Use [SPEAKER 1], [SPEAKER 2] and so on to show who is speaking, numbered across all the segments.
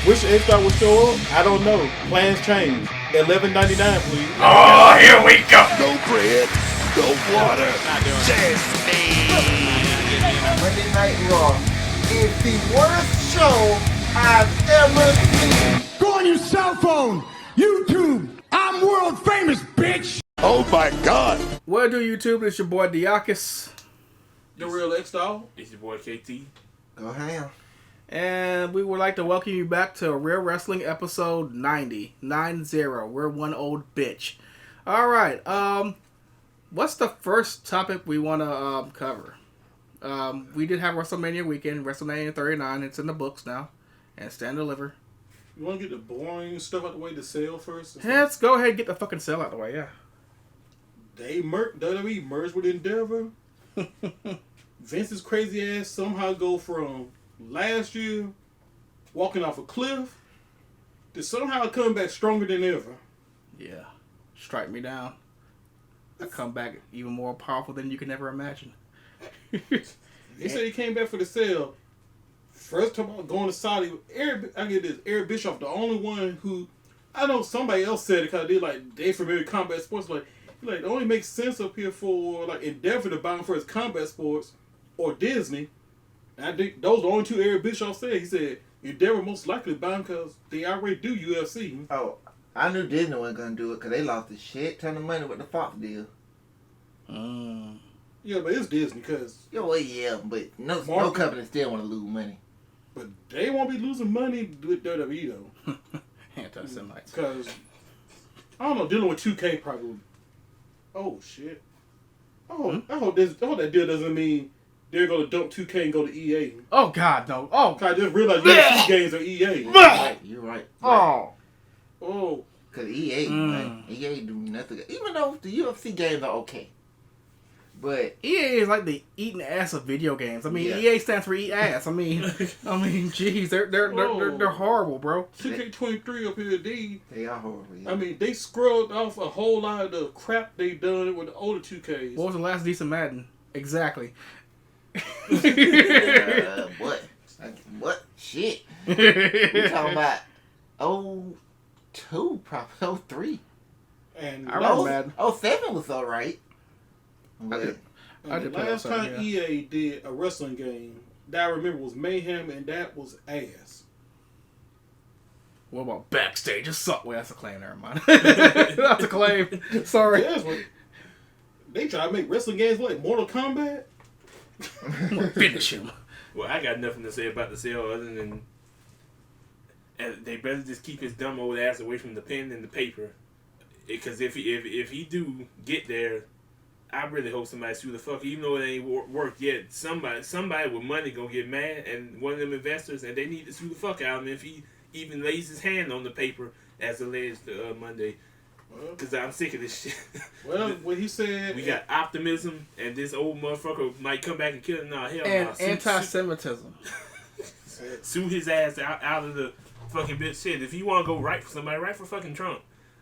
[SPEAKER 1] Which X-Star will show up? I don't know. Plans change. $11.99, please.
[SPEAKER 2] Oh, here we go.
[SPEAKER 3] No bread, no water, just me.
[SPEAKER 4] Monday Night Raw is the worst show I've ever seen.
[SPEAKER 5] Go on your cell phone, YouTube. I'm world famous, bitch.
[SPEAKER 3] Oh my God.
[SPEAKER 6] What do YouTube? It's your boy Diakis.
[SPEAKER 1] The real X-Star.
[SPEAKER 2] It's your boy KT.
[SPEAKER 4] Go ham.
[SPEAKER 6] And we would like to welcome you back to Real Wrestling episode 90. 90. We're one old bitch. Alright, what's the first topic we want to cover? We did have WrestleMania weekend, WrestleMania 39. It's in the books now. And Stand and Deliver.
[SPEAKER 1] You want to get the boring stuff out the way to sell first?
[SPEAKER 6] Let's go ahead and get the fucking sell out the way, yeah.
[SPEAKER 1] WWE merged with Endeavor. Vince's crazy ass somehow go from last year walking off a cliff to somehow come back stronger than ever.
[SPEAKER 6] Yeah. Strike me down. I come back even more powerful than you can ever imagine.
[SPEAKER 1] They said he came back for the sale. First time about going to Saudi, I get this, Eric Bischoff, the only one who, I know somebody else said it because they familiar with combat sports, like it only makes sense up here for like Endeavor to buy him for his combat sports or Disney. And I think those are the only two Eric Bischoff said. He said Endeavor most likely buy him because they already do UFC.
[SPEAKER 4] Oh, I knew Disney wasn't gonna do it because they lost a shit ton of money with the Fox deal.
[SPEAKER 1] Yeah, but it's Disney because
[SPEAKER 4] Yeah, but no company still want to lose money.
[SPEAKER 1] But they won't be losing money with WWE though.
[SPEAKER 6] Anti-Semites.
[SPEAKER 1] Because I don't know, dealing with 2K probably. Oh shit. Oh, I hope that deal doesn't mean they're gonna dump 2K and go to EA.
[SPEAKER 6] Oh God, no. Oh,
[SPEAKER 1] I just realized UFC games are EA.
[SPEAKER 4] You're right.
[SPEAKER 6] oh.
[SPEAKER 1] Oh,
[SPEAKER 4] Because EA, man, EA do nothing. Even though the UFC games are okay. But
[SPEAKER 6] EA is like the eating ass of video games. I mean,
[SPEAKER 4] Yeah.
[SPEAKER 6] EA stands for eat ass. I mean, jeez, they're horrible, bro.
[SPEAKER 1] 2K23 up here,
[SPEAKER 4] they are horrible. Yeah.
[SPEAKER 1] I mean, they scrubbed off a whole lot of the crap they done with the older 2Ks.
[SPEAKER 6] What was the last decent Madden? Exactly.
[SPEAKER 4] What? What? Shit. We talking about 02, probably 03.
[SPEAKER 1] And
[SPEAKER 6] I remember Madden.
[SPEAKER 4] 07 was alright. But
[SPEAKER 6] I did
[SPEAKER 1] the
[SPEAKER 6] play
[SPEAKER 1] last
[SPEAKER 6] outside,
[SPEAKER 1] time EA did a wrestling game that I remember was Mayhem, and that was ass.
[SPEAKER 6] What about Backstage Assault? Well, that's a claim. Never mind. That's a claim. Sorry.
[SPEAKER 1] Yeah, they try to make wrestling games like Mortal Kombat.
[SPEAKER 6] Finish him.
[SPEAKER 2] Well, I got nothing to say about the sale other than they better just keep his dumb old ass away from the pen and the paper. Because if he do get there, I really hope somebody sue the fuck, even though it ain't worked yet. Somebody with money gonna get mad, and one of them investors, and they need to sue the fuck out of him if he even lays his hand on the paper as alleged Monday. Because I'm sick of this shit.
[SPEAKER 1] Well, what he said,
[SPEAKER 2] we got optimism, and this old motherfucker might come back and kill him. Nah, hell
[SPEAKER 6] And
[SPEAKER 2] no.
[SPEAKER 6] anti-Semitism.
[SPEAKER 2] Sue his ass out of the fucking bitch shit. If you want to go right for somebody, right for fucking Trump.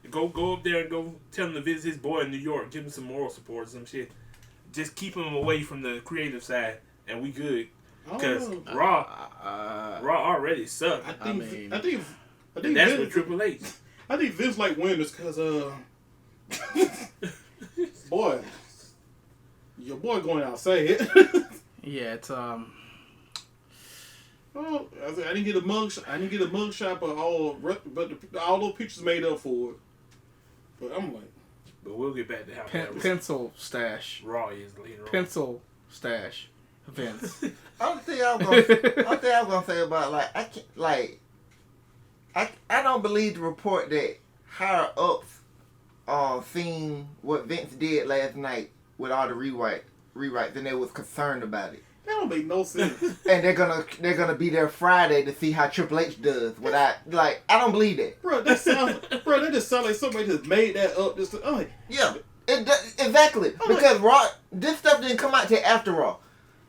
[SPEAKER 2] Go up there and go tell him to visit his boy in New York. Give him some moral support or some shit. Just keep him away from the creative side, and we good. Because Raw already sucked.
[SPEAKER 1] I think
[SPEAKER 2] that's
[SPEAKER 1] Vince,
[SPEAKER 2] with Triple H.
[SPEAKER 1] I think Vince like winners because boy, your boy going out say it.
[SPEAKER 6] Yeah, it's
[SPEAKER 1] Oh, I didn't get a mug. I didn't get a mug shot, but all those pictures made up for it. But I'm like,
[SPEAKER 2] But we'll get back to how that
[SPEAKER 6] pencil stash.
[SPEAKER 2] Raw is later on.
[SPEAKER 6] Pencil stash. Vince.
[SPEAKER 4] only thing I was gonna say about I don't believe the report that higher ups seen what Vince did last night with all the rewrites and they was concerned about it.
[SPEAKER 1] that don't make no sense.
[SPEAKER 4] And they're gonna be there Friday to see how Triple H does. I don't believe that.
[SPEAKER 1] Bro, that just sounds like somebody just made that up.
[SPEAKER 4] Yeah, exactly. Because Raw, this stuff didn't come out till after Raw.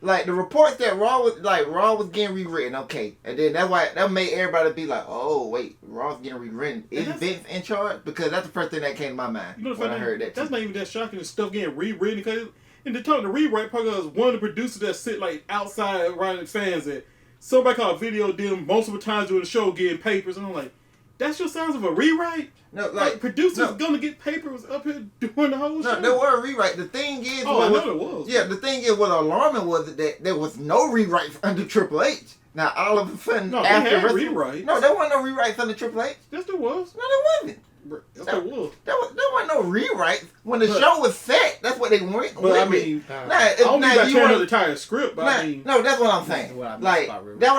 [SPEAKER 4] Like the reports that Raw was getting rewritten, okay, and then that made everybody be like, oh wait, Raw's getting rewritten. Is Vince in charge? Because that's the first thing that came to my mind when I heard that.
[SPEAKER 1] That's not even that shocking. The stuff getting rewritten because in the time the rewrite, probably was one of the producers that sit like outside around the fans and somebody caught a video of them multiple times during the show getting papers, and I'm like, that's your sounds of a rewrite?
[SPEAKER 4] No,
[SPEAKER 1] Like producers gonna get papers up here during the whole show.
[SPEAKER 4] No, there were rewrites. The thing is,
[SPEAKER 1] I know there was.
[SPEAKER 4] Yeah, the thing is, what alarming was that there was no rewrites under Triple H. Now all of a sudden, after
[SPEAKER 1] rewrites.
[SPEAKER 4] No, there wasn't no rewrites under Triple H.
[SPEAKER 1] Yes, there was.
[SPEAKER 4] No, there wasn't.
[SPEAKER 1] Yes, there was.
[SPEAKER 4] There wasn't no rewrites when the show was set. That's what they went.
[SPEAKER 1] But I mean, I don't mean about tearing up the entire script. But I mean,
[SPEAKER 4] no, that's what I'm saying. Like that's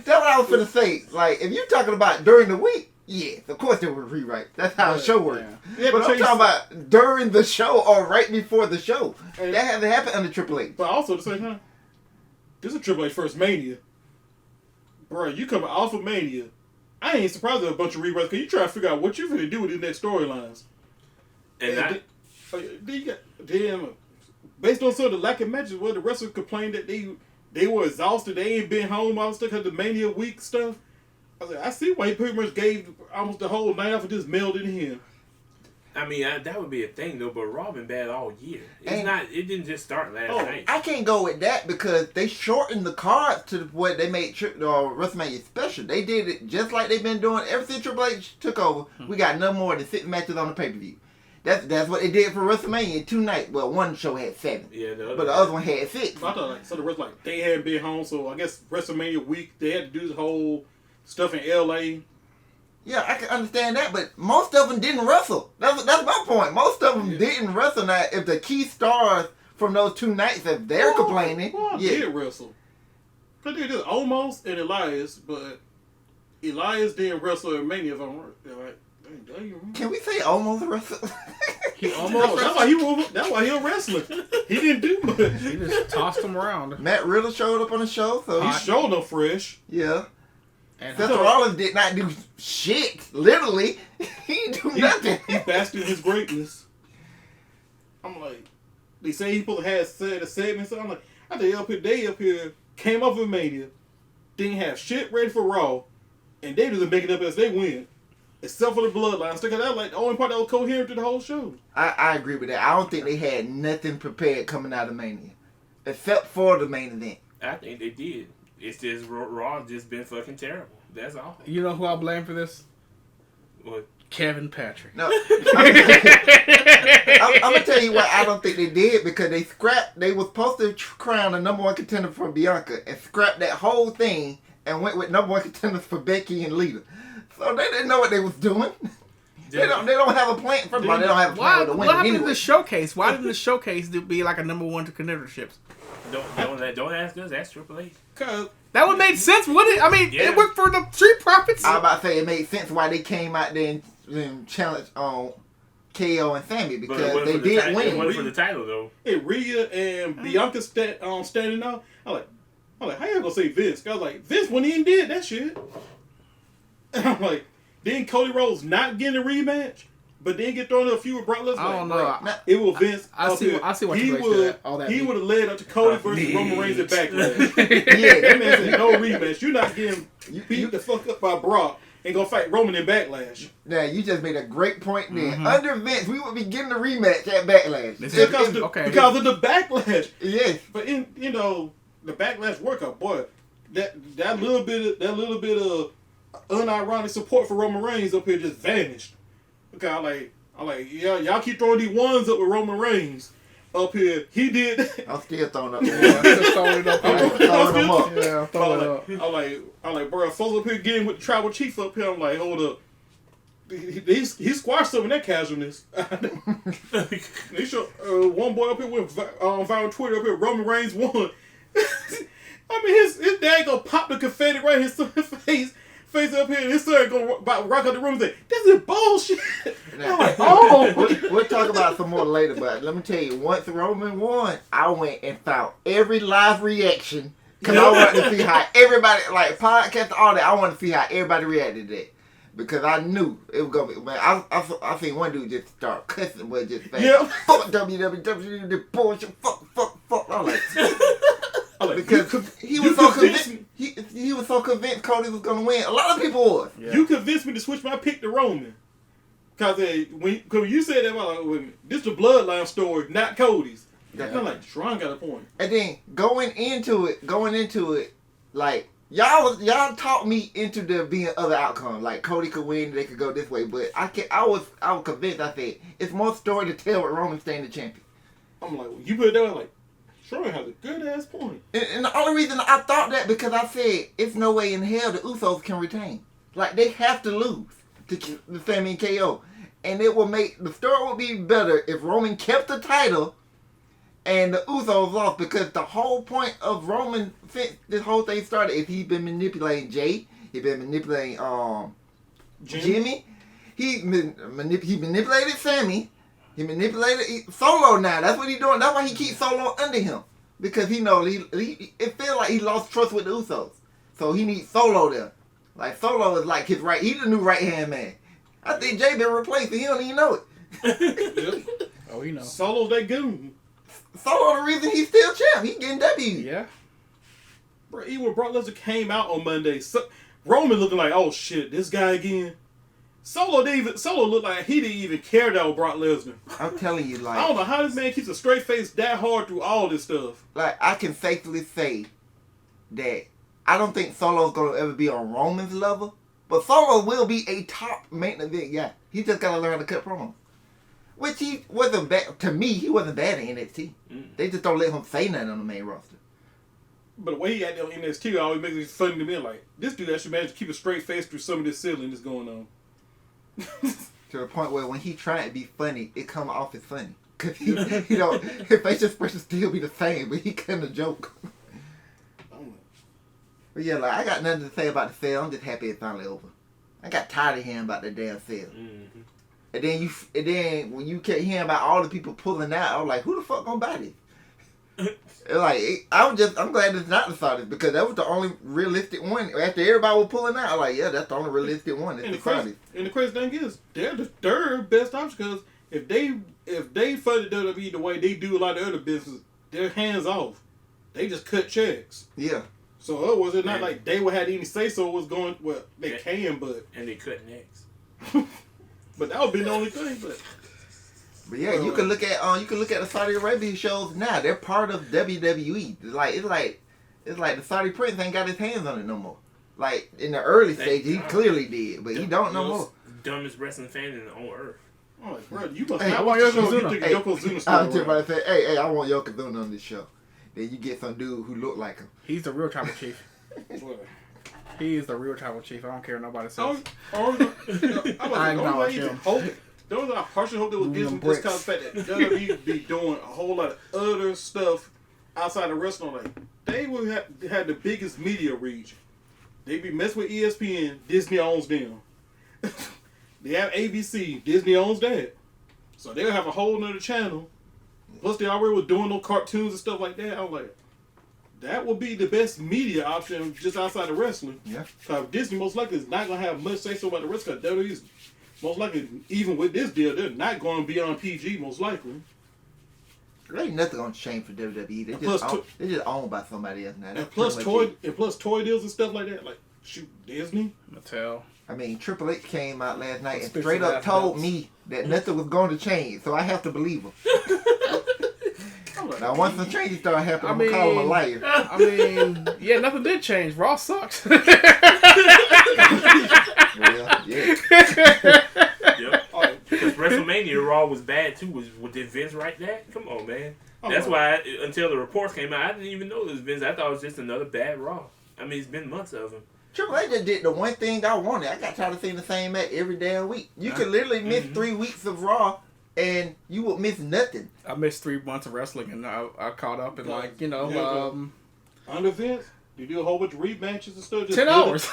[SPEAKER 4] what I was gonna say. Like if you're talking about during the week, yes, of course there were rewrites. That's how the show works.
[SPEAKER 1] Yeah,
[SPEAKER 4] but I'm talking about during the show or right before the show. That hasn't happened under Triple H.
[SPEAKER 1] But also at the same time, this is Triple H first Mania. Bro, you come off of Mania. I ain't surprised at a bunch of rewrites because you try to figure out what you're going to do with these next storylines. And based on some of the lack of matches where the wrestlers complained that they were exhausted, they ain't been home, all stuff because of the Mania week stuff. I was like, I see why he pretty much gave almost the whole night off and just mailed it in.
[SPEAKER 2] I mean, that would be a thing though, but Raw been bad all year. It didn't just start last night.
[SPEAKER 4] I can't go with that because they shortened the cards to what they made WrestleMania special. They did it just like they've been doing ever since Triple H took over. We got no more than 6 matches on the pay-per-view. That's what they did for WrestleMania 2 nights. Well, one show had 7.
[SPEAKER 2] Yeah,
[SPEAKER 4] but the other one had 6.
[SPEAKER 1] I thought so the rest they hadn't been home, so I guess WrestleMania week they had to do this whole stuff in LA.
[SPEAKER 4] Yeah, I can understand that, but most of them didn't wrestle. That's my point. Most of them didn't wrestle. Now, if the key stars from those 2 nights, if they're complaining,
[SPEAKER 1] did wrestle. Cause they just almost and Elias, but Elias didn't wrestle at Mania. If I'm right,
[SPEAKER 4] can we say almost wrestle?
[SPEAKER 6] He almost.
[SPEAKER 1] That's why he was wrestling. He didn't do much.
[SPEAKER 6] He just tossed him around.
[SPEAKER 4] Matt Riddle showed up on the show, so
[SPEAKER 1] he showed up fresh.
[SPEAKER 4] Yeah. And Seth Rollins did not do shit. Literally, he didn't do nothing.
[SPEAKER 1] He basked in his greatness. I'm like, they say he supposed to have said a segment. So I'm like, I think they up here came up with Mania, didn't have shit ready for Raw, and they just make it up as they win. Except for the bloodline. Stick that like the only part that was coherent to the whole show.
[SPEAKER 4] I agree with that. I don't think they had nothing prepared coming out of Mania. Except for the main event.
[SPEAKER 2] I think they did. It's just Raw just been fucking terrible. That's all.
[SPEAKER 6] You know who I blame for this?
[SPEAKER 2] What?
[SPEAKER 6] Kevin Patrick.
[SPEAKER 4] No. I'm going to tell you what I don't think they did because they were supposed to crown the number 1 contender for Bianca and scrapped that whole thing and went with number 1 contenders for Becky and Lita. So they didn't know what they was doing. They don't have a plan. First of all, they don't have a plan to win.
[SPEAKER 6] What happened to the showcase? Why didn't the showcase be like a number 1 contenderships?
[SPEAKER 2] Don't ask us. Ask Triple H.
[SPEAKER 6] That would make sense, wouldn't it? I mean, it worked for the Street Profits.
[SPEAKER 4] I was about to say it made sense why they came out there and challenged on KO and Sammy because they did win.
[SPEAKER 2] It wasn't for the title though.
[SPEAKER 1] And Rhea and Bianca standing out. I'm like, how y'all gonna say Vince? I was like, Vince went in and did that shit. And I'm like, then Cody Rhodes not getting a rematch, but then get thrown in a few with Brock Lesnar.
[SPEAKER 6] I don't know.
[SPEAKER 1] It was Vince.
[SPEAKER 6] I see what
[SPEAKER 1] he
[SPEAKER 6] would.
[SPEAKER 1] He would have led up to Cody versus Roman Reigns at Backlash. Yeah, that man said no rematch. You're not getting beat the fuck up by Brock and gonna fight Roman in Backlash.
[SPEAKER 4] Now you just made a great point there. Mm-hmm. Under Vince, we would be getting a rematch at Backlash
[SPEAKER 1] because of the Backlash.
[SPEAKER 4] Yes,
[SPEAKER 1] but in the Backlash workout, boy, that little bit of unironic support for Roman Reigns up here just vanished. Okay, I'm like, yeah, y'all keep throwing these ones up with Roman Reigns up here. He did.
[SPEAKER 4] I'm still throwing up. I'm still throwing it up.
[SPEAKER 6] Throwing them up. Yeah, I'm throwing it up.
[SPEAKER 1] I'm like, bro, folks up here getting with the tribal chief up here. I'm like, hold up. He squashed some of that casualness. They show one boy up here went viral Twitter up here. Roman Reigns won. I mean, his dad gonna pop the confetti right in his son's face up here, and his son gonna rock out the room and say, "This is bullshit."
[SPEAKER 4] I'm like, oh. We'll talk about it some more later, but let me tell you, once Roman won, I went and found every live reaction because I wanted to see how everybody, like podcast, all that. I wanted to see how everybody reacted to that. Because I knew it was gonna be, man. I seen one dude just start cussing, but just saying, "Fuck WWE, the bullshit, fuck." I'm like, because he was so convinced. He was so convinced Cody was gonna win. A lot of people was.
[SPEAKER 1] Yeah. You convinced me to switch my pick to Roman. Cause when you said that, I'm like, this is the bloodline story, not Cody's. Yeah. I'm like, Sharon got a point.
[SPEAKER 4] And then going into it, like Y'all talked me into there being other outcomes. Like Cody could win, they could go this way. But I was convinced. I said it's more story to tell with Roman staying the champion.
[SPEAKER 1] I'm like, you put it there like, Strowman has a good ass point.
[SPEAKER 4] And the only reason I thought that because I said it's no way in hell the Usos can retain. Like they have to lose to the Sami and KO, and it will make the story would be better if Roman kept the title. And the Usos lost because the whole point of Roman, this whole thing started, is he's been manipulating Jay. He's been manipulating Jimmy. He manipulated Sammy. He manipulated Solo now. That's what he's doing. That's why he keeps Solo under him. Because he knows it feels like he lost trust with the Usos. So he needs Solo there. Like Solo is like his right, he's the new right hand man. I think Jay been replaced and he don't even know it.
[SPEAKER 6] Oh, he knows.
[SPEAKER 1] Solo's that goon.
[SPEAKER 4] Solo the reason he's still champ. He getting W.
[SPEAKER 6] Yeah.
[SPEAKER 1] Bro, even when Brock Lesnar came out on Monday, Roman looking like, oh shit, this guy again. Solo looked like he didn't even care about Brock Lesnar.
[SPEAKER 4] I'm telling you, like,
[SPEAKER 1] I don't know how this man keeps a straight face that hard through all this stuff.
[SPEAKER 4] Like, I can safely say that I don't think Solo's gonna ever be on Roman's level, but Solo will be a top main event guy. He just gotta learn how to cut promos. Which he wasn't bad. To me, he wasn't bad in NXT. They just don't let him say nothing on the main roster.
[SPEAKER 1] But the way he acted on NXT always makes it funny to me. Like, this dude actually managed to keep a straight face through some of this silliness that's going on.
[SPEAKER 4] To the point where when he trying to be funny, it come off as funny. Because he don't, his facial expression still be the same, but he couldn't a joke. But yeah, like, I got nothing to say about the sale. I'm just happy it's finally over. I got tired of hearing about the damn sale.
[SPEAKER 2] Mm-hmm.
[SPEAKER 4] And then when you kept hearing about all the people pulling out, I was like, who the fuck gonna buy this? I'm glad it's not the Saudis because that was the only realistic one. After everybody was pulling out, I was like, yeah, that's the only realistic one. It's the Saudis.
[SPEAKER 1] And the crazy thing is, they're the third best option because if they funded WWE the way they do a lot of other business, they're hands off. They just cut checks.
[SPEAKER 4] Yeah.
[SPEAKER 1] So was it not like they would have any say so what's going? Well, they can, but
[SPEAKER 2] and they cut necks.
[SPEAKER 1] But that would be the only thing.
[SPEAKER 4] But yeah, you can look at the Saudi Arabia shows now. They're part of WWE. It's like the Saudi prince ain't got his hands on it no more. Like in the early stage, he clearly did, but he don't no more.
[SPEAKER 2] Dumbest wrestling fan on earth.
[SPEAKER 1] I'm like, bro, you must.
[SPEAKER 6] Hey,
[SPEAKER 1] I want
[SPEAKER 6] Yokozuna.
[SPEAKER 1] Yokozuna
[SPEAKER 4] I was
[SPEAKER 1] story.
[SPEAKER 4] just about to say, hey, I want Yokozuna on this show. Then you get some dude who look like him.
[SPEAKER 6] He's the real tribal chief. He is the real tribal chief. I don't care what nobody says.
[SPEAKER 1] I acknowledge him. I partially hope they would give him this kind of fact that WWE be doing a whole lot of other stuff outside of wrestling. Like they would have the biggest media reach. They be messing with ESPN. Disney owns them. They have ABC. Disney owns that. So they'll have a whole nother channel. Plus they already were doing those cartoons and stuff like that. I was like, that would be the best media option just outside of wrestling.
[SPEAKER 4] Yeah.
[SPEAKER 1] Because Disney most likely is not going to have much say so about the rest because WWE's most likely, even with this deal, they're not going to be on PG most likely.
[SPEAKER 4] There ain't nothing going to change for WWE. They're just owned by somebody else now.
[SPEAKER 1] And plus toy deals and stuff like that. Like, shoot, Disney.
[SPEAKER 6] Mattel.
[SPEAKER 4] I mean, Triple H came out last night and straight up told me that nothing was going to change, so I have to believe him. Now, once the changes start happening, I'm going to call him a liar.
[SPEAKER 6] I mean, yeah, nothing did change. Raw sucks.
[SPEAKER 4] Well, yeah.
[SPEAKER 2] Yep. Because WrestleMania Raw was bad too. Did Vince write that? Come on, man. That's why until the reports came out, I didn't even know it was Vince. I thought it was just another bad Raw. I mean, it's been months of him.
[SPEAKER 4] Triple H just did the one thing I wanted. I got tired of seeing the same match every damn week. You could literally miss 3 weeks of Raw and you would miss nothing.
[SPEAKER 6] I missed 3 months of wrestling and I caught up and
[SPEAKER 1] under Vince, you do a whole bunch of rematches and stuff. Just
[SPEAKER 6] 10 hours.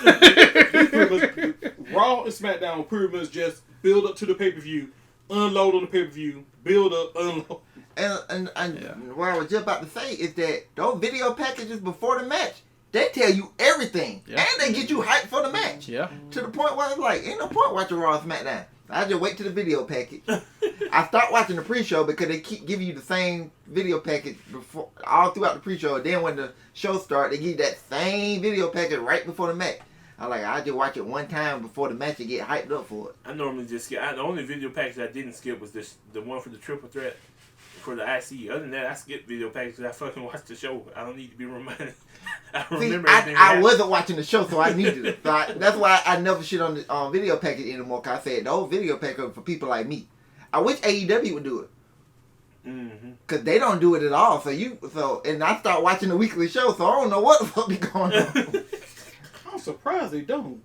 [SPEAKER 1] Raw and SmackDown pretty much just build up to the pay-per-view, unload on the pay-per-view, build up, unload.
[SPEAKER 4] And what I was just about to say is that those video packages before the match, they tell you everything.
[SPEAKER 6] Yeah.
[SPEAKER 4] And they get you hyped for the match.
[SPEAKER 6] Yeah.
[SPEAKER 4] To the point where it's like, ain't no point watching Raw and SmackDown. I just wait to the video package. I start watching the pre-show because they keep giving you the same video package before all throughout the pre-show. And then when the show starts, they give you that same video package right before the match. I just watch it one time before the match and get hyped up for it.
[SPEAKER 2] I normally just skip. The only video package I didn't skip was the one for the triple threat. for the IC. Other than that, I skipped video packages. I fucking watched the show. I don't need to be reminded. I
[SPEAKER 4] See,
[SPEAKER 2] remember
[SPEAKER 4] I wasn't watching the show, so I needed it. So that's why I never shit on the video package anymore. Cause I said the whole video package for people like me. I wish AEW would do it. Cause they don't do it at all. And I start watching the weekly show, so I don't know what the fuck be going on.
[SPEAKER 1] I'm surprised they don't.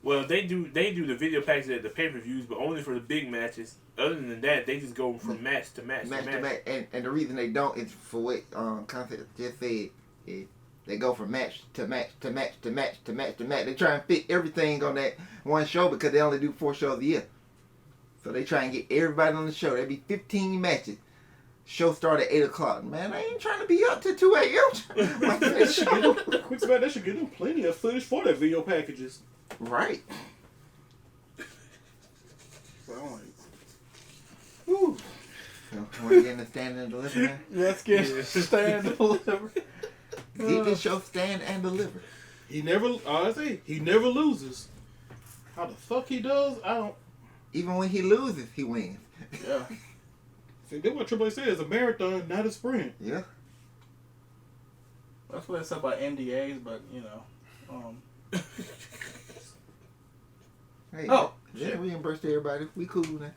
[SPEAKER 2] Well, they do the video packages at the pay-per-views, but only for the big matches. Other than that, they just go from match to match to match.
[SPEAKER 4] And the reason they don't is for what Concept just said. Is they go from match to match to match to match to match to match. They try and fit everything on that one show because they only do 4 shows a year. So they try and get everybody on the show. There'd be 15 matches. Show start at 8 o'clock. Man, I ain't trying to be up till 2 a.m.
[SPEAKER 1] They should get them plenty of footage for their video packages.
[SPEAKER 4] Right.
[SPEAKER 1] So I'm like, whew.
[SPEAKER 4] So, want to get in the Stand and Deliver now?
[SPEAKER 6] Let's get Stand and Deliver.
[SPEAKER 4] Get this show Stand and Deliver.
[SPEAKER 1] He never loses. How the fuck he does, I don't.
[SPEAKER 4] Even when he loses, he wins.
[SPEAKER 1] Yeah. See, that's what Triple H said. It's a marathon, not a sprint.
[SPEAKER 4] Yeah.
[SPEAKER 6] That's what they said about NDAs, but you know.
[SPEAKER 4] Hey,
[SPEAKER 6] Oh,
[SPEAKER 4] yeah,
[SPEAKER 6] shit.
[SPEAKER 4] reimbursed everybody. We cool now.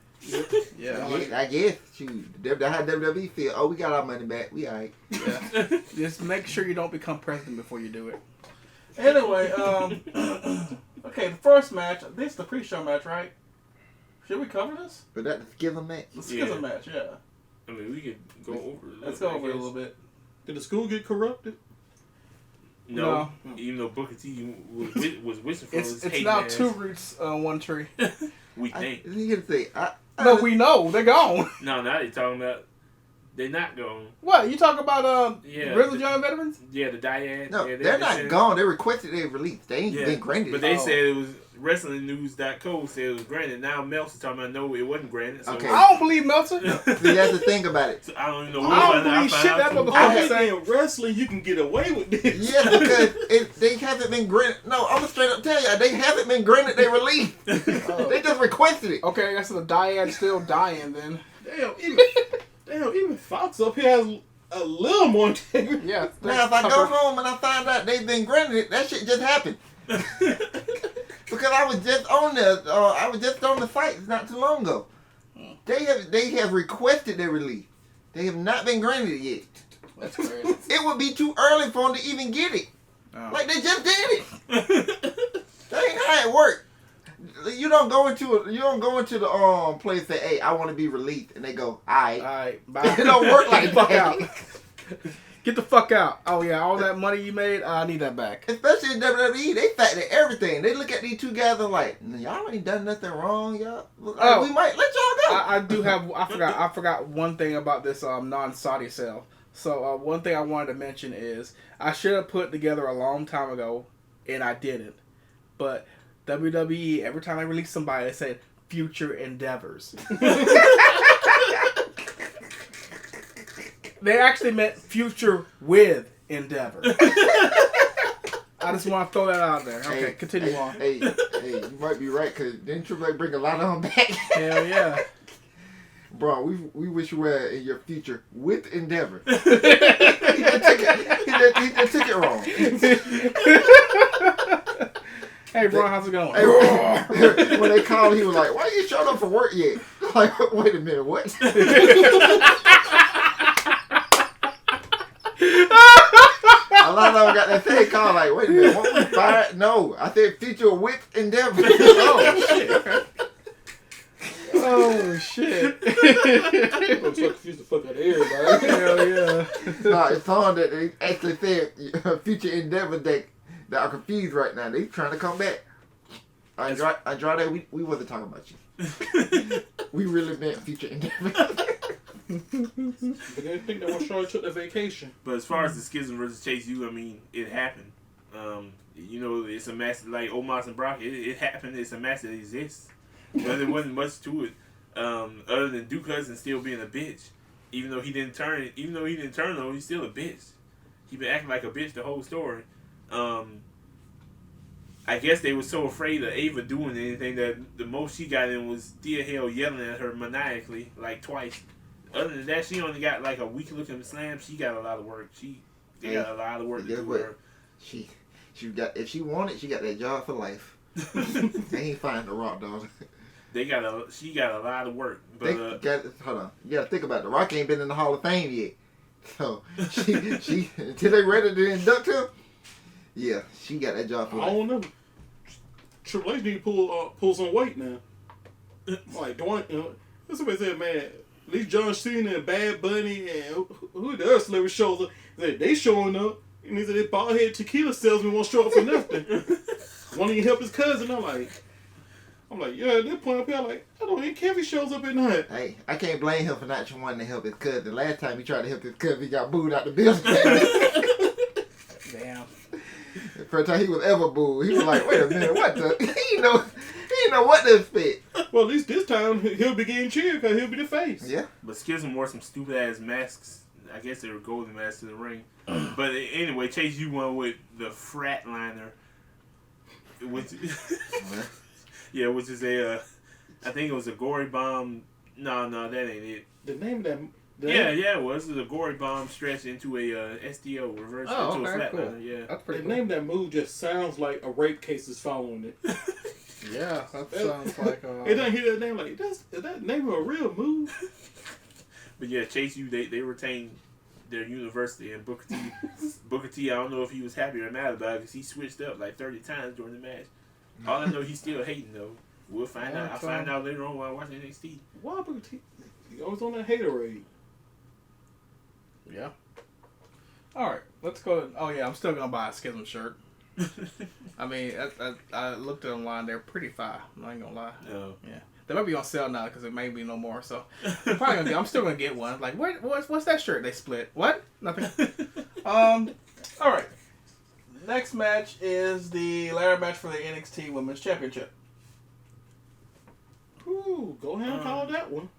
[SPEAKER 6] Yeah.
[SPEAKER 4] I guess. Shoot, how WWE feel. Oh, we got our money back. We alright.
[SPEAKER 6] Yeah. Just make sure you don't become president before you do it. Anyway, okay, the first match. This is the pre-show match, right? Should we cover this?
[SPEAKER 4] But that's the Schism match.
[SPEAKER 6] The Schism match, yeah.
[SPEAKER 2] I mean, we could go over it.
[SPEAKER 6] Let's go over it a little bit.
[SPEAKER 1] Did the school get corrupted?
[SPEAKER 2] No. Even though Booker T was wishing for his
[SPEAKER 6] It's
[SPEAKER 2] hating
[SPEAKER 6] now
[SPEAKER 2] ass.
[SPEAKER 6] 2 roots on one tree.
[SPEAKER 2] We think.
[SPEAKER 4] Here's the thing.
[SPEAKER 6] No, we know. They're gone.
[SPEAKER 2] No, now they talking about they're not gone.
[SPEAKER 6] What? You talk about
[SPEAKER 2] Yeah,
[SPEAKER 6] Grizzly Young Veterans?
[SPEAKER 2] Yeah, the Dyad.
[SPEAKER 4] No,
[SPEAKER 2] yeah,
[SPEAKER 4] they're not
[SPEAKER 2] said,
[SPEAKER 4] gone. They requested their release. They ain't been granted.
[SPEAKER 2] But they said it was WrestlingNews.co said it was granted. Now Meltzer talking about no, it wasn't granted. So
[SPEAKER 4] Okay.
[SPEAKER 6] I don't believe Meltzer.
[SPEAKER 4] See, that's the thing about it.
[SPEAKER 2] So I don't even know.
[SPEAKER 6] I don't believe shit that
[SPEAKER 1] I
[SPEAKER 6] motherfucker
[SPEAKER 1] say in wrestling, you can get away with this.
[SPEAKER 4] Yeah, because they haven't been granted. No, I'm gonna straight up tell you, they haven't been granted their release. They just requested it.
[SPEAKER 6] Okay, I guess the Dyad still dying then.
[SPEAKER 1] Even Fox up here has a little more integrity.
[SPEAKER 6] Yeah.
[SPEAKER 4] Now, if I go home and I find out they've been granted it, that shit just happened. Because I was just on the site not too long ago. They have requested their release. They have not been granted it yet.
[SPEAKER 6] That's crazy.
[SPEAKER 4] It would be too early for them to even get it.
[SPEAKER 6] Oh.
[SPEAKER 4] Like they just did it. That ain't how it works. You don't go into the place and say, "Hey, I want to be released," and they go, "Alright."
[SPEAKER 6] Alright, bye.
[SPEAKER 4] It don't work like
[SPEAKER 6] Fuck
[SPEAKER 4] that.
[SPEAKER 6] out. Get the fuck out. Oh yeah, all that money you made, I need that back.
[SPEAKER 4] Especially in WWE, they factor everything. They look at these two guys and like, y'all ain't done nothing wrong, y'all.
[SPEAKER 6] Oh.
[SPEAKER 4] We might let y'all go.
[SPEAKER 6] I do have. I forgot one thing about this non-Saudi sale. So one thing I wanted to mention is I should have put together a long time ago, and I didn't. But WWE, every time I release somebody, they said future endeavors. They actually meant future with Endeavor. I just want to throw that out there. Okay, continue on.
[SPEAKER 4] Hey, you might be right, because didn't Triple H bring a lot of them back?
[SPEAKER 6] Hell yeah.
[SPEAKER 4] Bro, we wish you were in your future with Endeavor. he just took it wrong.
[SPEAKER 6] Hey, bro, how's it going?
[SPEAKER 4] Hey, when they called, he was like, "Why you showing up for work yet?" Like, wait a minute, what? A lot of them got that same call, like, wait a minute, what we fired? No, I said future with Endeavor.
[SPEAKER 6] Oh, shit. Oh, shit.
[SPEAKER 1] I'm gonna confuse the fuck out of everybody.
[SPEAKER 6] Hell yeah.
[SPEAKER 4] No, it's on that they actually said future Endeavor that are confused right now. They trying to come back. Andrade, we wasn't talking about you. We really meant future Endeavor.
[SPEAKER 1] But they think that when Charlotte took the vacation.
[SPEAKER 2] But as far as the Schism versus Chase U, I mean, it happened. It's a match like Omos and Brock. It happened. It's a match that exists. But there wasn't much to it, other than Duke Hudson still being a bitch. Even though he didn't turn, though, he's still a bitch. He been acting like a bitch the whole story. I guess they were so afraid of Ava doing anything that the most she got in was Thea Hale yelling at her maniacally, like twice. other than that, she only got like a weak looking slam. She got a lot of work. They got a lot of work to do with her.
[SPEAKER 4] She got, if she wanted, she got that job for life. They ain't finding The Rock, dog.
[SPEAKER 2] She got a lot of work. But
[SPEAKER 4] hold on, you gotta think about it. The Rock ain't been in the Hall of Fame yet, so she until they ready to induct him. Yeah, she got that job for life.
[SPEAKER 1] I don't know. Triple H need to pull some weight now. Like Dwayne, somebody said, man, at least John Cena and Bad Bunny and who the other celebrity shows up, they showing up. And he said, this bald head tequila salesman won't show up for nothing. Won't even help his cousin. I'm like, yeah, at that point up here, like, I don't even care if he shows up at night.
[SPEAKER 4] Hey, I can't blame him for not wanting to help his cousin. The last time he tried to help his cousin, he got booed out the building.
[SPEAKER 6] Damn.
[SPEAKER 4] The first time he was ever booed, he was like, wait a minute, what the? He didn't know what to expect.
[SPEAKER 1] Well, at least this time he'll be getting cheered because he'll be the face.
[SPEAKER 4] Yeah.
[SPEAKER 2] But Schism wore some stupid ass masks. I guess they were golden masks to the ring. But anyway, Chase, you won with the Fratliner. Which, yeah, which is I think it was a gory bomb. No, that ain't it.
[SPEAKER 1] The name of that.
[SPEAKER 2] It was. It was a gory bomb stretched into a SDO, reverse into a Flatliner.
[SPEAKER 6] Cool.
[SPEAKER 2] Yeah.
[SPEAKER 6] That's pretty
[SPEAKER 1] The
[SPEAKER 6] cool.
[SPEAKER 1] name of that move just sounds like a rape case is following it.
[SPEAKER 6] Yeah, that sounds like...
[SPEAKER 1] It doesn't hear that name like, is that name of a real move?
[SPEAKER 2] But yeah, Chase U, they retained their university, and Booker T, I don't know if he was happy or mad about it because he switched up like 30 times during the match. All I know, he's still hating though. We'll find out. I'll find out later on while watching NXT.
[SPEAKER 1] Why Booker T? He always on that haterade.
[SPEAKER 6] Yeah. All right, let's go. Oh yeah, I'm still gonna buy a Schism shirt. I mean, I looked at them online. They're pretty fire. I ain't gonna lie.
[SPEAKER 2] No.
[SPEAKER 6] Yeah. They might be on sale now because it may be no more. So probably I'm still gonna get one. Like, what's that shirt? They split. What? Nothing. All right. Next match is the ladder match for the NXT Women's Championship.
[SPEAKER 1] Ooh, go ahead and call that one.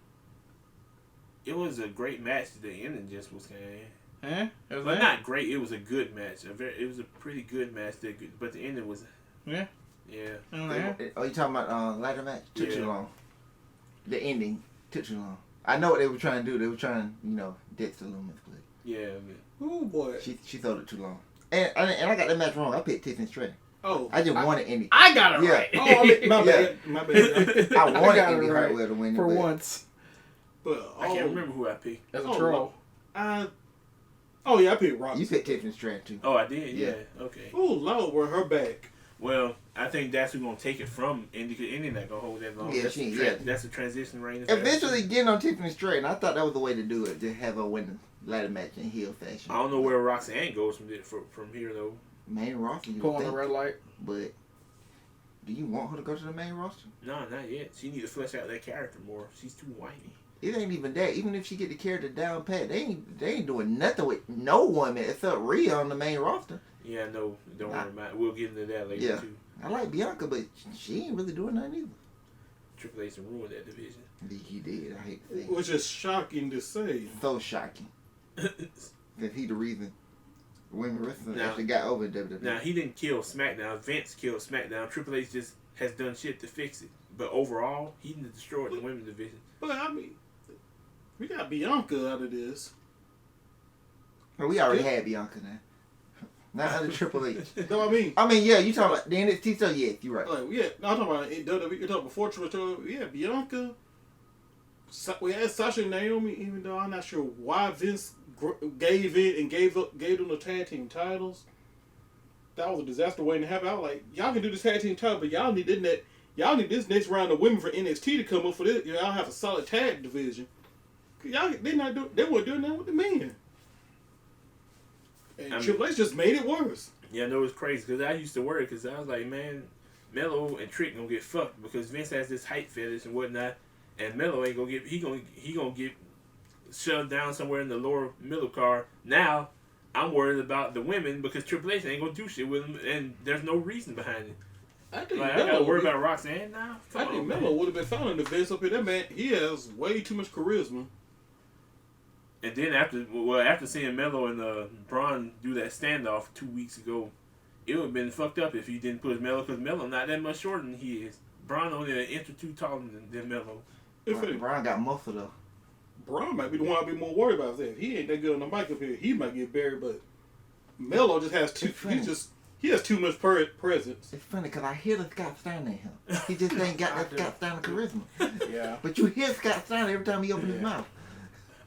[SPEAKER 2] It was a great match. The ending just was kind of...
[SPEAKER 6] It was
[SPEAKER 2] But not great. It was a good match. It was a pretty good match. But the ending was...
[SPEAKER 6] Yeah.
[SPEAKER 2] Yeah.
[SPEAKER 4] Oh, you talking about ladder match? Took too
[SPEAKER 2] Yeah.
[SPEAKER 4] long. The ending took too long. I know what they were trying to do. They were trying, Dexter Lumis, but
[SPEAKER 2] Yeah.
[SPEAKER 1] Ooh, boy.
[SPEAKER 4] she thought it too long. And I got that match wrong. I picked Tiffany Stratton.
[SPEAKER 1] Oh.
[SPEAKER 4] I just wanted ending.
[SPEAKER 6] I got it right.
[SPEAKER 1] Oh, I mean, my bad. My bad.
[SPEAKER 4] I wanted
[SPEAKER 6] got it
[SPEAKER 4] Indy
[SPEAKER 6] right
[SPEAKER 4] Hartwell to win it.
[SPEAKER 6] for
[SPEAKER 4] but
[SPEAKER 6] once.
[SPEAKER 1] But
[SPEAKER 2] I can't remember who I picked.
[SPEAKER 6] As a troll.
[SPEAKER 1] I picked Roxy.
[SPEAKER 4] You picked Tiffany Stratton too.
[SPEAKER 2] Oh, I did?
[SPEAKER 4] Yeah.
[SPEAKER 2] Okay.
[SPEAKER 1] Oh, Lord, where her back.
[SPEAKER 2] Well, I think that's who's going to take it from Indy, because Indy not going to hold that long.
[SPEAKER 4] Yeah,
[SPEAKER 2] That's a transition reign.
[SPEAKER 4] Eventually getting on Tiffany Stratton, I thought that was the way to do it. Just have her win the ladder match in heel fashion.
[SPEAKER 2] I don't know where Roxanne goes from here, though.
[SPEAKER 4] Main roster, you
[SPEAKER 6] Pull
[SPEAKER 4] would
[SPEAKER 6] on the
[SPEAKER 4] think.
[SPEAKER 6] red light.
[SPEAKER 4] But do you want her to go to the main roster?
[SPEAKER 2] No, not yet. She need to flesh out that character more. She's too whiny.
[SPEAKER 4] It ain't even that. Even if she get the character down pat, they ain't doing nothing with no woman except Rhea on the main roster.
[SPEAKER 2] Yeah, no, don't worry about it. We'll get into that later, too.
[SPEAKER 4] I like Bianca, but she ain't really doing nothing either.
[SPEAKER 2] Triple H ruined that division.
[SPEAKER 4] He did. I hate to say.
[SPEAKER 1] Which is shocking to say.
[SPEAKER 4] So shocking. That he the reason women wrestling
[SPEAKER 2] Now-
[SPEAKER 4] actually got over in WWE.
[SPEAKER 2] Now, he didn't kill SmackDown. Vince killed SmackDown. Triple H just has done shit to fix it. But overall, he destroyed the women's division.
[SPEAKER 1] But, I mean, we got Bianca out of this.
[SPEAKER 4] Well, we already had Bianca now. Not under Triple H.
[SPEAKER 1] No, I mean,
[SPEAKER 4] Yeah, you talking about the NXT stuff? Yeah, you're right.
[SPEAKER 1] like, yeah, no, I'm talking about in WWE. You're talking before Triple H. Yeah, Bianca. We had Sasha and Naomi, even though I'm not sure why Vince gave in and gave them the tag team titles. That was a disaster waiting to happen. I was like, y'all can do this tag team title, but y'all need this next round of women for NXT to come up for this. Y'all have a solid tag division. They weren't doing that with the men. And Triple H just made it worse.
[SPEAKER 2] Yeah, I know it's crazy because I used to worry because I was like, man, Melo and Trick gonna get fucked because Vince has this height fetish and whatnot, and Melo ain't gonna get he gonna get shoved down somewhere in the lower middle card. Now I'm worried about the women because Triple H ain't gonna do shit with them, and there's no reason behind it.
[SPEAKER 1] I think
[SPEAKER 2] I gotta worry about Roxanne now.
[SPEAKER 1] I think Melo would have been fine in the Vince up here. That man, he has way too much charisma.
[SPEAKER 2] And then after seeing Melo and Braun do that standoff 2 weeks ago, it would have been fucked up if he didn't put Melo, because Melo not that much shorter than he is. Braun only an inch or two taller than Melo.
[SPEAKER 4] Brian got muscle though.
[SPEAKER 1] Braun might be the one I'd be more worried about. If he ain't that good on the mic up here, he might get buried. But Melo just has too. He has too much presence.
[SPEAKER 4] It's funny because I hear the Scott Steiner in him. He just ain't got that Scott Steiner charisma.
[SPEAKER 6] Yeah.
[SPEAKER 4] But you hear Scott Steiner every time he opens his mouth.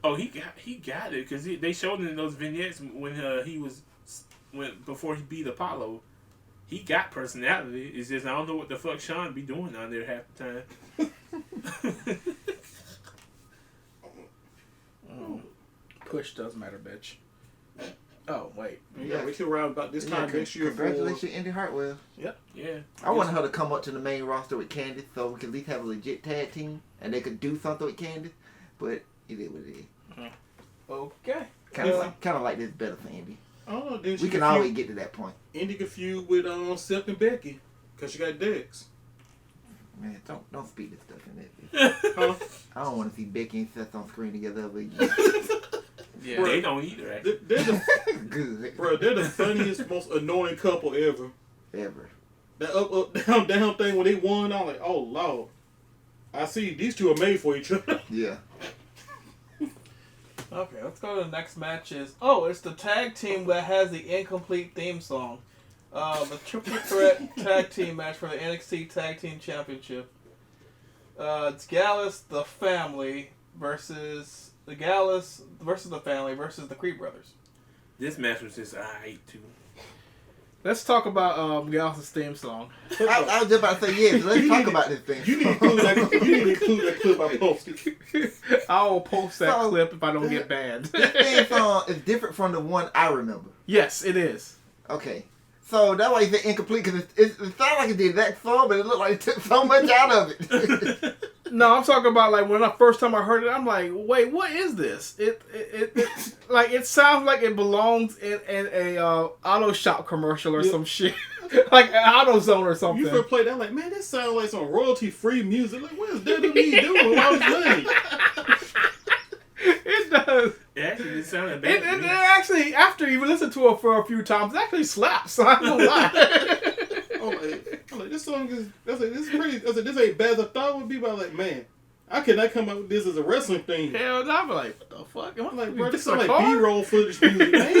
[SPEAKER 2] Oh, he got it because they showed it in those vignettes when before he beat Apollo. He got personality. It's just I don't know what the fuck Sean be doing down there half the time.
[SPEAKER 6] Push does matter, bitch. Oh wait.
[SPEAKER 1] Yeah, we till around about this time next year.
[SPEAKER 4] Congratulations, Indy Hartwell.
[SPEAKER 6] Yep.
[SPEAKER 2] Yeah.
[SPEAKER 4] I wanted her to come up to the main roster with Candice so we could at least have a legit tag team and they could do something with Candice. But it is what it is.
[SPEAKER 6] Okay.
[SPEAKER 4] Kind of like this better for Indy.
[SPEAKER 1] Oh,
[SPEAKER 4] we can always get to that point.
[SPEAKER 1] Indy confused with Seth and Becky because she got Dex.
[SPEAKER 4] Man, don't speak this stuff in that.
[SPEAKER 1] Huh?
[SPEAKER 4] I don't want to see Becky and Seth on screen together ever again.
[SPEAKER 2] Yeah, bro, they don't either.
[SPEAKER 4] Good.
[SPEAKER 1] Bro, they're the funniest, most annoying couple ever.
[SPEAKER 4] Ever.
[SPEAKER 1] That up, down thing when they won, I'm like, oh Lord. I see these two are made for each other.
[SPEAKER 4] Yeah.
[SPEAKER 6] Okay, let's go to the next match. It's the tag team that has the incomplete theme song. The triple threat tag team match for the NXT Tag Team Championship. It's Gallus, the Family versus the Family versus the Creed Brothers.
[SPEAKER 2] This match was just alright too.
[SPEAKER 6] Let's talk about Gallus' theme song.
[SPEAKER 4] I was just about to say yes. Let's talk about this thing.
[SPEAKER 1] You need to include that clip I posted.
[SPEAKER 6] I will post that clip if I don't get banned.
[SPEAKER 4] This theme song is different from the one I remember.
[SPEAKER 6] Yes, it is.
[SPEAKER 4] Okay. So that's why you say incomplete, because it sounded like it did that song, but it looked like it took so much out of it.
[SPEAKER 6] No, I'm talking about like when the first time I heard it, I'm like, wait, what is this? It like it sounds like it belongs in a auto shop commercial or some shit, like an AutoZone or something.
[SPEAKER 1] You first played that, I'm like, man, that sounds like some royalty free music. Like, what is WWE doing with all this money?
[SPEAKER 6] It does.
[SPEAKER 2] It actually sounded bad.
[SPEAKER 6] It actually, after you listen to it for a few times, it actually slaps. So I don't know why.
[SPEAKER 1] I'm like, this song is. I was like, this is pretty. I was like, this ain't bad as I thought it would be. But I was like, man, I cannot come up with this as a wrestling thing.
[SPEAKER 6] Hell no, I'm like, what the fuck?
[SPEAKER 1] I'm like, bro, this sounds like B-roll footage music, man.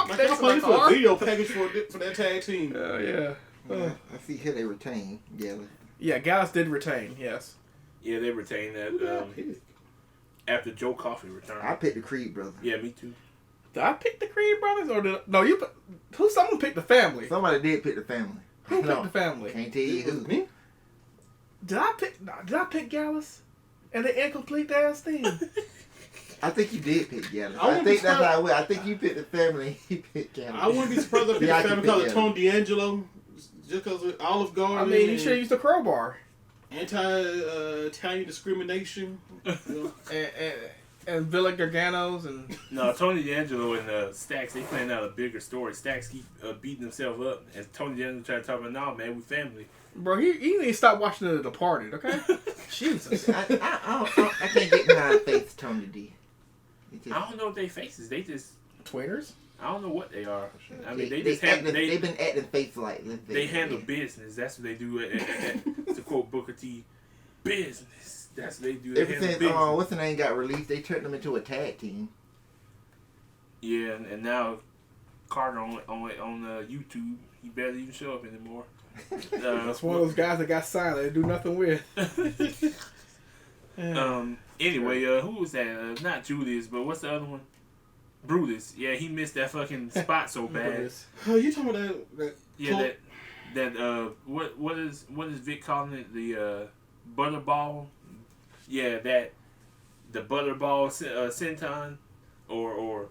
[SPEAKER 1] Like, I'm playing for a video package for that tag team.
[SPEAKER 6] Oh yeah.
[SPEAKER 4] I see here they retain Gallus.
[SPEAKER 6] Yeah, Gallus did retain. Yes.
[SPEAKER 2] Yeah, they retained that. After Joe Coffey returned.
[SPEAKER 4] I picked the Creed brothers.
[SPEAKER 2] Yeah, me too.
[SPEAKER 6] Did I pick the Creed brothers or someone picked the Family?
[SPEAKER 4] Somebody did pick the Family.
[SPEAKER 6] Who picked the Family?
[SPEAKER 4] Can't tell you who.
[SPEAKER 1] Me?
[SPEAKER 6] Did I pick Gallus? And the incomplete ass thing.
[SPEAKER 4] I think you did pick Gallus.
[SPEAKER 1] I
[SPEAKER 4] I think that's how it went. I think you picked the Family and he picked Gallus.
[SPEAKER 1] I wouldn't be surprised if the family because of Tony D'Angelo, just because of Olive Garden.
[SPEAKER 6] I mean, he should have used a crowbar.
[SPEAKER 1] Anti-Italian discrimination. You know?
[SPEAKER 6] and Villa Garganos and...
[SPEAKER 2] No, Tony D'Angelo and Stacks, they playing out a bigger story. Stacks keep beating himself up. And Tony D'Angelo trying to talk about, nah, man, we family.
[SPEAKER 6] Bro, he need to stop watching The Departed, okay? Jesus.
[SPEAKER 4] I can't get behind face Tony D.
[SPEAKER 2] I don't know if they faces. They just...
[SPEAKER 6] Tweeners?
[SPEAKER 2] I don't know what they are. I mean,
[SPEAKER 4] they've been acting face like this.
[SPEAKER 2] They handle business. That's what they do. To quote Booker T, business. That's what they do. They
[SPEAKER 4] Ever since what's the name got released, they turned them into a tag team.
[SPEAKER 2] Yeah, and now Carter on YouTube, he barely even show up anymore.
[SPEAKER 6] That's one of those guys that got signed. They do nothing with.
[SPEAKER 2] Anyway, who was that? Not Julius, but what's the other one? Brutus. Yeah, he missed that fucking spot so bad.
[SPEAKER 1] Oh, you talking about that?
[SPEAKER 2] Yeah, what is Vic calling it? The butterball. Yeah, the butterball senton, or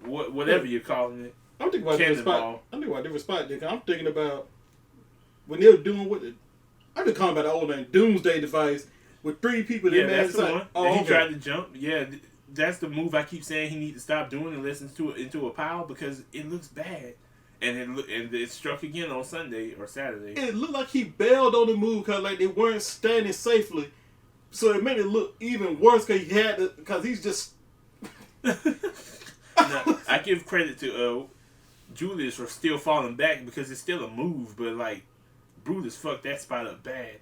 [SPEAKER 2] whatever you're calling it.
[SPEAKER 1] I'm thinking about a different spot. I'm thinking about a different spot. I'm thinking about when they were doing what I'm just calling about the old name Doomsday Device with 3 people.
[SPEAKER 2] Yeah, that's the one.
[SPEAKER 1] Oh,
[SPEAKER 2] he tried to jump. Yeah. That's the move I keep saying he needs to stop doing and listen to it into a pile because it looks bad. And it struck again on Sunday or Saturday.
[SPEAKER 1] It looked like he bailed on the move because like they weren't standing safely, so it made it look even worse because he's just.
[SPEAKER 2] Now, I give credit to Julius for still falling back because it's still a move, but like Brutus fucked that spot up bad.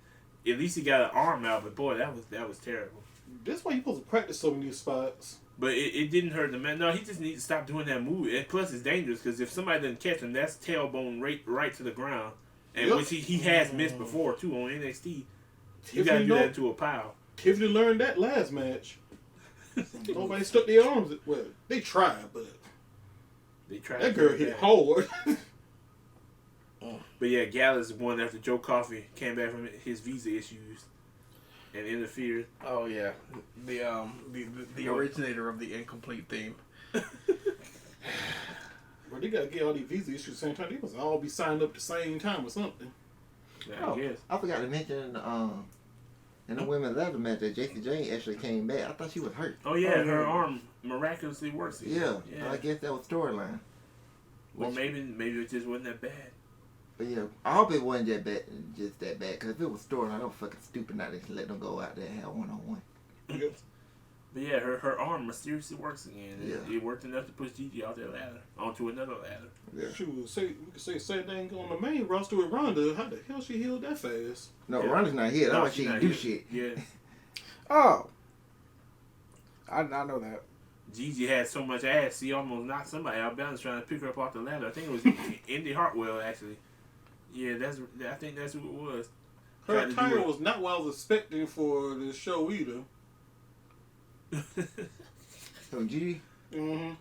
[SPEAKER 2] At least he got an arm out, but boy, that was terrible.
[SPEAKER 1] That's why you supposed to practice so many spots.
[SPEAKER 2] But it didn't hurt the man. No, he just needs to stop doing that move. And plus, it's dangerous because if somebody doesn't catch him, that's tailbone right to the ground. And which he has missed before, too, on NXT. You got to do that to a pile.
[SPEAKER 1] Tiffany learned that last match. Nobody stuck their arms. Well, they tried, but that girl hit hard.
[SPEAKER 2] But yeah, Gallus won after Joe Coffey came back from his visa issues and interfered.
[SPEAKER 6] Oh yeah, the originator of the incomplete theme.
[SPEAKER 1] Well, they gotta get all these visa issues at the same time. They must all be signed up at the same time or something.
[SPEAKER 2] Yeah, I guess.
[SPEAKER 4] I forgot to mention in the women's ladder match that Jessie Jane actually came back. I thought she was hurt.
[SPEAKER 2] Oh yeah, her arm miraculously works again.
[SPEAKER 4] Yeah, I guess that was storyline.
[SPEAKER 2] Or maybe it just wasn't that bad.
[SPEAKER 4] But yeah, I hope it wasn't that bad. Because if it was storyline, I was fucking stupid not to let them go out there and have one-on-one.
[SPEAKER 1] Yep.
[SPEAKER 2] But yeah, her arm mysteriously works again.
[SPEAKER 4] Yeah.
[SPEAKER 2] It worked enough to push Gigi off that ladder onto another ladder.
[SPEAKER 1] Yeah. We could say same thing on the main roster with Ronda. How the hell she healed that fast?
[SPEAKER 4] No, Ronda's not here. That's why she didn't do shit.
[SPEAKER 2] Yeah.
[SPEAKER 6] Oh, I know that.
[SPEAKER 2] Gigi had so much ass, he almost knocked somebody out of balance trying to pick her up off the ladder. I think it was Indy Hartwell, actually. Yeah, I think that's who it was.
[SPEAKER 1] Her attire was not what I was expecting for the show either.
[SPEAKER 4] So Gigi?
[SPEAKER 1] Mm-hmm.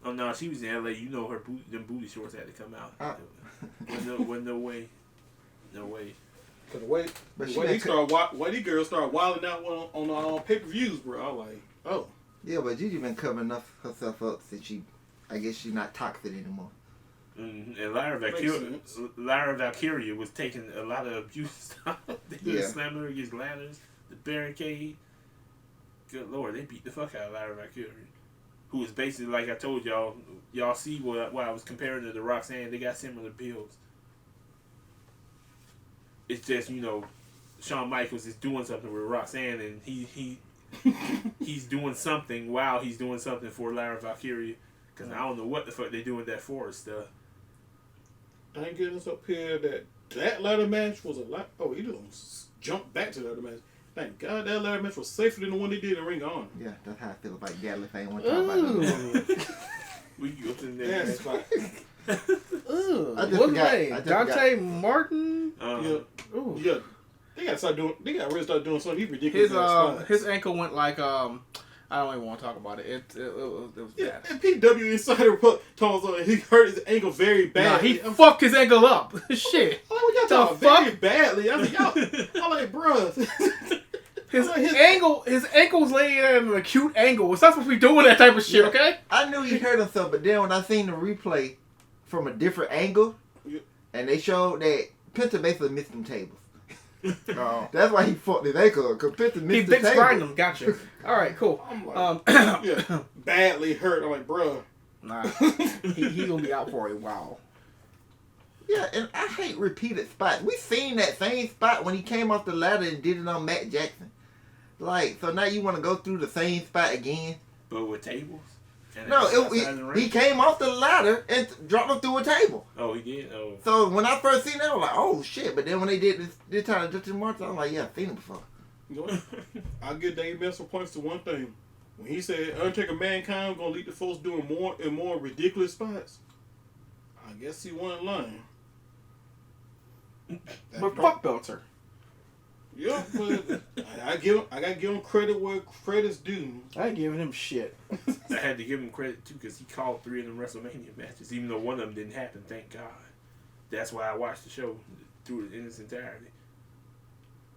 [SPEAKER 2] Oh no, she was in LA. You know them booty shorts had to come out. Wasn't no way. No way.
[SPEAKER 1] Cause the way these girls started wilding out on pay-per-views, bro. I was like, oh.
[SPEAKER 4] Yeah, but Gigi been covering herself up since I guess she's not toxic anymore.
[SPEAKER 2] And Lyra Valkyria was taking a lot of abuse. They were slamming her against ladders, the barricade. Good Lord, they beat the fuck out of Lyra Valkyria. Who was basically, like I told y'all see what I was comparing to the Roxanne. They got similar builds. It's just, Shawn Michaels is doing something with Roxanne, and he's doing something while he's doing something for Lyra Valkyria. Because I don't know what the fuck they doing that for stuff.
[SPEAKER 1] I ain't getting us up here that ladder match was a lot. Oh, he just jumped back to the ladder match. Thank God that ladder match was safer than the one they did in Ring of Honor.
[SPEAKER 4] Yeah, that's how I feel about Gallif. I ain't want to talk about that.
[SPEAKER 2] We can go to the next
[SPEAKER 1] spot.
[SPEAKER 6] Dante Martin.
[SPEAKER 1] Yeah. They gotta really start doing something ridiculous.
[SPEAKER 6] His ankle went like I don't even want to talk about it. It was bad.
[SPEAKER 1] And PW Insider told us he hurt his ankle very badly.
[SPEAKER 6] Nah, he fucked his ankle up. Shit.
[SPEAKER 1] Oh, we got talking very badly. I was like, I'm like, bruh.
[SPEAKER 6] His ankle's laying at an acute angle. It's not supposed to be doing that type of shit, okay?
[SPEAKER 4] I knew he hurt himself, but then when I seen the replay from a different angle, and they showed that Penta basically missed them tables.
[SPEAKER 6] Oh.
[SPEAKER 4] That's why he fucked his ankle, because Penta missed the table.
[SPEAKER 6] He grind them, gotcha. Alright, cool.
[SPEAKER 1] I'm like, badly hurt. I'm like, bruh.
[SPEAKER 6] Nah, he gonna be out for a while.
[SPEAKER 4] Yeah, and I hate repeated spots. We seen that same spot when he came off the ladder and did it on Matt Jackson. Like, so now you want to go through the same spot again?
[SPEAKER 2] But with tables?
[SPEAKER 4] He came off the ladder and dropped him through a table.
[SPEAKER 2] Oh, he did? Oh.
[SPEAKER 4] So when I first seen that, I was like, oh shit. But then when they did this time of Justin Martin, I was like, yeah, I've seen him before.
[SPEAKER 1] I'll give Dave Meltzer points to one thing. When he said Undertaker Mankind gonna lead the folks doing more and more ridiculous spots, I guess he wasn't lying.
[SPEAKER 6] But fuck Belter.
[SPEAKER 1] Yeah, but I gotta give him credit where credit's due.
[SPEAKER 6] I ain't giving him shit.
[SPEAKER 2] I had to give him credit too because he called 3 of them WrestleMania matches, even though one of them didn't happen. Thank God. That's why I watched the show through it in its entirety.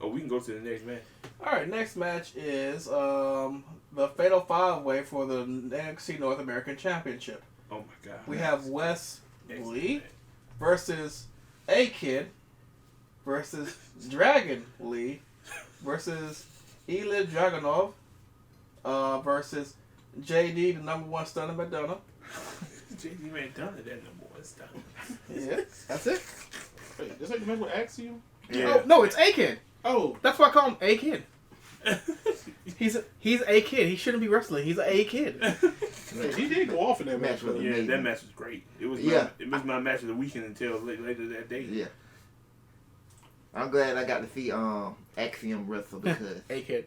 [SPEAKER 2] Oh, we can go to the next match.
[SPEAKER 6] All right, next match is the Fatal 5-Way for the NXT North American Championship.
[SPEAKER 2] Oh my God.
[SPEAKER 6] We have Wes Lee versus A-Kid versus Dragon Lee versus Ilya Dragunov versus JD, the number 1 stunner Madonna.
[SPEAKER 2] JD ain't done it that number 1 stunner.
[SPEAKER 6] Yeah, that's it.
[SPEAKER 1] Wait, this ain't the match with Axiom?
[SPEAKER 6] Yeah. Oh, no, it's A-Kid.
[SPEAKER 1] Oh.
[SPEAKER 6] That's why I call him A-Kid. He's a kid. He shouldn't be wrestling. He's a kid.
[SPEAKER 1] He did go off in that match.
[SPEAKER 2] Yeah, that match was great. It was my match of the weekend until later that day.
[SPEAKER 4] Yeah. I'm glad I got to see Axiom wrestle because
[SPEAKER 6] A-Kid.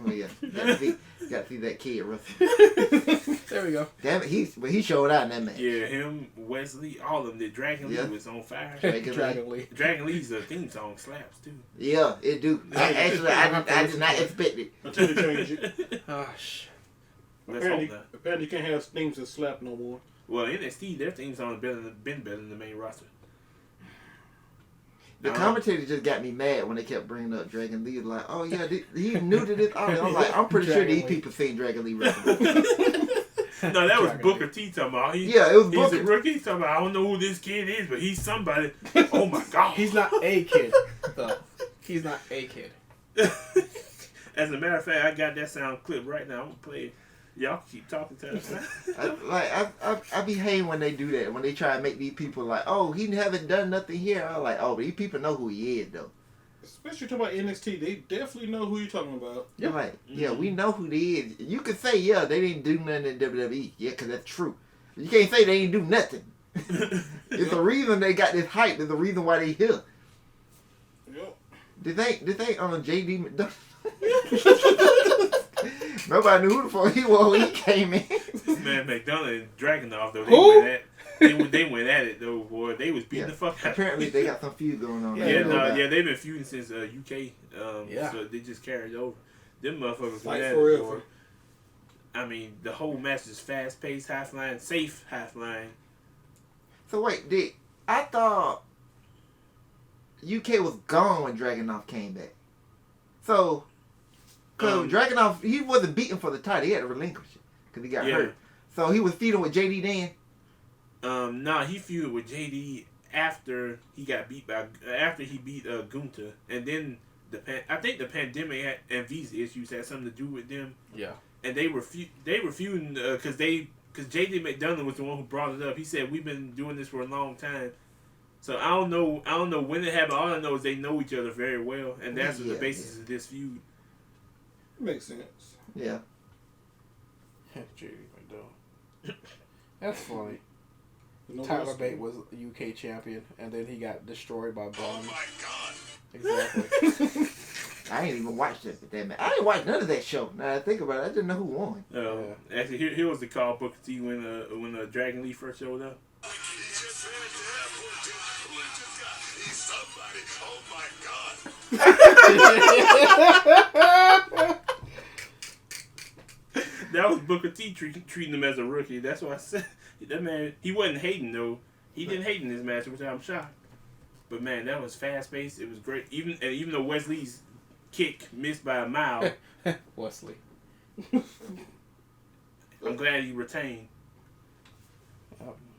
[SPEAKER 4] Oh yeah, got to see that kid wrestle.
[SPEAKER 6] There we go.
[SPEAKER 4] Damn it, he showed out in that match.
[SPEAKER 2] Yeah, him, Wesley, all of them. The Dragon Lee was on fire.
[SPEAKER 4] Dragon
[SPEAKER 6] Lee.
[SPEAKER 2] Dragon Lee's theme song slaps too.
[SPEAKER 4] Yeah, it do. I did not expect it.
[SPEAKER 1] Until they change it.
[SPEAKER 6] Gosh.
[SPEAKER 1] Apparently you can't have themes that slap no more.
[SPEAKER 2] Well, NXT, their theme song has been better than the main roster.
[SPEAKER 4] The commentator just got me mad when they kept bringing up Dragon Lee. Like, oh yeah, he new to this. I'm like, I'm pretty sure these people seen Dragon Lee wrestle.
[SPEAKER 2] No, that was Booker T talking about.
[SPEAKER 4] It was Booker.
[SPEAKER 2] He's a rookie. He's talking about, I don't know who this kid is, but he's somebody. Oh my God.
[SPEAKER 6] He's not a kid, though. He's not a kid.
[SPEAKER 2] As a matter of fact, I got that sound clip right now. I'm going to play it. Y'all keep talking to us.
[SPEAKER 4] I be hating when they do that. When they try to make these people like, oh, he haven't done nothing here. I'm like, oh, but these people know who he is, though.
[SPEAKER 1] Especially talking about NXT, they definitely know who you're talking about.
[SPEAKER 4] Yeah, like, yeah, we know who they is. You could say, yeah, they didn't do nothing in WWE. Yeah, because that's true. You can't say they didn't do nothing. It's the reason they got this hype. There's the reason why they here.
[SPEAKER 1] Yep.
[SPEAKER 4] Did they JD McDonough? Nobody knew who the fuck he was when he came in.
[SPEAKER 2] This man McDonough and Dragunov, though, they went at it, though, boy. They was beating the fuck out.
[SPEAKER 4] Apparently, they got some feud going on.
[SPEAKER 2] They've been feuding since UK. So they just carried over. Them motherfuckers went at it, boy. I mean, the whole match is fast-paced, high-flying, safe high-flying.
[SPEAKER 4] So wait, I thought UK was gone when Dragunov came back. So, because Dragunov, he wasn't beaten for the title. He had to relinquish it because he got hurt. So he was feuding with JD then?
[SPEAKER 2] He feuded with JD after he beat Gunther. And then, I think the pandemic and visa issues had something to do with them.
[SPEAKER 6] Yeah.
[SPEAKER 2] And they were feuding because JD McDonough was the one who brought it up. He said, we've been doing this for a long time. So I don't know when it happened. All I know is they know each other very well, and that's the basis of this feud.
[SPEAKER 1] Makes sense.
[SPEAKER 4] Yeah.
[SPEAKER 6] JD McDonough. That's funny. Tyler Bate was UK champion, and then he got destroyed by Braun.
[SPEAKER 3] Oh my God!
[SPEAKER 6] Exactly.
[SPEAKER 4] I ain't even watched it. I didn't watch none of that show. Now I think about it, I didn't know who won.
[SPEAKER 2] Actually, here was the call Booker T when Dragon Lee first showed up. That was Booker T treating him as a rookie. That's why I said that man. He wasn't hating though. He didn't hate in this match, which I'm shocked. But man, that was fast paced. It was great. Even though Wesley's kick missed by a mile.
[SPEAKER 6] Wesley.
[SPEAKER 2] I'm glad he retained.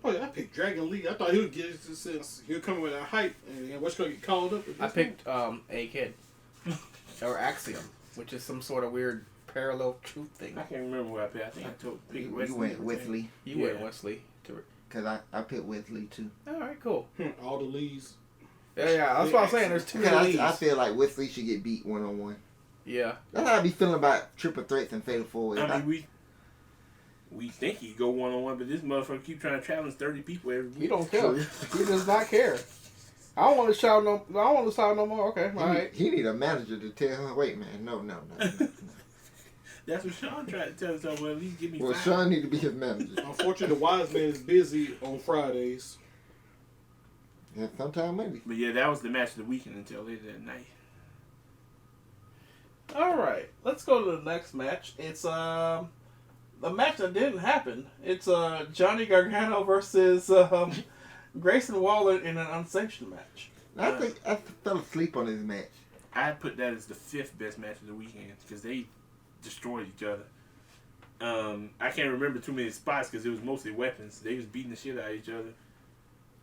[SPEAKER 1] Oh yeah, I picked Dragon Lee. I thought he would get it since he was coming with that hype, and what's going to get called up?
[SPEAKER 6] I picked A-Kid. Or Axiom, which is some sort of weird parallel truth thing.
[SPEAKER 2] I can't remember what I picked. I think I picked Wesley.
[SPEAKER 4] You went Wesley.
[SPEAKER 6] You went Wesley.
[SPEAKER 4] Because I picked Wesley too.
[SPEAKER 6] Alright, cool.
[SPEAKER 1] All the Lees.
[SPEAKER 6] Yeah, that's what I'm saying. There's too many Lees.
[SPEAKER 4] I feel like Wesley should get beat one-on-one.
[SPEAKER 6] Yeah.
[SPEAKER 4] That's how I be feeling about triple threats and fatal four-ways.
[SPEAKER 2] I mean, we think he go one-on-one, but this motherfucker keep trying to challenge 30 people every week.
[SPEAKER 6] He don't care. He does not care. I don't want to shout no more. Okay, all right.
[SPEAKER 4] He need a manager to tell him, wait, man, no.
[SPEAKER 2] That's what Sean tried to tell us. Well, at least give me.
[SPEAKER 4] Well,
[SPEAKER 2] five.
[SPEAKER 4] Sean need to be his manager.
[SPEAKER 1] Unfortunately, the wise man is busy on Fridays.
[SPEAKER 4] Yeah, sometime maybe.
[SPEAKER 2] But yeah, that was the match of the weekend until later that night.
[SPEAKER 6] All right, let's go to the next match. It's a match that didn't happen. It's Johnny Gargano versus Grayson Waller in an unsanctioned match.
[SPEAKER 4] I think I fell asleep on this match.
[SPEAKER 2] I'd put that as the 5th best match of the weekend because they destroyed each other. I can't remember too many spots because it was mostly weapons. They was beating the shit out of each other.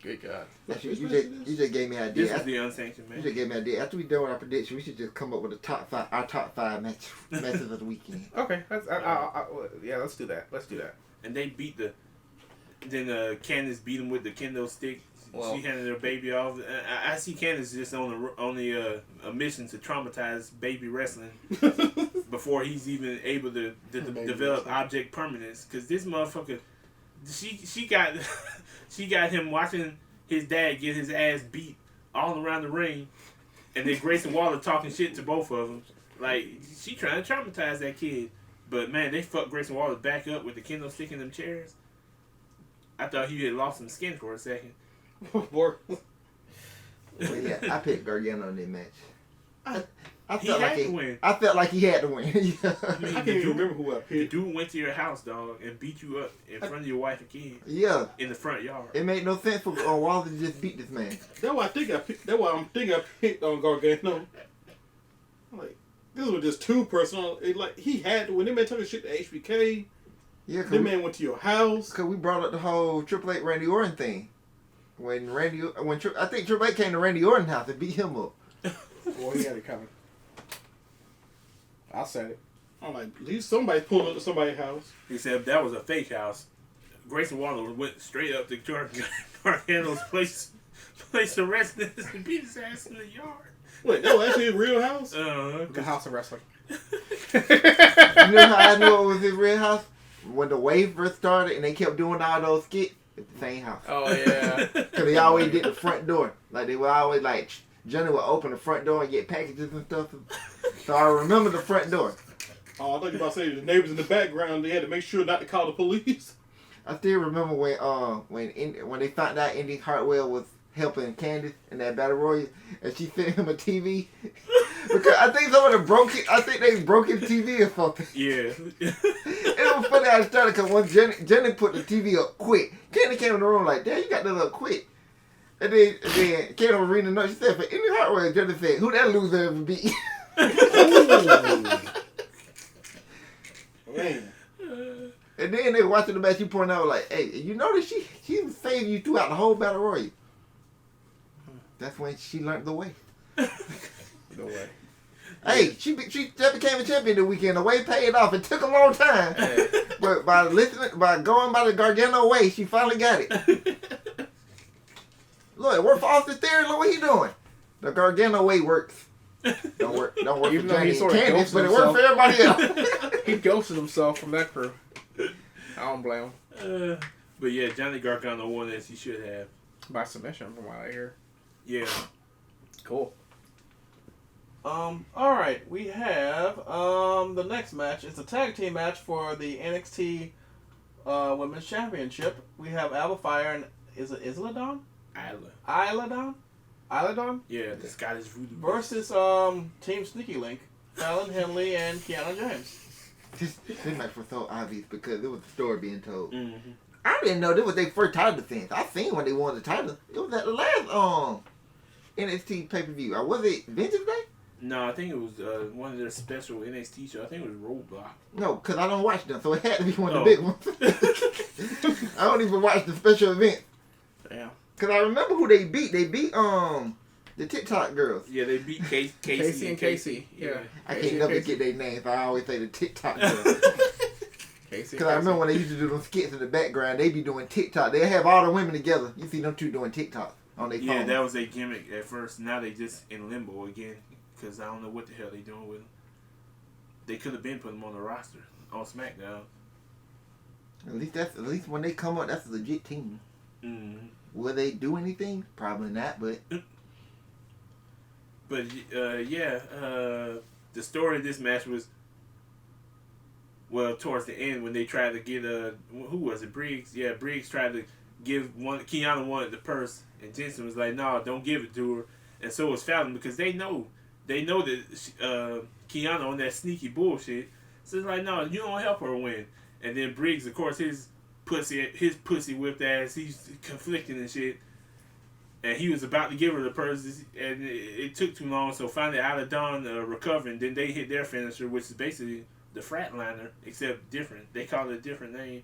[SPEAKER 6] Good God.
[SPEAKER 4] You just gave me an idea.
[SPEAKER 2] This was the unsanctioned match.
[SPEAKER 4] You just gave me an idea. After we done with our prediction, we should just come up with our top five matches of the weekend.
[SPEAKER 6] Okay, yeah, let's do that.
[SPEAKER 2] And they beat then Candice beat him with the kendo stick.
[SPEAKER 6] Well,
[SPEAKER 2] she handed her baby off. I see Candice just on a mission to traumatize baby wrestling before he's even able to develop object permanence. Because this motherfucker, she got him watching his dad get his ass beat all around the ring, and then Grayson Waller talking shit to both of them. Like, she trying to traumatize that kid. But, man, they fucked Grayson Waller back up with the kendo stick in them chairs. I thought he had lost some skin for a second.
[SPEAKER 4] Well, yeah, I picked Gargano in that match. I felt like
[SPEAKER 2] to win.
[SPEAKER 4] I felt like he had to win.
[SPEAKER 2] I
[SPEAKER 1] can't even remember who I
[SPEAKER 2] The
[SPEAKER 1] picked.
[SPEAKER 2] dude went to your house, dog, and beat you up in front of your wife and kids.
[SPEAKER 4] Yeah.
[SPEAKER 2] In the front yard.
[SPEAKER 4] It made no sense for Waller to just beat this man.
[SPEAKER 1] That's why I think I picked. That's why I'm thinking I picked on Gargano. Like, this was just too personal. Like, he had to, when they man talking shit to HBK,
[SPEAKER 4] Yeah,
[SPEAKER 1] that man went to your house.
[SPEAKER 4] Because we brought up the whole Triple H Randy Orton thing. I think Triple H came to Randy Orton's house and beat him up.
[SPEAKER 6] Boy, he had it coming. I said it.
[SPEAKER 1] I'm like, at least somebody pulled up to somebody's house.
[SPEAKER 2] He said that was a fake house. Grayson Waller went straight up to Gargano's place of residence and beat his ass in the yard.
[SPEAKER 1] Wait, that was actually his real house?
[SPEAKER 6] The House of Wrestling.
[SPEAKER 4] You know how I knew it was his real house? When the wave first started and they kept doing all those skits, it's the same house.
[SPEAKER 6] Oh, yeah.
[SPEAKER 4] Because they always did the front door. Like, they would always, like, Johnny would open the front door and get packages and stuff. So I remember the front door.
[SPEAKER 1] Oh, I thought you were about to say the neighbors in the background, they had to make sure not to call the police.
[SPEAKER 4] I still remember when they found out Indy Hartwell was helping Candice in that battle royal, and she sent him a TV because I think someone broke it. I think they broke his TV or something.
[SPEAKER 2] Yeah.
[SPEAKER 4] It was funny how it started because once Jenny put the TV up quick, Candice came in the room like, "Damn, you got that up quick." And then Candice was reading the note. She said, "For Indy Hartwell," Jenny said, "Who that loser ever beat?"
[SPEAKER 1] Man.
[SPEAKER 4] And then they were watching the match. You point out like, "Hey, you notice she was saving you throughout the whole battle royal." That's when she learned the way.
[SPEAKER 6] No way.
[SPEAKER 4] Hey, she became a champion the weekend. The way paid off. It took a long time, but by going by the Gargano way, she finally got it. Look, it worked for Austin Theory. Look what he doing. The Gargano way works. Don't work
[SPEAKER 6] Even
[SPEAKER 4] for
[SPEAKER 6] though he
[SPEAKER 4] Johnny and
[SPEAKER 6] sort of
[SPEAKER 4] Candice,
[SPEAKER 6] ghosted
[SPEAKER 4] but it worked for everybody else.
[SPEAKER 6] He ghosted himself from that crew. I don't blame him.
[SPEAKER 2] But yeah, Johnny Gargano won as he should have.
[SPEAKER 6] By submission, from what I hear.
[SPEAKER 2] Yeah.
[SPEAKER 6] Cool. Alright, we have the next match. It's a tag team match for the NXT Women's Championship. We have Alba Fire and is it Isladon? Isladon?
[SPEAKER 2] Yeah, the Scottish Voodoo.
[SPEAKER 6] Versus Team Sneaky Link, Fallon Henley and Kiana James.
[SPEAKER 4] This match was so obvious because it was the story being told.
[SPEAKER 2] Mm-hmm.
[SPEAKER 4] I didn't know this was their first title defense. I seen when they won the title. It was at the last NXT pay-per-view. Or was it Vengeance Day?
[SPEAKER 2] No, I think it was one of their special NXT shows. I think it was Roadblock.
[SPEAKER 4] No, because I don't watch them, so it had to be one of the big ones. I don't even watch the special event.
[SPEAKER 6] Damn.
[SPEAKER 4] Because I remember who they beat. They beat the TikTok girls.
[SPEAKER 2] Yeah, they beat Casey
[SPEAKER 6] and Casey. Yeah.
[SPEAKER 4] I can't never get their names. I always say the TikTok girls.
[SPEAKER 6] Casey.
[SPEAKER 4] Because I remember when they used to do them skits in the background, they be doing TikTok. They have all the women together. You see them two doing TikTok on their phone.
[SPEAKER 2] Yeah, that was their gimmick at first. Now they just in limbo again. Because I don't know what the hell they doing with them. They could have been putting them on the roster on SmackDown.
[SPEAKER 4] At least when they come up, that's a legit team.
[SPEAKER 2] Mm-hmm.
[SPEAKER 4] Will they do anything? Probably not, but...
[SPEAKER 2] But, the story of this match was, well, towards the end when they tried to get, who was it, Briggs? Yeah, Briggs tried to give Kiana wanted the purse, and Jensen was like, no, don't give it to her. And so was Fallon, because they know that Kiana on that sneaky bullshit. So it's like, no, you don't help her win. And then Briggs, of course, his pussy whipped ass, he's conflicting and shit. And he was about to give her the purse, and it took too long. So finally, Isla recovering. Then they hit their finisher, which is basically the Fratliner, except different. They call it a different name.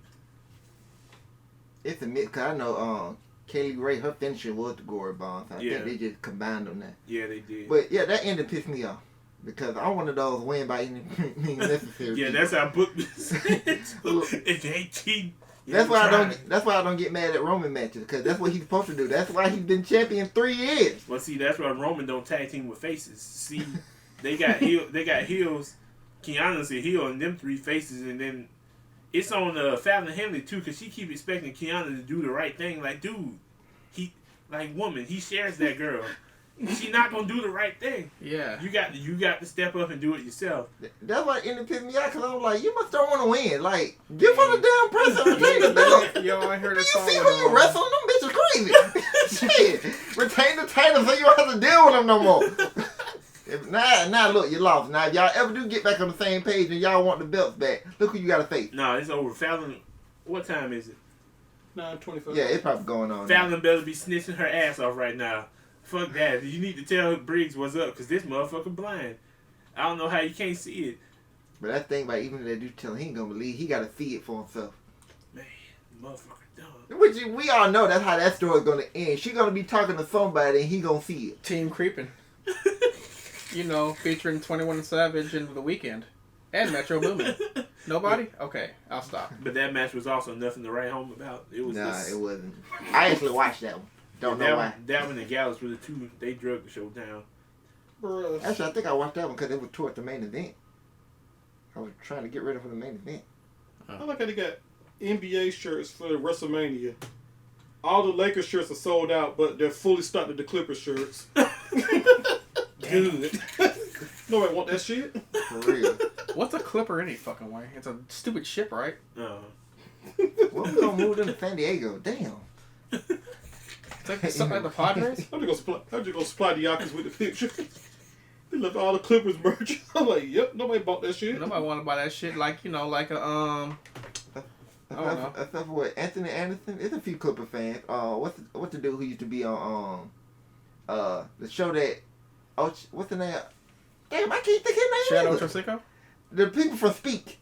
[SPEAKER 4] It's a mix, because I know Kaylee Ray, her finisher was the Gory Bomb. So I think they just combined on that.
[SPEAKER 2] Yeah, they did.
[SPEAKER 4] But yeah, that ended pissed me off. Because I'm one of those win by any means necessary.
[SPEAKER 2] Yeah, that's how book it's 18.
[SPEAKER 4] That's why I don't get mad at Roman matches, because that's what he's supposed to do. That's why he's been champion 3 years.
[SPEAKER 2] Well, see, that's why Roman don't tag team with faces. See, they got heels. Kiana's a heel, and them 3 faces, and then it's on Fallon Henley too, because she keep expecting Kiana to do the right thing. Like, dude, woman, he shares that girl, She's not gonna do the right thing.
[SPEAKER 6] Yeah.
[SPEAKER 2] You got to step up and do it yourself.
[SPEAKER 4] That's why it pissed me out because I was like, you must don't want to win. Like, give her the damn person and retain the belt.
[SPEAKER 6] Yo, I heard
[SPEAKER 4] Do
[SPEAKER 6] a
[SPEAKER 4] you
[SPEAKER 6] song
[SPEAKER 4] see
[SPEAKER 6] with
[SPEAKER 4] who you wrestling? Them bitches crazy. Shit. Retain the title so you don't have to deal with them no more. Now look, you lost. Now if y'all ever do get back on the same page and y'all want the belts back, look who you got to face.
[SPEAKER 2] No, it's over. Fallon, what time is it?
[SPEAKER 1] 9:25.
[SPEAKER 4] Yeah, it's probably going on.
[SPEAKER 2] Fallon better be snitching her ass off right now. Fuck that. You need to tell Briggs what's up, because this motherfucker blind. I don't know how you can't see it.
[SPEAKER 4] But that thing about even if they do tell him he ain't gonna believe, he gotta see it for himself.
[SPEAKER 2] Man, motherfucker dumb.
[SPEAKER 4] Which we all know that's how that story's gonna end. She gonna be talking to somebody and he gonna see it.
[SPEAKER 6] Team Creeping. You know, featuring 21 Savage and The Weeknd. And Metro Boomin. Nobody? Okay, I'll stop.
[SPEAKER 2] But that match was also nothing to write home about. It was
[SPEAKER 4] It wasn't. I actually watched that one. Don't know why.
[SPEAKER 2] That one and Gallus were the two, they drug the show down.
[SPEAKER 1] Bruh.
[SPEAKER 4] Actually, I think I watched that one because it was toward the main event. I was trying to get ready for the main event.
[SPEAKER 1] I like how they got NBA shirts for WrestleMania. All the Lakers shirts are sold out, but they're fully stocked with the Clippers shirts. Good. Nobody want that shit.
[SPEAKER 4] For real.
[SPEAKER 6] What's a Clipper any fucking way? It's a stupid ship, right?
[SPEAKER 4] Well, we gonna move them to San Diego. Damn.
[SPEAKER 6] It's like something like the Padres?
[SPEAKER 1] I'm just gonna supply the Yonkers with the picture. They left all the Clippers merch. I'm like, yep, nobody bought that shit.
[SPEAKER 6] Nobody want to buy that shit. Like, you know, like a, I don't know.
[SPEAKER 4] Except for what, Anthony Anderson? There's a few Clipper fans. What's the dude who used to be on the show that, what's the name? Damn, I can't think his name.
[SPEAKER 6] Shadow
[SPEAKER 4] either.
[SPEAKER 6] Trosico?
[SPEAKER 4] The people from Speak.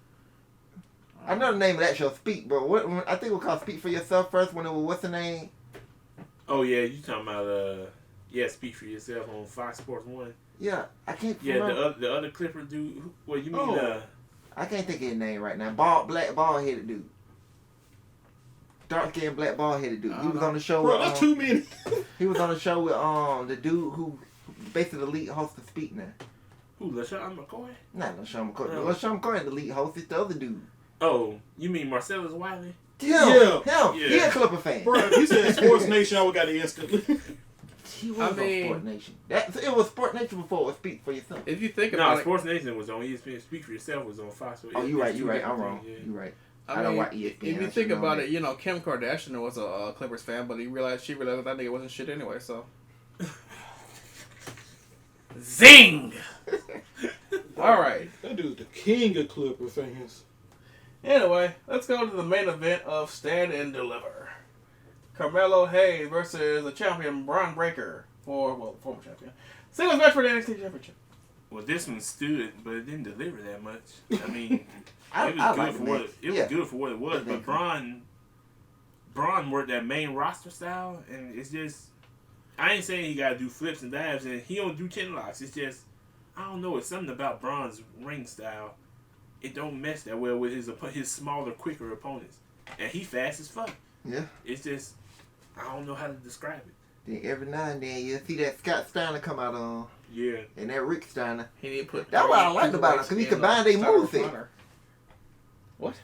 [SPEAKER 4] I know the name of that show, Speak, but I think it was called Speak for Yourself first when it was, what's the name?
[SPEAKER 2] Oh yeah, you talking about Speak for Yourself on Fox Sports 1.
[SPEAKER 4] Yeah, I can't
[SPEAKER 2] Yeah,
[SPEAKER 4] remember.
[SPEAKER 2] the other Clipper dude. Well, you mean
[SPEAKER 4] I can't think of his name right now. Black bald headed dude. Dark skinned black bald headed dude. He was on the show
[SPEAKER 1] Bro,
[SPEAKER 4] with
[SPEAKER 1] that's too many.
[SPEAKER 4] he was on the show with the dude who basically the lead host of Speak now.
[SPEAKER 2] who, LaShawn McCoy?
[SPEAKER 4] Not LaShawn McCoy.
[SPEAKER 2] No.
[SPEAKER 4] LaShawn McCoy is the lead host. It's the other dude.
[SPEAKER 2] Oh, you mean Marcellus Wiley?
[SPEAKER 4] Him.
[SPEAKER 1] Yeah.
[SPEAKER 4] He a Clipper fan.
[SPEAKER 1] Bro, if you said Sports Nation, I would got it instantly.
[SPEAKER 4] He was
[SPEAKER 6] I
[SPEAKER 4] on
[SPEAKER 6] mean-
[SPEAKER 4] Sport Nation. It was Sport Nation before it was Speak for Yourself.
[SPEAKER 6] If you think
[SPEAKER 2] No,
[SPEAKER 6] about it,
[SPEAKER 2] Sports Nation was on ESPN. Speak for Yourself was on Fox.
[SPEAKER 4] Oh, you right.
[SPEAKER 2] Two
[SPEAKER 4] I'm
[SPEAKER 2] different
[SPEAKER 4] wrong.
[SPEAKER 2] things, yeah.
[SPEAKER 4] You right.
[SPEAKER 6] I
[SPEAKER 4] I don't
[SPEAKER 6] mean,
[SPEAKER 4] watch ESPN.
[SPEAKER 6] if you
[SPEAKER 4] I
[SPEAKER 6] think
[SPEAKER 4] should know
[SPEAKER 6] about
[SPEAKER 4] that.
[SPEAKER 6] it, you know, Kim Kardashian was a Clippers fan, but she realized that nigga wasn't shit anyway, so. Zing! Alright.
[SPEAKER 1] That dude's the king of Clipper fans.
[SPEAKER 6] Anyway, let's go to the main event of Stand and Deliver. Carmelo Hayes versus the champion Braun Breaker former champion. Singles match for the NXT Championship.
[SPEAKER 2] Well, this one stood, but it didn't deliver that much. I mean,
[SPEAKER 4] I
[SPEAKER 2] it was
[SPEAKER 4] like
[SPEAKER 2] good for
[SPEAKER 4] the
[SPEAKER 2] what
[SPEAKER 4] match.
[SPEAKER 2] it was
[SPEAKER 4] Yeah.
[SPEAKER 2] good for what it was.
[SPEAKER 4] It
[SPEAKER 2] But
[SPEAKER 4] was.
[SPEAKER 2] Braun worked that main roster style, and it's just I ain't saying he gotta do flips and dives, and he don't do chin locks. It's just I don't know. It's something about Braun's ring style. It don't mesh that well with his smaller, quicker opponents, and he fast as fuck.
[SPEAKER 4] Yeah.
[SPEAKER 2] It's just I don't know how to describe it.
[SPEAKER 4] Then every now and then you see that Scott Steiner come out on,
[SPEAKER 2] Yeah.
[SPEAKER 4] and that Rick Steiner.
[SPEAKER 6] He didn't put.
[SPEAKER 4] That's what I liked about him, 'cause he combined their moveset.
[SPEAKER 6] What?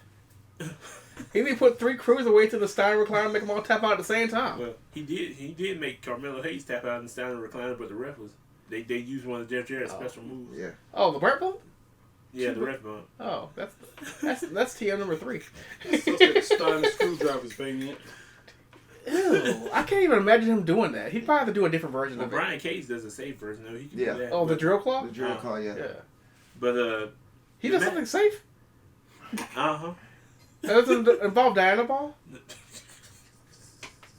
[SPEAKER 6] He didn't put 3 cruiserweights in the Steiner recliner and make them all tap out at the same time.
[SPEAKER 2] Well, he did make Carmelo Hayes tap out and stand in the recliner, but the ref was they used one of Jeff Jarrett's special moves.
[SPEAKER 4] Yeah.
[SPEAKER 6] Oh, the Burt bump?
[SPEAKER 2] Yeah, the ref bump.
[SPEAKER 6] Oh, that's TM number 3.
[SPEAKER 1] Steiner screwdrivers, baby.
[SPEAKER 6] Ew, I can't even imagine him doing that. He'd probably have to do a different version
[SPEAKER 2] Well,
[SPEAKER 6] of it.
[SPEAKER 2] Brian Cage does a safe version though. He can
[SPEAKER 4] Yeah.
[SPEAKER 2] do that.
[SPEAKER 6] Oh, the drill claw?
[SPEAKER 4] The drill call, yeah.
[SPEAKER 6] Yeah.
[SPEAKER 2] But
[SPEAKER 6] He does something safe?
[SPEAKER 2] uh-huh.
[SPEAKER 6] That doesn't involve Diana Ball?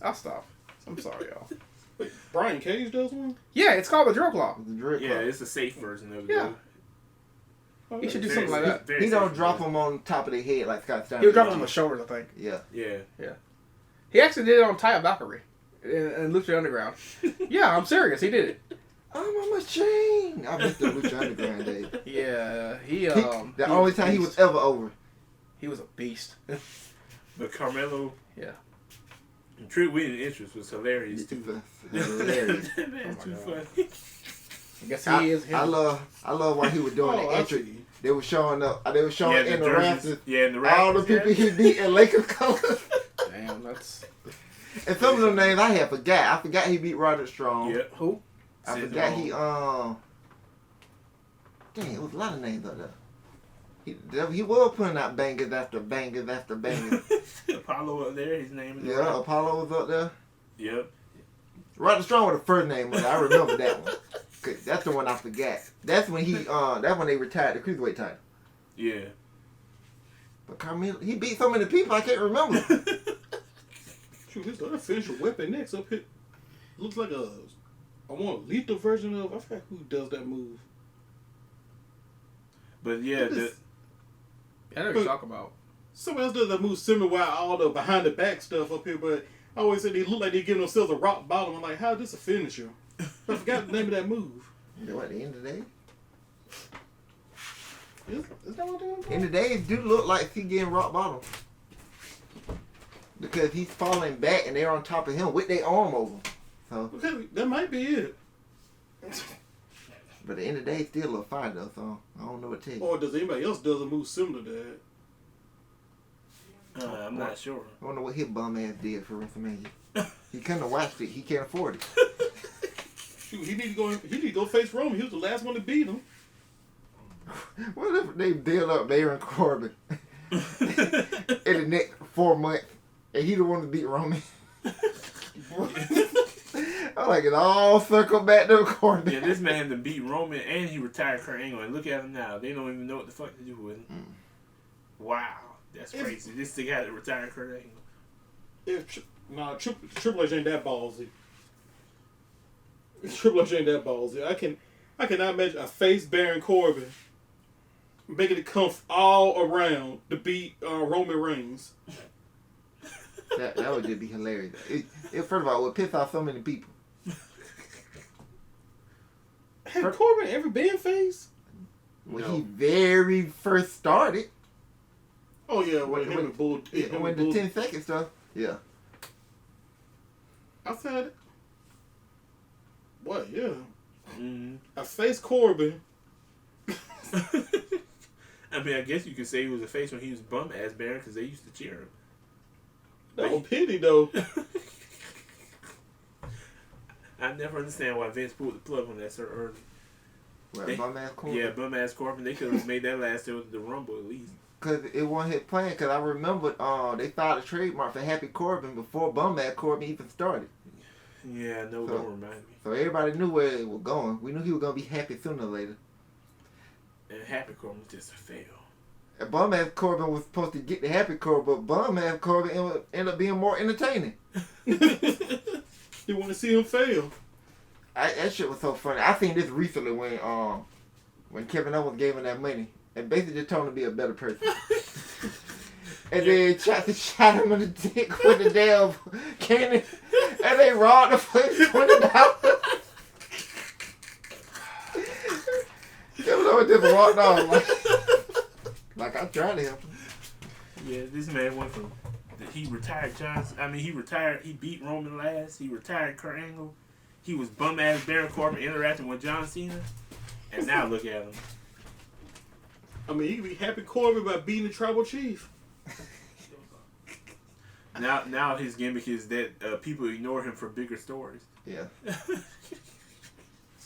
[SPEAKER 6] I'll stop. I'm sorry, y'all.
[SPEAKER 1] Wait, Brian Cage does one?
[SPEAKER 6] Yeah, it's called the drill claw.
[SPEAKER 4] The drill
[SPEAKER 2] Yeah,
[SPEAKER 4] call.
[SPEAKER 2] it's a safe version of it.
[SPEAKER 6] Yeah.
[SPEAKER 2] though.
[SPEAKER 6] He should do
[SPEAKER 2] Very
[SPEAKER 6] something like
[SPEAKER 2] safe-
[SPEAKER 6] that.
[SPEAKER 2] very
[SPEAKER 4] He don't
[SPEAKER 2] safe
[SPEAKER 4] drop
[SPEAKER 2] version.
[SPEAKER 4] them on top of their head like Scott Steiner.
[SPEAKER 6] He would drop it on the shoulders, I think.
[SPEAKER 4] Yeah.
[SPEAKER 2] Yeah.
[SPEAKER 6] He actually did it on Taya Valkyrie in Lucha Underground. Yeah, I'm serious. He did it.
[SPEAKER 4] I'm a machine. I missed the Lucha Underground days.
[SPEAKER 6] Yeah,
[SPEAKER 4] The only time he was ever over.
[SPEAKER 6] He was a beast.
[SPEAKER 2] But Carmelo.
[SPEAKER 6] Yeah.
[SPEAKER 2] And True Winning Interest was hilarious too.
[SPEAKER 4] Hilarious.
[SPEAKER 2] That man's
[SPEAKER 6] Oh
[SPEAKER 2] too
[SPEAKER 6] my
[SPEAKER 2] funny.
[SPEAKER 6] I guess he is him.
[SPEAKER 4] I love why he was doing the
[SPEAKER 1] I
[SPEAKER 4] entry.
[SPEAKER 1] see.
[SPEAKER 4] They were showing up. They were showing in the
[SPEAKER 2] jerseys.
[SPEAKER 4] rafters.
[SPEAKER 2] Yeah, in the
[SPEAKER 4] All the
[SPEAKER 2] rafters,
[SPEAKER 4] people
[SPEAKER 2] yeah.
[SPEAKER 4] he beat in Lakers colors.
[SPEAKER 6] Damn, that's...
[SPEAKER 4] And some of them names I had forgot. I forgot he beat Roderick Strong.
[SPEAKER 2] Yeah.
[SPEAKER 6] Who?
[SPEAKER 4] I forgot he dang, it was a lot of names up there. He was putting out bangers after bangers after bangers.
[SPEAKER 2] Apollo up there, his name is
[SPEAKER 4] Yeah, Apollo was up there.
[SPEAKER 2] Yep.
[SPEAKER 4] Roderick Strong was the first name, but I remember that one. 'Cause that's the one I forgot. That's when that's when they retired the cruiserweight title.
[SPEAKER 2] Yeah.
[SPEAKER 4] But Carmelo, he beat so many people I can't remember.
[SPEAKER 1] Shoot, his other finisher weapon next up here looks like I want a lethal version of. I forgot who does that move.
[SPEAKER 2] But yeah,
[SPEAKER 6] I know what you're talking about.
[SPEAKER 1] Someone else does that move similar while all the behind the back stuff up here, but I always say they look like they're giving themselves a rock bottom. I'm like, how is this a finisher? I forgot the name of that move.
[SPEAKER 4] You know, at the end of the day.
[SPEAKER 1] Is that what they're doing?
[SPEAKER 4] In the days, do look like he getting rock bottom. Because he's falling back and they're on top of him with their arm over. So,
[SPEAKER 1] Okay, that might be it.
[SPEAKER 4] but at the end of the day, it's still a fight though, so I don't know what to tell you.
[SPEAKER 1] Or does anybody else does a move similar to that?
[SPEAKER 2] I'm not sure.
[SPEAKER 4] I don't know what his bum ass did for WrestleMania. He couldn't have watched it. He can't afford it.
[SPEAKER 1] Shoot, he need to go face Roman. He was the last one to beat him.
[SPEAKER 4] What if they deal up Baron Corbin in the next 4 months and he the one to beat Roman? I like it all circle back to Corbin.
[SPEAKER 2] Yeah, this man to beat Roman and he retired Kurt Angle. And look at him now. They don't even know what the fuck to do with him. Wow. That's crazy. This thing had to retire Kurt Angle.
[SPEAKER 1] Triple H ain't that ballsy. Triple H ain't that ballsy. I cannot imagine a face Baron Corbin making it come all around to beat Roman Reigns.
[SPEAKER 4] That would just be hilarious. First of all, it would piss off so many people.
[SPEAKER 1] Had Corbin ever been face?
[SPEAKER 4] When he very first started.
[SPEAKER 1] Oh yeah, when
[SPEAKER 4] the 10 second stuff. Yeah.
[SPEAKER 1] Outside it. What? Yeah.
[SPEAKER 2] Mm-hmm.
[SPEAKER 1] I faced Corbin.
[SPEAKER 2] I mean, I guess you could say he was a face when he was bum ass Baron because they used to cheer him.
[SPEAKER 1] That was pity though.
[SPEAKER 2] I never understand why Vince pulled the plug on that so early.
[SPEAKER 4] What, bum ass Corbin?
[SPEAKER 2] Yeah, bum ass Corbin. They could have made that last till the Rumble at least.
[SPEAKER 4] Because it wasn't his plan. Because I remember they filed a trademark for Happy Corbin before bum ass Corbin even started.
[SPEAKER 2] Yeah, no, don't remind me.
[SPEAKER 4] So everybody knew where it was going. We knew he was going to be happy sooner or later.
[SPEAKER 2] And Happy Corbin was just a fail.
[SPEAKER 4] And bum ass Corbin was supposed to get the Happy Corbin, but bum ass Corbin ended up being more entertaining.
[SPEAKER 1] You want to see him fail?
[SPEAKER 4] That shit was so funny. I seen this recently when Kevin Owens gave him that money and basically just told him to be a better person. And then tried to shot him in the dick with the damn cannon, and they robbed the place $20. Kevin Owens just walked off like I tried to help him.
[SPEAKER 2] Yeah, this man went from he retired he beat Roman last, he retired Kurt Angle, he was bum ass Baron Corbin interacting with John Cena, and now look at him.
[SPEAKER 1] I mean, he could be Happy Corbin by beating the tribal chief.
[SPEAKER 2] Now his gimmick is that people ignore him for bigger stories.
[SPEAKER 4] Yeah.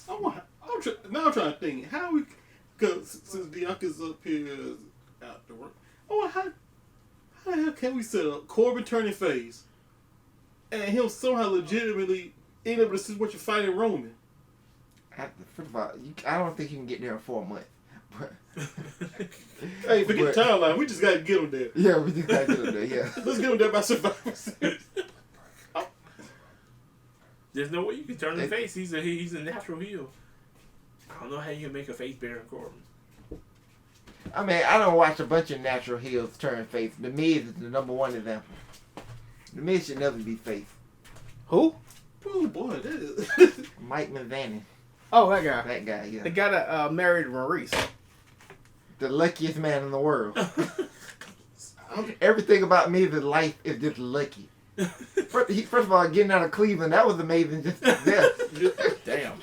[SPEAKER 1] I'm trying to think how we, because since Bianca's up here out the work, how the hell can we set up Corbin turning face and him somehow legitimately end up in a situation fighting Roman?
[SPEAKER 4] First of all, I don't think you can get there in 4 months.
[SPEAKER 1] Hey, forget the timeline. We just got to get him there.
[SPEAKER 4] Yeah, we just got to get him there, yeah.
[SPEAKER 1] Let's get him there by Survivor Series.
[SPEAKER 2] There's no way you can turn the face. He's a natural heel. I don't know how you can make a face Baron Corbin.
[SPEAKER 4] I mean, I don't watch a bunch of natural heels turn face. The Miz is the number one example. The Miz should never be face.
[SPEAKER 6] Who?
[SPEAKER 1] Oh boy, that is.
[SPEAKER 4] Mike Manzani.
[SPEAKER 6] Oh, that guy.
[SPEAKER 4] That guy, yeah.
[SPEAKER 6] The guy that married Maurice.
[SPEAKER 4] The luckiest man in the world. Everything about Miz's life is just lucky. First of all, getting out of Cleveland, that was amazing. Just there.
[SPEAKER 6] Damn.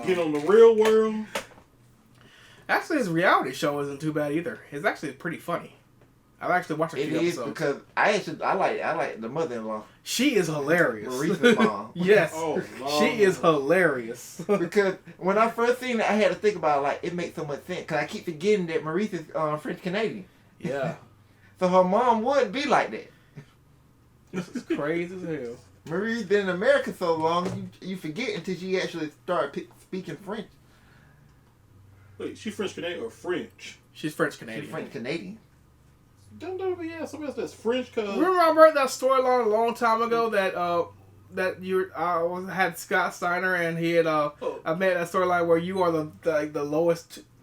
[SPEAKER 1] Get on the real world.
[SPEAKER 6] Actually, his reality show isn't too bad either. It's actually pretty funny. I've actually watched a
[SPEAKER 4] It
[SPEAKER 6] few
[SPEAKER 4] is
[SPEAKER 6] episodes.
[SPEAKER 4] because I like the mother-in-law,
[SPEAKER 6] She is hilarious.
[SPEAKER 4] Maurice's mom.
[SPEAKER 6] Yes.
[SPEAKER 1] Oh,
[SPEAKER 6] She is hilarious.
[SPEAKER 4] Because when I first seen it, I had to think about like it makes so much sense. Cause I keep forgetting that Maurice is French Canadian.
[SPEAKER 6] Yeah.
[SPEAKER 4] So her mom would be like that.
[SPEAKER 6] This is crazy as hell.
[SPEAKER 4] Marie's been in America so long, you forget until she actually started speaking French.
[SPEAKER 1] Wait, she French Canadian or French?
[SPEAKER 6] She's French
[SPEAKER 4] She's
[SPEAKER 6] Canadian.
[SPEAKER 4] French Canadian.
[SPEAKER 1] Don't yeah, somebody else that's French. Cause
[SPEAKER 6] Remember I read that storyline a long time ago that you had Scott Steiner and he had I made that storyline where you are the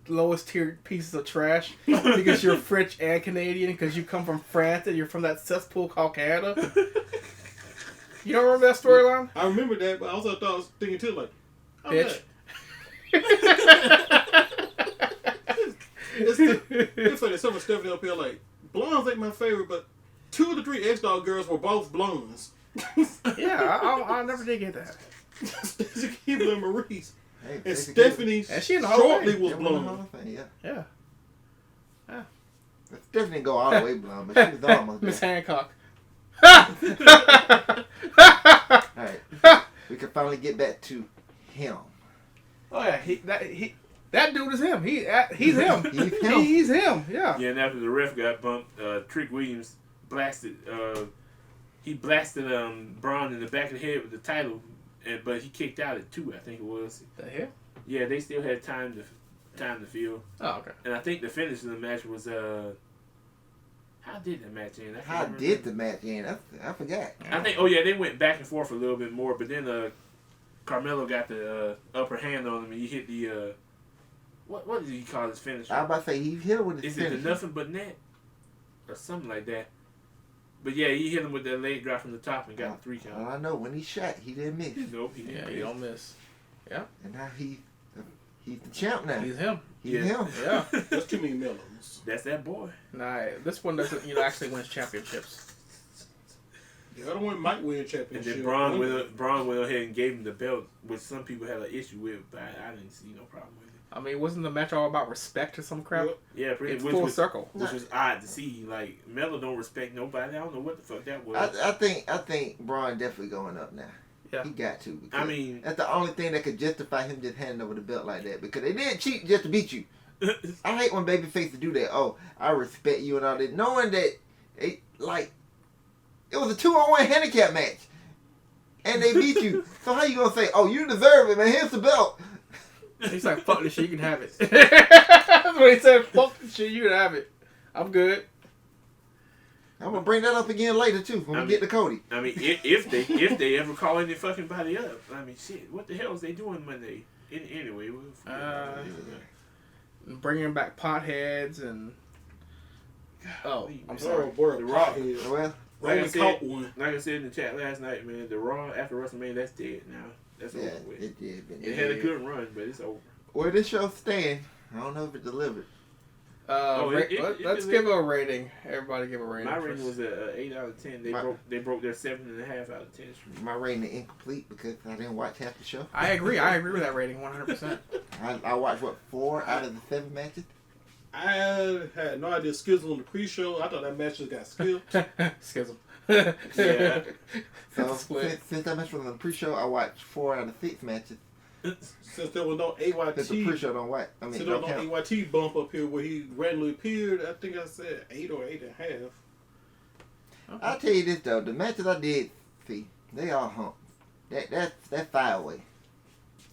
[SPEAKER 6] lowest tier pieces of trash because you're French and Canadian because you come from France and you're from that cesspool called Canada. You don't remember that storyline?
[SPEAKER 1] I remember that, but I also thought I was thinking too, like, oh,
[SPEAKER 6] Bitch.
[SPEAKER 1] It's like some of Stephanie up here, like, blondes ain't my favorite, but 2 of the 3 X-Dog girls were both blondes.
[SPEAKER 6] Yeah, I never did get that.
[SPEAKER 1] Stacey Keebler and Maurice.
[SPEAKER 4] Hey,
[SPEAKER 1] And Stephanie
[SPEAKER 6] And she in the Hall of
[SPEAKER 1] shortly
[SPEAKER 6] Fame.
[SPEAKER 1] was
[SPEAKER 4] Yeah, one of the
[SPEAKER 1] blonde.
[SPEAKER 4] Hall of Fame, yeah.
[SPEAKER 6] Yeah.
[SPEAKER 4] Stephanie go all the way blonde, but she was almost
[SPEAKER 6] Miss
[SPEAKER 4] there.
[SPEAKER 6] Hancock.
[SPEAKER 4] Alright. We can finally get back to him.
[SPEAKER 6] Oh yeah, that dude is him. He's him.
[SPEAKER 4] He's him.
[SPEAKER 6] He's him. Yeah.
[SPEAKER 2] Yeah, and after the ref got bumped, Trick Williams blasted. He blasted Braun in the back of the head with the title, but he kicked out at 2, I think it was.
[SPEAKER 6] The hell?
[SPEAKER 2] Yeah, they still had time to fill,
[SPEAKER 6] Oh, okay.
[SPEAKER 2] and I think the finish of the match was how did the match end? I can't
[SPEAKER 4] How
[SPEAKER 2] remember.
[SPEAKER 4] did the match end? I forgot.
[SPEAKER 2] I think they went back and forth a little bit more, but then Carmelo got the upper hand on him and he hit the what did he call his finisher?
[SPEAKER 4] I was about to say he hit him with his
[SPEAKER 2] Is it the
[SPEAKER 4] finisher.
[SPEAKER 2] nothing but net or something like that? But yeah, he hit him with that leg drop from the top and got the 3 count.
[SPEAKER 4] All I know, when he shot, he didn't miss.
[SPEAKER 2] Nope, he didn't.
[SPEAKER 6] Yeah, you don't miss.
[SPEAKER 4] And now he's the champ now.
[SPEAKER 6] He's him.
[SPEAKER 4] He's
[SPEAKER 2] Yeah.
[SPEAKER 4] him.
[SPEAKER 6] Yeah.
[SPEAKER 1] That's too many melons.
[SPEAKER 2] That's that boy.
[SPEAKER 6] Nah, this one doesn't actually wins championships.
[SPEAKER 1] The other one might win
[SPEAKER 2] And
[SPEAKER 1] championship.
[SPEAKER 2] then Braun went ahead and gave him the belt, which some people had an issue with, but I didn't see no problem with it.
[SPEAKER 6] I mean, wasn't the match all about respect or some crap?
[SPEAKER 2] Yeah, pretty
[SPEAKER 6] It's
[SPEAKER 2] which
[SPEAKER 6] full
[SPEAKER 2] was,
[SPEAKER 6] circle.
[SPEAKER 2] which was odd to see. Like Melo don't respect nobody. I don't know what the fuck that was.
[SPEAKER 4] I think Braun definitely going up now.
[SPEAKER 6] Yeah.
[SPEAKER 4] He got to.
[SPEAKER 2] I mean,
[SPEAKER 4] that's the only thing that could justify him just handing over the belt like that, because they didn't cheat just to beat you. I hate when babyfaces do that. Oh, I respect you and all that, knowing that it was a 2-on-1 handicap match, and they beat you. So how you gonna say, "Oh, you deserve it, man. Here's the belt"?
[SPEAKER 6] He's like, fuck this shit, you can have it. That's what he said, fuck this shit, you can have it. I'm good.
[SPEAKER 4] I'm gonna bring that up again later too when we get to Cody.
[SPEAKER 2] I mean, if they ever call any fucking body up, I mean, shit, what the hell is they doing Monday? Anyway,
[SPEAKER 6] Bringing back potheads and... Oh, I'm
[SPEAKER 1] Oh,
[SPEAKER 6] sorry.
[SPEAKER 1] boy,
[SPEAKER 2] The Rock.
[SPEAKER 4] Well,
[SPEAKER 1] Roman caught one.
[SPEAKER 2] Like I said in the chat last night, man, the Raw after WrestleMania, that's dead now. That's
[SPEAKER 4] yeah,
[SPEAKER 2] over with.
[SPEAKER 4] it did.
[SPEAKER 2] It had a good run, but it's over.
[SPEAKER 4] Where this show stand? I don't know if it delivered.
[SPEAKER 6] Let's give a rating. Everybody give a rating.
[SPEAKER 2] My rating was a 8 out of 10. They broke their 7.5 out of 10.
[SPEAKER 4] My rating is incomplete because I didn't watch half the show.
[SPEAKER 6] I agree with that rating 100%.
[SPEAKER 4] I watched 4 out of the 7 matches.
[SPEAKER 1] I had no idea Skizzle on the pre-show. I thought that match just got skipped.
[SPEAKER 6] Schism.
[SPEAKER 2] Yeah.
[SPEAKER 4] So
[SPEAKER 6] Split.
[SPEAKER 4] since I mentioned on the pre-show, I watched 4 out of 6 matches.
[SPEAKER 1] Since there was no
[SPEAKER 4] Since the
[SPEAKER 1] AYT,
[SPEAKER 4] pre-show don't watch. I mean,
[SPEAKER 1] since there
[SPEAKER 4] don't
[SPEAKER 1] was no
[SPEAKER 4] count.
[SPEAKER 1] AYT bump up here where he randomly appeared, I think I said 8 or 8.5.
[SPEAKER 4] I'll tell you this though, the matches I did see, they all hump. That's 5 away.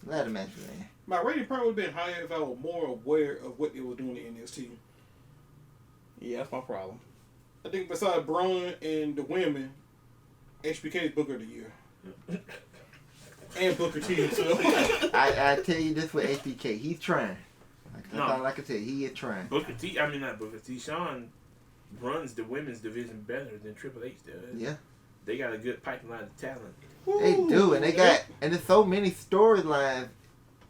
[SPEAKER 4] A lot of matches, man.
[SPEAKER 1] My rating probably would have been higher if I were more aware of what they were doing in NXT.
[SPEAKER 6] Yeah, that's my problem.
[SPEAKER 1] I think besides Braun and the women, HBK is Booker of the Year. And Booker T himself.
[SPEAKER 4] I tell you this with HBK, he's trying. That's
[SPEAKER 2] No.
[SPEAKER 4] all I can tell you. He is trying.
[SPEAKER 2] Not Booker T. Sean runs the women's division better than Triple H does.
[SPEAKER 4] Yeah,
[SPEAKER 2] They got a good pipeline of talent.
[SPEAKER 4] they do, and and there's so many storylines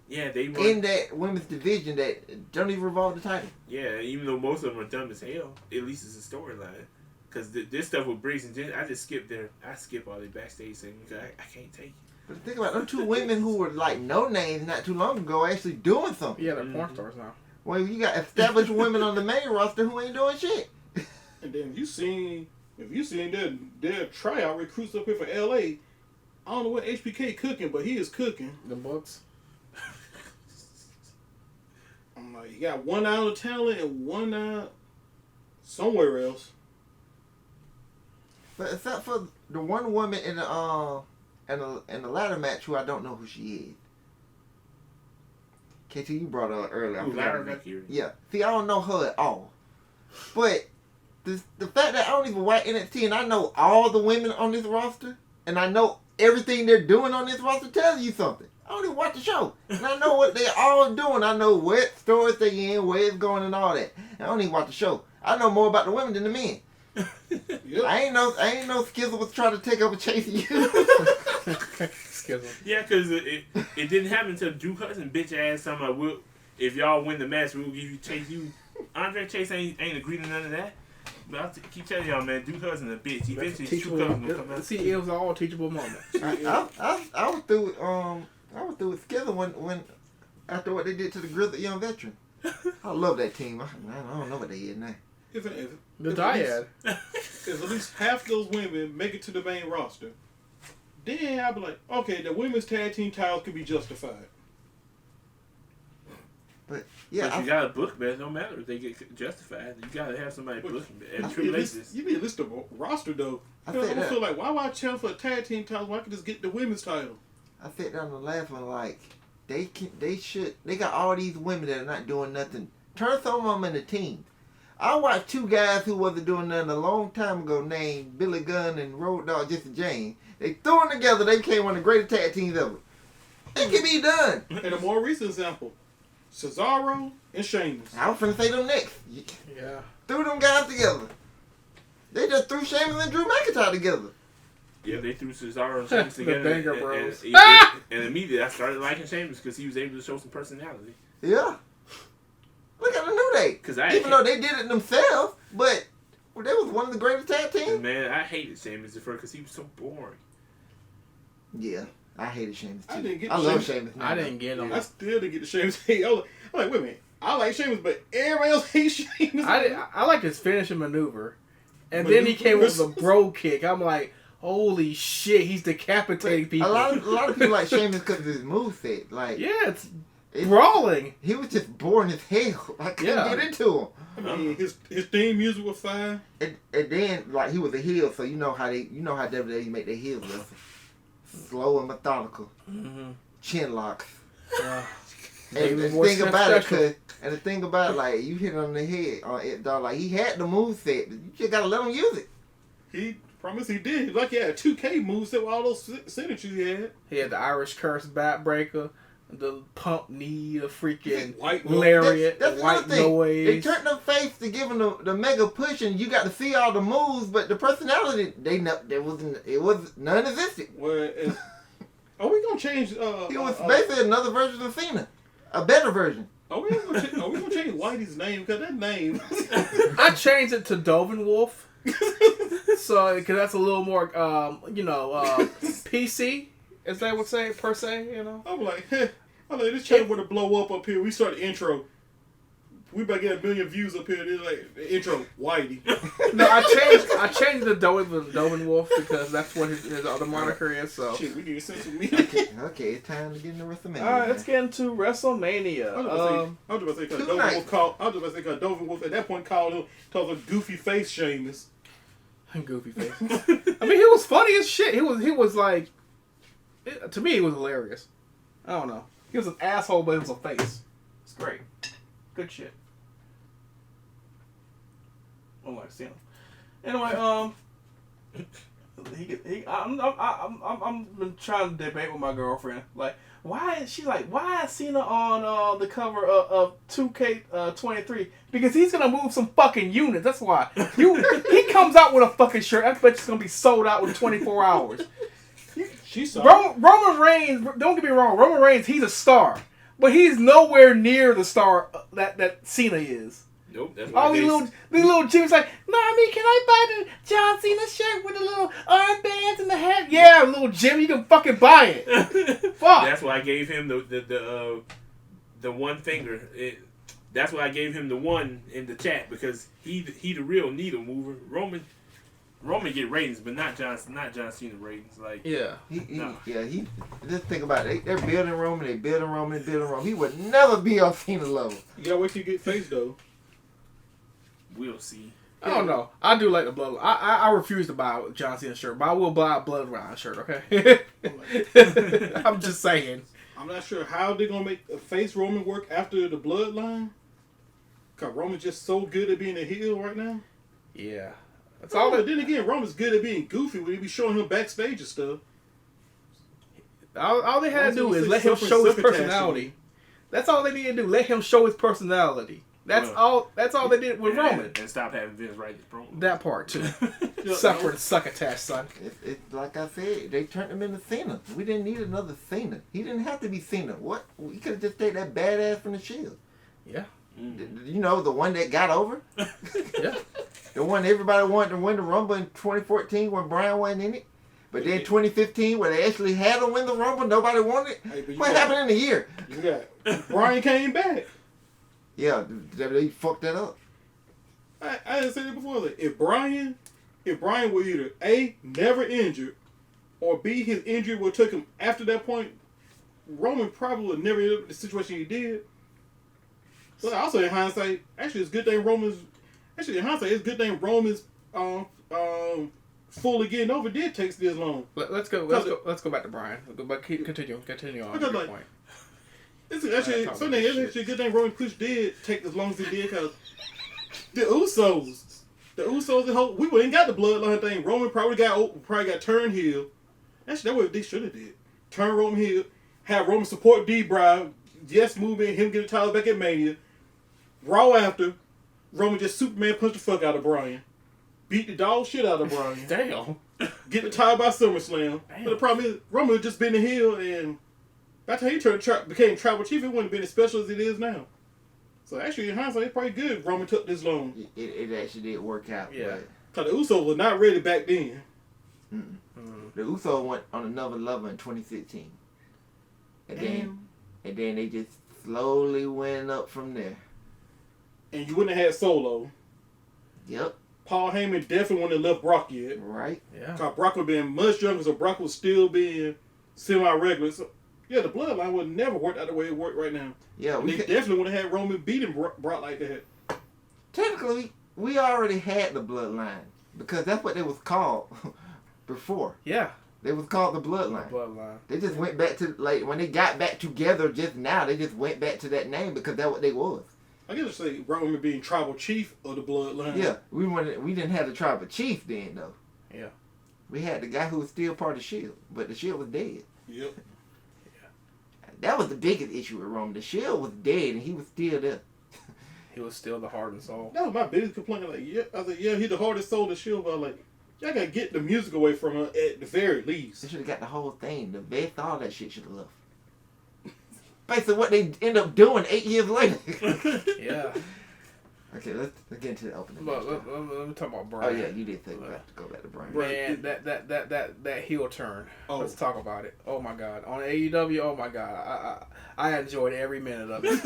[SPEAKER 2] Yeah, they run.
[SPEAKER 4] in that women's division that don't even revolve the title.
[SPEAKER 2] Yeah, even though most of them are dumb as hell, at least it's a storyline. Because this stuff with Briggs and Jen, I just skip I skip all the backstage segments because I can't take it.
[SPEAKER 4] But think about it, them 2 women who were like no names not too long ago actually doing something.
[SPEAKER 6] Yeah, they're porn stars now.
[SPEAKER 4] Well, you got established women on the main roster who ain't doing shit.
[SPEAKER 1] And then if you seen their tryout recruits up here for LA, I don't know what HBK cooking, but he is cooking.
[SPEAKER 6] The books.
[SPEAKER 1] I'm like, you got one eye on the talent and one eye somewhere else.
[SPEAKER 4] But except for the one woman in the ladder match who I don't know who she is. KT, you brought her up earlier.
[SPEAKER 2] Ooh, Lara Mercury.
[SPEAKER 4] Yeah. See, I don't know her at all. But the fact that I don't even watch NXT and I know all the women on this roster and I know everything they're doing on this roster tells you something. I don't even watch the show. And I know what they're all doing. I know what stores they're in, where it's going and all that. I don't even watch the show. I know more about the women than the men.
[SPEAKER 1] Yep.
[SPEAKER 4] I ain't know Skizzle was trying to take over Chase U.
[SPEAKER 6] Skizzle.
[SPEAKER 2] Yeah, because it didn't happen until Drew Hudson bitch ass talking about, if y'all win the match, we'll give you Chase U. Andre Chase ain't agreed to none of that. But I keep telling y'all, man, Drew Hudson a bitch. Eventually, Drew Hudson gonna come out.
[SPEAKER 6] See, it was all teachable moment.
[SPEAKER 4] I was through with Skizzle when after what they did to the Grizzled Young Veteran. I love that team. I don't know what they is now.
[SPEAKER 6] The dyad.
[SPEAKER 1] If at least half those women make it to the main roster, then I'll be like, okay, the women's tag team titles could be justified.
[SPEAKER 4] But yeah,
[SPEAKER 2] but you gotta book, man. No matter if they get justified, you gotta have somebody booking. And Triple H is.
[SPEAKER 1] You need a list of roster though. I feel like why I challenge for a tag team title? Why I can just get the women's title?
[SPEAKER 4] I said that on the last one, like they got all these women that are not doing nothing. Turn some of them into teams. I watched two guys who wasn't doing nothing a long time ago named Billy Gunn and Road Dogg Jesse James. They threw them together. They became one of the greatest tag teams ever. It can be done.
[SPEAKER 1] And a more recent example, Cesaro and Sheamus.
[SPEAKER 4] I was finna say them next.
[SPEAKER 6] Yeah.
[SPEAKER 4] Threw them guys together. They just threw Sheamus and Drew McIntyre together.
[SPEAKER 2] Yeah, they threw Cesaro and Sheamus together.
[SPEAKER 6] The Banger Bros.
[SPEAKER 2] And immediately I started liking Sheamus because he was able to show some personality.
[SPEAKER 4] Yeah. Look at the New Day. Even though they did it themselves, but they was one of the greatest tag teams.
[SPEAKER 2] Man, I hated Sheamus at first because he was so boring.
[SPEAKER 4] Yeah, I hated Sheamus too.
[SPEAKER 1] I
[SPEAKER 4] love Sheamus.
[SPEAKER 6] I didn't get him.
[SPEAKER 1] I still didn't get the Sheamus hate. I'm like, wait a minute. I like Sheamus, but everybody else hates Sheamus.
[SPEAKER 6] I like his finishing maneuver. And then he came with a bro kick. I'm like, holy shit, he's decapitating people.
[SPEAKER 4] A lot of people like Sheamus because of his moveset. Like,
[SPEAKER 6] yeah, it's brawling.
[SPEAKER 4] He was just boring as hell. I couldn't get into him.
[SPEAKER 1] I mean, his theme music was fine.
[SPEAKER 4] And then like he was a heel, so you know how WWE make their heels look slow and methodical, chin locks. And the thing about it, like you hit on the head on it, dog. Like he had the moveset, but you just gotta let him use it.
[SPEAKER 1] He promised he did. Like he had a 2K moveset with all those signatures he had.
[SPEAKER 6] He had the Irish Curse backbreaker. The pump knee, the freaking
[SPEAKER 1] white
[SPEAKER 6] lariat,
[SPEAKER 4] that's
[SPEAKER 6] the white noise.
[SPEAKER 4] They turned their face to give him the mega push, and you got to see all the moves, but the personality, it was non-existent.
[SPEAKER 1] Well, are we gonna change?
[SPEAKER 4] He was basically another version of Cena, a better version.
[SPEAKER 1] Are we gonna change Whitey's name? Because that name,
[SPEAKER 6] I changed it to Dovin Wolf, so because that's a little more, PC. Is that what say per se? You know.
[SPEAKER 1] I'm like, this channel would have blow up here. We start the intro. We about to get 1 million views up here. They're like the intro, Whitey.
[SPEAKER 6] No, I changed the Dovin Wolf because that's what his other moniker is. So
[SPEAKER 1] shit, we need a sense of media.
[SPEAKER 4] Okay, it's time to get into WrestleMania.
[SPEAKER 6] All right, let's get into WrestleMania.
[SPEAKER 1] I was about to say because Dovin Wolf at that point called him a goofy face Sheamus.
[SPEAKER 6] Goofy face. I mean, he was funny as shit. He was like. To me, it was hilarious. I don't know. He was an asshole, but it was a face. It's great. Good shit. Oh my, see him. Anyway, I'm been trying to debate with my girlfriend. Like, why is Cena on the cover of 2K23? Because he's gonna move some fucking units. That's why. He comes out with a fucking shirt. I bet it's gonna be sold out in 24 hours. Roman Reigns, don't get me wrong, Roman Reigns, he's a star. But he's nowhere near the star that Cena is.
[SPEAKER 2] Nope, that's
[SPEAKER 6] all these little Jimmy's like, Mommy, can I buy the John Cena shirt with the little armbands and the hat? Yeah, little Jimmy, you can fucking buy it. Fuck.
[SPEAKER 2] That's why I gave him the one finger. That's why I gave him the 1 in the chat, because he the real needle mover. Roman get ratings, but not John Cena ratings. Like
[SPEAKER 4] he just think about it. They're building Roman, they building Roman, building Roman. He would never be on Cena level.
[SPEAKER 1] You gotta wait till you get face though.
[SPEAKER 2] We'll see.
[SPEAKER 6] I don't know. I do like the blood. I refuse to buy a John Cena shirt, but I will buy a Bloodline shirt. Okay. I'm just saying.
[SPEAKER 1] I'm not sure how they're gonna make a face Roman work after the bloodline. Cause Roman's just so good at being a heel right now.
[SPEAKER 6] Yeah. That's
[SPEAKER 1] all.
[SPEAKER 6] all.
[SPEAKER 1] But then again, Roman's good at being goofy when he be showing him backstage and stuff.
[SPEAKER 6] All they had to do is let him show his personality. That's all they need to do. Let him show his personality. That's all they did with Roman.
[SPEAKER 2] And stop having Vince write his promo.
[SPEAKER 6] That part too. Suffer and succotash, son.
[SPEAKER 4] It's like I said, they turned him into Cena. We didn't need another Cena. He didn't have to be Cena. What? We could have just taken that badass from the Shield.
[SPEAKER 6] Yeah.
[SPEAKER 4] You know, the one that got over?
[SPEAKER 6] Yeah.
[SPEAKER 4] The one everybody wanted to win the Rumble in 2014 when Bryan wasn't in it. But then 2015, where they actually had to win the Rumble, nobody wanted it.
[SPEAKER 1] Hey,
[SPEAKER 4] what happened in a year?
[SPEAKER 1] You got Bryan came back.
[SPEAKER 4] Yeah, they fucked that up.
[SPEAKER 1] I didn't say that before. Like, if Bryan were either A, never injured, or B, his injury would took him after that point, Roman probably would never end up in the situation he did. But also in hindsight, actually it's a good thing Roman's fully getting over did take this long.
[SPEAKER 6] Let's go back to Bryan. But continue on
[SPEAKER 1] because,
[SPEAKER 6] your
[SPEAKER 1] like,
[SPEAKER 6] point.
[SPEAKER 1] It's actually a good thing Roman Push did take as long as he did, because the Usos we wouldn't got the bloodline thing. Roman probably got turned heel. Actually, that's what they should have did. Turn Roman heel, have Roman support D-Bry, move in, him get the title back at Mania. Raw after, Roman just Superman punched the fuck out of Bryan. Beat the dog shit out of Bryan.
[SPEAKER 6] Damn.
[SPEAKER 1] Get the title by SummerSlam.
[SPEAKER 6] Damn.
[SPEAKER 1] But the problem is, Roman had just been the heel, and by the time he became tribal chief, it wouldn't have been as special as it is now. So actually, in hindsight, it's probably good Roman took this long.
[SPEAKER 4] It actually did work out.
[SPEAKER 6] Yeah.
[SPEAKER 1] Because the Usos were not ready back then.
[SPEAKER 4] The Usos went on another level in 2016. And then they just slowly went up from there.
[SPEAKER 1] And you wouldn't have had Solo.
[SPEAKER 4] Yep.
[SPEAKER 1] Paul Heyman definitely wouldn't have left Brock yet.
[SPEAKER 4] Right.
[SPEAKER 6] Yeah.
[SPEAKER 1] Because Brock would have been much younger, so Brock was still being semi-regular. So, yeah, the bloodline would never work out the way it worked right now.
[SPEAKER 4] Yeah,
[SPEAKER 1] they definitely would have had Roman beating Brock like that.
[SPEAKER 4] Technically, we already had the bloodline, because that's what they was called before.
[SPEAKER 6] Yeah.
[SPEAKER 4] They was called the bloodline. They just went back to, like, when they got back together just now, they just went back to that name because that's what they was.
[SPEAKER 1] I guess I'd say Roman being tribal chief of the bloodline.
[SPEAKER 4] Yeah, we didn't have the tribal chief then, though.
[SPEAKER 6] Yeah.
[SPEAKER 4] We had the guy who was still part of the Shield, but the Shield was dead.
[SPEAKER 1] Yep.
[SPEAKER 4] That was the biggest issue with Roman. The Shield was dead, and he was still there.
[SPEAKER 6] He was still the heart and soul.
[SPEAKER 1] That was my biggest complaint. Like, yeah, I was like, yeah, he's the hardest soul of the Shield, but like, y'all gotta get the music away from her at the very least.
[SPEAKER 4] They should have got the whole thing. The vest, all that shit should have left. Basically, what they end up doing 8 years later.
[SPEAKER 6] Yeah.
[SPEAKER 4] Okay, let's get into the opening.
[SPEAKER 6] Let me talk about Bryan.
[SPEAKER 4] Oh yeah, you did say we have to go back to Bryan.
[SPEAKER 6] Man, that heel turn.
[SPEAKER 1] Oh.
[SPEAKER 6] Let's talk about it. Oh my god, on AEW. Oh my god, I enjoyed every minute of it.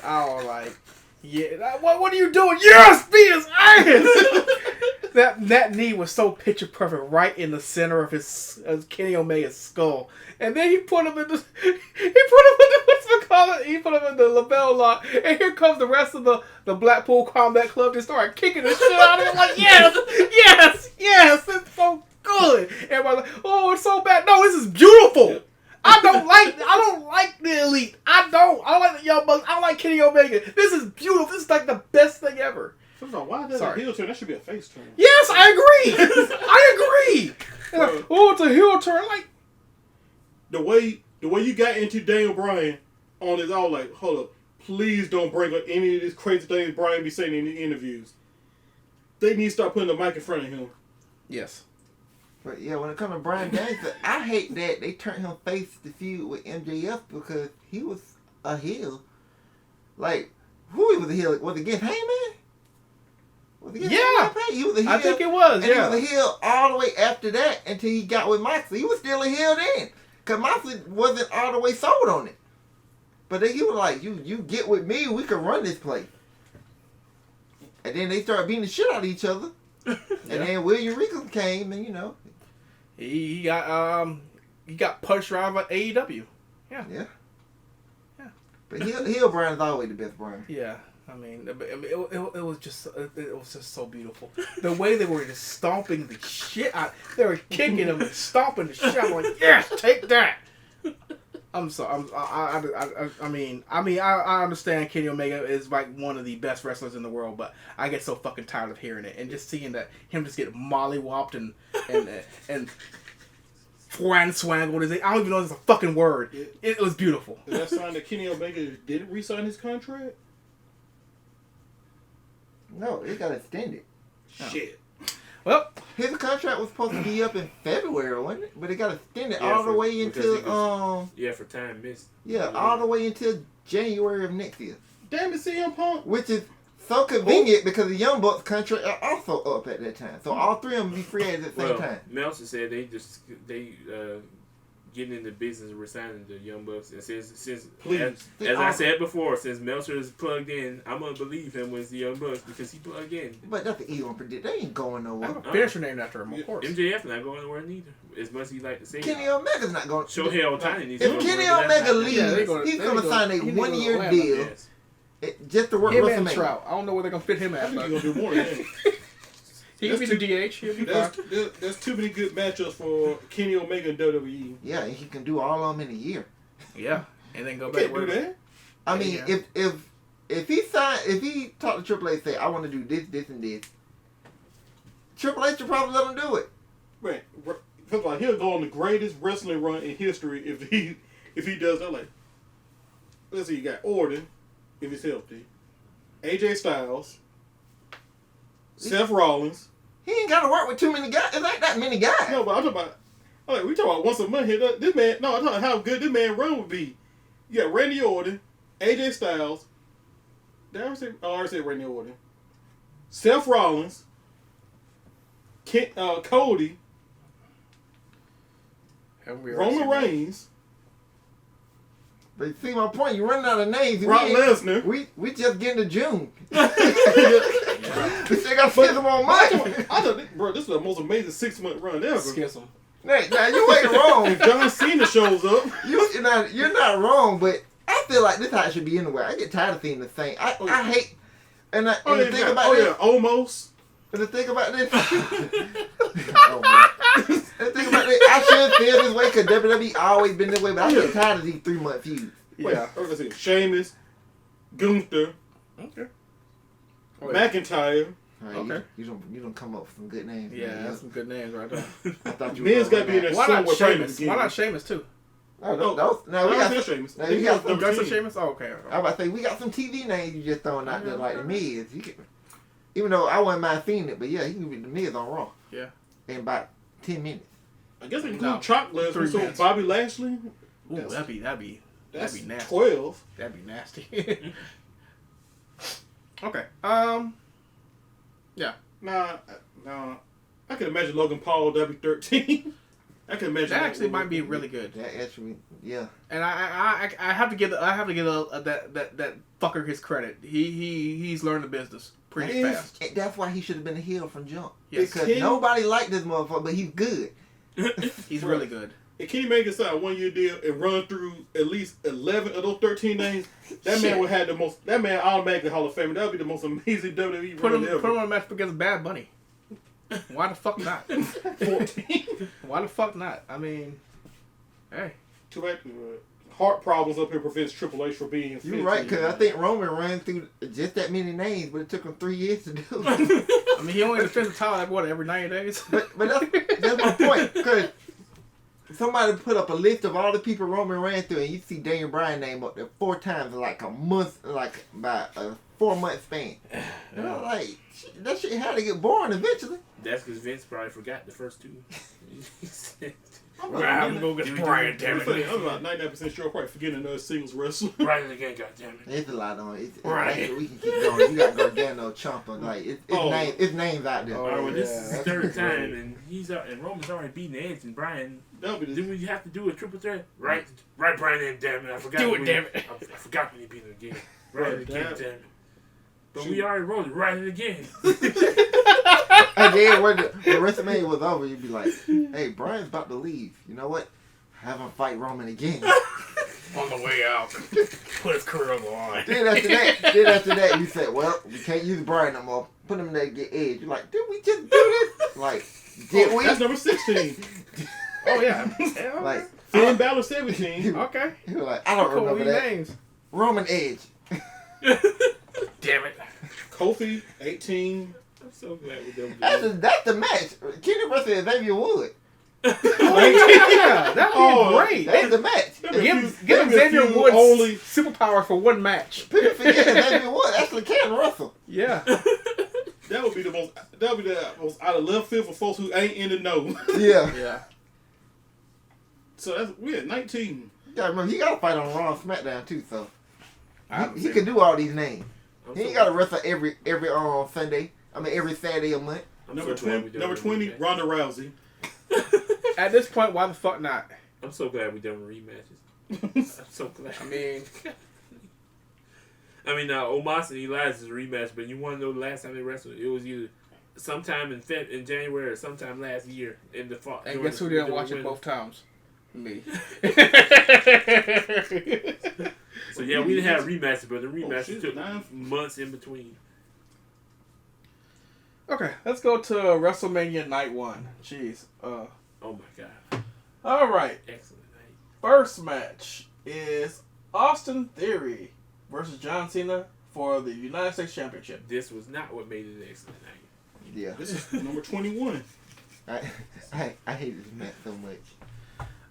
[SPEAKER 6] I was like, yeah, what are you doing? Yes, beat his ass. That knee was so picture perfect, right in the center of his Kenny Omega's skull, and then he put him in the he put him in the lapel lock, and here comes the rest of the Blackpool Combat Club to start kicking the shit out of him. Like, yes, it's so good. Everybody's like, oh, it's so bad. No, this is beautiful. Yep. I don't like the Elite. I don't like the Young Bucks. I don't like Kenny Omega. This is beautiful. This is like the best thing ever.
[SPEAKER 1] First of all, why does a heel turn? That should be a face turn.
[SPEAKER 6] Yes, I agree. Like, oh, it's a heel turn. Like,
[SPEAKER 1] the way you got into Daniel Bryan on his all, like, hold up, please don't bring up any of these crazy things Bryan be saying in the interviews. They need to start putting the mic in front of him.
[SPEAKER 6] Yes.
[SPEAKER 4] But yeah, when it comes to Bryan Danielson, I hate that they turned him face the feud with MJF because he was a heel. Like, who he was a heel? Was it against Heyman?
[SPEAKER 6] Yeah,
[SPEAKER 4] he was a heel.
[SPEAKER 6] I think it was.
[SPEAKER 4] And he was a heel all the way after that until he got with Moxley. He was still a heel then, cause Moxley wasn't all the way sold on it. But he was like, you get with me, we can run this place. And then they started beating the shit out of each other. And then William Regal came, and
[SPEAKER 6] he got punched around by AEW. Yeah.
[SPEAKER 4] But heel brand is always the best brand.
[SPEAKER 6] Yeah. I mean, it was just so beautiful. The way they were just stomping the shit out. They were kicking him and stomping the shit out. I'm like, yes, take that. I'm sorry. I mean, I understand Kenny Omega is like one of the best wrestlers in the world, but I get so fucking tired of hearing it and just seeing that him just get mollywopped and swangled. I don't even know if it's a fucking word. It was beautiful.
[SPEAKER 1] Is that sign that Kenny Omega didn't re-sign his contract?
[SPEAKER 4] No, it got extended.
[SPEAKER 1] Shit.
[SPEAKER 6] Well,
[SPEAKER 4] his contract was supposed to be up in February, wasn't it? But it got extended all the way until
[SPEAKER 2] for time missed.
[SPEAKER 4] Yeah, all the way until January of next year.
[SPEAKER 1] Damn it, CM Punk.
[SPEAKER 4] Which is so convenient because the Young Bucks contract are also up at that time. So all three of them be free agents at the same time.
[SPEAKER 2] Meltzer said they getting in the business of resigning the Young Bucks. And since as I said before, since Meltzer is plugged in, I'm gonna believe him when it's the Young Bucks because he plugged in.
[SPEAKER 4] But that's the easy one to predict. They ain't going nowhere.
[SPEAKER 6] Finisher named after him, of course.
[SPEAKER 2] MJF not going nowhere neither. As much as he like to say.
[SPEAKER 4] Kenny Omega's not going.
[SPEAKER 2] Shohei Ohtani needs to go.
[SPEAKER 4] If Kenny Omega leaves, he's gonna sign a 1-year deal.
[SPEAKER 2] Yes.
[SPEAKER 4] Just to work
[SPEAKER 6] him
[SPEAKER 4] WrestleMania.
[SPEAKER 6] And Trout. I don't know where they're gonna fit him at.
[SPEAKER 1] I think he's gonna do more than that.
[SPEAKER 6] He can be the DH. He'll be fine.
[SPEAKER 1] There's too many good matchups for Kenny Omega and WWE.
[SPEAKER 4] Yeah, and he can do all of them in a year.
[SPEAKER 6] Yeah, and then go
[SPEAKER 1] Can't
[SPEAKER 6] back.
[SPEAKER 1] do that.
[SPEAKER 4] I mean, if he talked to Triple H, say I want to do this, this, and this, Triple H would probably let him do it.
[SPEAKER 1] Right, because like he'll go on the greatest wrestling run in history if he does that. Like, let's see, you got Orton if he's healthy, AJ Styles. Seth Rollins.
[SPEAKER 4] He ain't got to work with too many guys. It's like that many guys.
[SPEAKER 1] No, but I'm talking about. Like, we talking about once a month here. This man. No, I'm talking about how good this man run would be. You got Randy Orton, AJ Styles. Did I say? Oh, I already said Randy Orton. Seth Rollins. Cody. Roman Reigns.
[SPEAKER 4] But see my point. You're running out of names.
[SPEAKER 1] Brock Lesnar.
[SPEAKER 4] We just getting to June. We still got schism on Mike.
[SPEAKER 1] I thought, bro, this is the most amazing 6-month run ever.
[SPEAKER 6] Schism.
[SPEAKER 4] Now you ain't wrong.
[SPEAKER 1] If John Cena shows up,
[SPEAKER 4] you're not wrong. But I feel like this is how it should be anyway. I get tired of seeing the same. I hate. And the thing about this.
[SPEAKER 1] almost.
[SPEAKER 4] And the thing about this. And the thing about this, I should feel this way because WWE always been this way, but I get tired of these 3-month feuds.
[SPEAKER 1] Yeah. Let's see. Sheamus, Gunther.
[SPEAKER 6] Okay.
[SPEAKER 1] McIntyre.
[SPEAKER 4] Right,
[SPEAKER 6] okay.
[SPEAKER 4] You don't come up with some good names.
[SPEAKER 6] Yeah,
[SPEAKER 4] man.
[SPEAKER 6] that's some good names right there.
[SPEAKER 4] I thought you
[SPEAKER 1] Men's got to be in there
[SPEAKER 6] Why not
[SPEAKER 1] somewhere.
[SPEAKER 6] Sheamus? Why not Sheamus too?
[SPEAKER 4] Now we got
[SPEAKER 1] Sheamus.
[SPEAKER 4] Now we got some.
[SPEAKER 6] That's Sheamus. Oh, okay.
[SPEAKER 4] I was about to say we got some TV names you just throwing out there like the Miz. Even though I wouldn't mind seeing it, but yeah, he can be the Miz on Raw.
[SPEAKER 6] Yeah.
[SPEAKER 4] In about 10 minutes.
[SPEAKER 1] I guess we can do chocolate.
[SPEAKER 6] 3
[SPEAKER 1] So
[SPEAKER 6] minutes.
[SPEAKER 1] Bobby Lashley.
[SPEAKER 6] Ooh, that'd be nasty.
[SPEAKER 1] 12.
[SPEAKER 6] That'd be nasty. Okay. Yeah.
[SPEAKER 1] Nah. I can imagine Logan Paul. That'd be 13. I can imagine
[SPEAKER 6] That actually might be really good.
[SPEAKER 4] That actually, yeah.
[SPEAKER 6] And I have to give that fucker his credit. He's learned the business pretty fast.
[SPEAKER 4] And that's why he should have been a heel from jump.
[SPEAKER 6] Yes.
[SPEAKER 4] Because nobody liked this motherfucker, but he's good.
[SPEAKER 6] He's really good.
[SPEAKER 1] If Kenny Omega sign a 1-year deal and run through at least 11 of those 13 names, that man would have the most. That man automatically Hall of Fame. That would be the most amazing WWE
[SPEAKER 6] Put
[SPEAKER 1] run
[SPEAKER 6] him
[SPEAKER 1] ever.
[SPEAKER 6] on a match against Bad Bunny. Why the fuck not?
[SPEAKER 1] 14.
[SPEAKER 6] Why the fuck not? I mean, hey.
[SPEAKER 1] Too bad. Heart problems up here prevents Triple H from being.
[SPEAKER 4] You're right, because I think Roman ran through just that many names, but it took him 3 years to do it.
[SPEAKER 6] I mean, he only defends the title like every 90 days.
[SPEAKER 4] But that's my point, because somebody put up a list of all the people Roman ran through, and you see Daniel Bryan name up there 4 times in like a month, like by a 4-month span. And I'm like, that shit had to get boring eventually.
[SPEAKER 2] That's because Vince probably forgot the first 2. I'm gonna go get Brian, damn
[SPEAKER 1] I'm
[SPEAKER 2] it.
[SPEAKER 1] about 99% sure I'm probably forgetting another singles wrestler.
[SPEAKER 2] Brian again, goddammit.
[SPEAKER 4] There's a lot on it.
[SPEAKER 2] Right.
[SPEAKER 4] We can keep going. You got Gargano, Ciampa. Like, it's names out there.
[SPEAKER 2] Alright, well, this is his third time, and he's out, and Roman's already beating Edge and Brian. Then we have to do a triple threat? Right, Brian, and damn it. I forgot. I forgot when he beat him again. Right again, damn it. But we already rolled it right again.
[SPEAKER 4] And then when WrestleMania was over, you'd be like, hey, Brian's about to leave. You know what? Have him fight Roman again.
[SPEAKER 2] On the way out. Put his career on the line.
[SPEAKER 4] Then after that, you said, well, we can't use Brian no more. Put him there to get Edge. You're like, did we just do this? Like, did we?
[SPEAKER 1] That's number 16.
[SPEAKER 6] Oh, yeah.
[SPEAKER 4] Like,
[SPEAKER 1] Finn Balor 17.
[SPEAKER 6] Okay.
[SPEAKER 4] You were like, I don't
[SPEAKER 6] Cool,
[SPEAKER 4] remember that.
[SPEAKER 6] names.
[SPEAKER 4] Roman Edge.
[SPEAKER 2] Damn it.
[SPEAKER 1] Kofi 18.
[SPEAKER 2] I'm so glad we done
[SPEAKER 4] That's the match. Kenny versus Xavier Wood.
[SPEAKER 6] Yeah, that'd be great.
[SPEAKER 4] That's the match.
[SPEAKER 6] Give Xavier Woods
[SPEAKER 1] only
[SPEAKER 6] superpower for one match.
[SPEAKER 4] People forget Xavier Wood actually can wrestle.
[SPEAKER 6] Yeah.
[SPEAKER 1] That would be the most out of left field for folks who ain't in the know.
[SPEAKER 4] Yeah.
[SPEAKER 6] Yeah.
[SPEAKER 1] So we're at 19.
[SPEAKER 4] You gotta remember, he gotta fight on Raw and SmackDown too, so he
[SPEAKER 6] He
[SPEAKER 4] can do all these names. He ain't gotta wrestle every Sunday. I mean every Saturday a month.
[SPEAKER 1] Number 20, Ronda Rousey.
[SPEAKER 6] At this point, why the fuck not?
[SPEAKER 2] I'm so glad we done rematches. I'm so glad. I mean, Omos and Elias is a rematch, but you want to know the last time they wrestled? It was either sometime in January or sometime last year in the fall.
[SPEAKER 6] And guess who didn't watch it both times? Me.
[SPEAKER 2] So yeah, we didn't have rematches, but the rematches took
[SPEAKER 1] 9
[SPEAKER 2] months in between.
[SPEAKER 6] Okay, let's go to WrestleMania Night 1. Jeez.
[SPEAKER 2] Oh my god.
[SPEAKER 6] All right.
[SPEAKER 2] Excellent night.
[SPEAKER 6] First match is Austin Theory versus John Cena for the United States Championship.
[SPEAKER 2] This was not what made it an excellent night.
[SPEAKER 4] Yeah.
[SPEAKER 1] This is number 21.
[SPEAKER 4] I hate this match so much.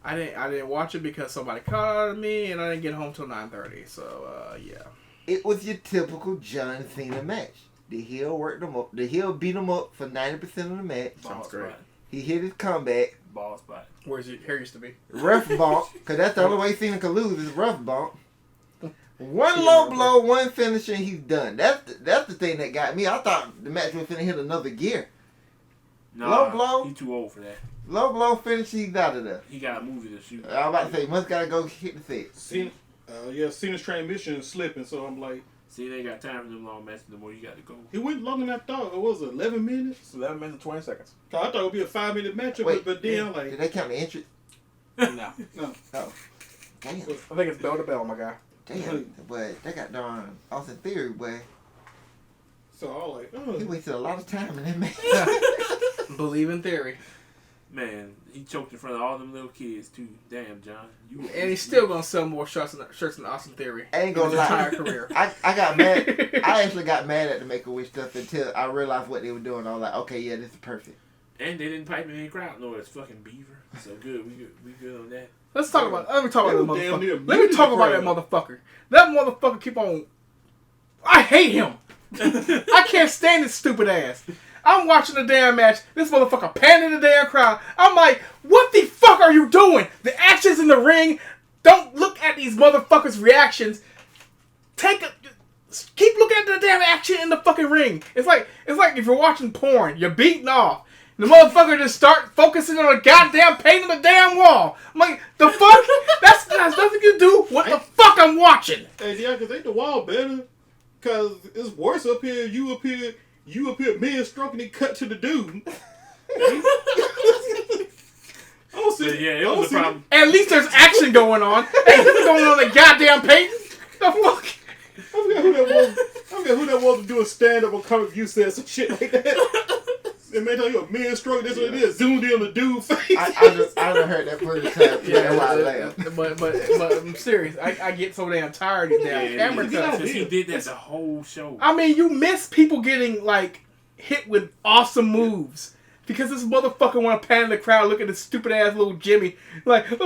[SPEAKER 6] I didn't watch it because somebody called on me, and I didn't get home till 9:30. So yeah.
[SPEAKER 4] It was your typical John Cena match. The heel worked him up. The heel beat him up for 90% of the match.
[SPEAKER 2] Sounds great.
[SPEAKER 4] He hit his comeback.
[SPEAKER 2] Ball spot.
[SPEAKER 6] Where's your hair used to be?
[SPEAKER 4] Ref bump, because that's the only way Cena can lose is ref bump. One low blow, one finisher, and he's done. That's the thing that got me. I thought the match was finna hit another gear.
[SPEAKER 2] Nah,
[SPEAKER 4] low blow.
[SPEAKER 2] He's too old for that.
[SPEAKER 4] Low blow finish, he's out of there.
[SPEAKER 2] He got a movie to shoot.
[SPEAKER 4] I was about to say, must gotta go hit the set.
[SPEAKER 1] Cena's transmission is slipping, so I'm like,
[SPEAKER 2] See, they ain't got time for them long matches no more. You got to go.
[SPEAKER 1] he went longer than I thought. It was 11 minutes.
[SPEAKER 6] 11 minutes and 20 seconds.
[SPEAKER 1] I thought it would be a 5-minute matchup,
[SPEAKER 4] Wait,
[SPEAKER 1] but then like,
[SPEAKER 4] did they count the entrance?
[SPEAKER 6] No.
[SPEAKER 1] no.
[SPEAKER 4] Oh, damn,
[SPEAKER 6] I think it's bell to bell, my guy.
[SPEAKER 4] damn. But they got darn Austin Theory, boy.
[SPEAKER 1] So I was like, oh.
[SPEAKER 4] He wasted a lot of time in that match.
[SPEAKER 6] Believe in Theory.
[SPEAKER 2] Man, he choked in front of all them little kids too. Damn, John.
[SPEAKER 6] And he's still gonna sell more shirts than Austin Theory.
[SPEAKER 4] I ain't
[SPEAKER 6] in
[SPEAKER 4] gonna
[SPEAKER 6] his
[SPEAKER 4] lie.
[SPEAKER 6] entire career.
[SPEAKER 4] I got mad. I actually got mad at the Make-A-Wish stuff until I realized what they were doing. I was like, okay, yeah, this is perfect.
[SPEAKER 2] And they didn't pipe in any crowd noise. Fucking Beaver. So good. We good on that.
[SPEAKER 6] Let me talk about that
[SPEAKER 1] Damn near
[SPEAKER 6] motherfucker. Let me talk about that motherfucker. That motherfucker keep on. I hate him. I can't stand his stupid ass. I'm watching the damn match. This motherfucker panning the damn crowd. I'm like, what the fuck are you doing? The action's in the ring. Don't look at these motherfuckers' reactions. Keep looking at the damn action in the fucking ring. It's like if you're watching porn, you're beating off. The motherfucker just start focusing on a goddamn paint on the damn wall. I'm like, the fuck? That has nothing to do with what the fuck I'm watching.
[SPEAKER 1] Hey, yeah, because ain't the wall better? Because it's worse up here. You up here mid-stroking and cut to the dude.
[SPEAKER 2] It was a problem.
[SPEAKER 6] At least there's action going on. Ain't nothing going on in the goddamn paint. The fuck?
[SPEAKER 1] I forgot who that was to do a stand-up on Comic View said some shit like that. And man, tell you a mid-stroke, that's what it is. Zoomed in on the dude's face.
[SPEAKER 4] I done heard that plenty of times. Yeah, that's why I laughed.
[SPEAKER 6] But I'm serious. I get so damn tired of these damn camera cuts.
[SPEAKER 2] Because he did that the whole show.
[SPEAKER 6] I mean, you miss people getting like hit with awesome moves. Because this motherfucker want to pan the crowd, look at this stupid ass little Jimmy, like, my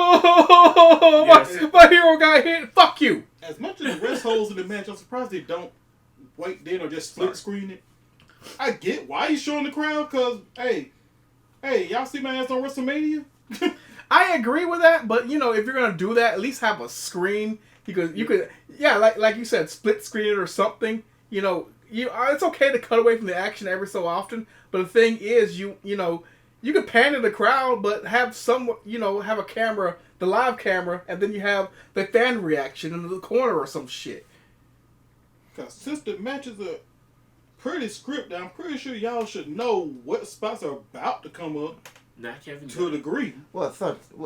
[SPEAKER 6] hero got hit. Fuck you.
[SPEAKER 1] As much as the rest holes in the match, I'm surprised they don't wait then or just split screen it. I get why he's showing the crowd, cause hey, y'all see my ass on WrestleMania?
[SPEAKER 6] I agree with that, but you know, if you're gonna do that, at least have a screen. You could, yeah, like you said, split screen it or something. You know, it's okay to cut away from the action every so often, but the thing is, you know, you could pan in the crowd, but have have a camera, the live camera, and then you have the fan reaction in the corner or some shit.
[SPEAKER 1] Cause since the matches are pretty scripted, I'm pretty sure y'all should know what spots are about to come up.
[SPEAKER 2] Not Kevin
[SPEAKER 1] to a degree.
[SPEAKER 4] Well,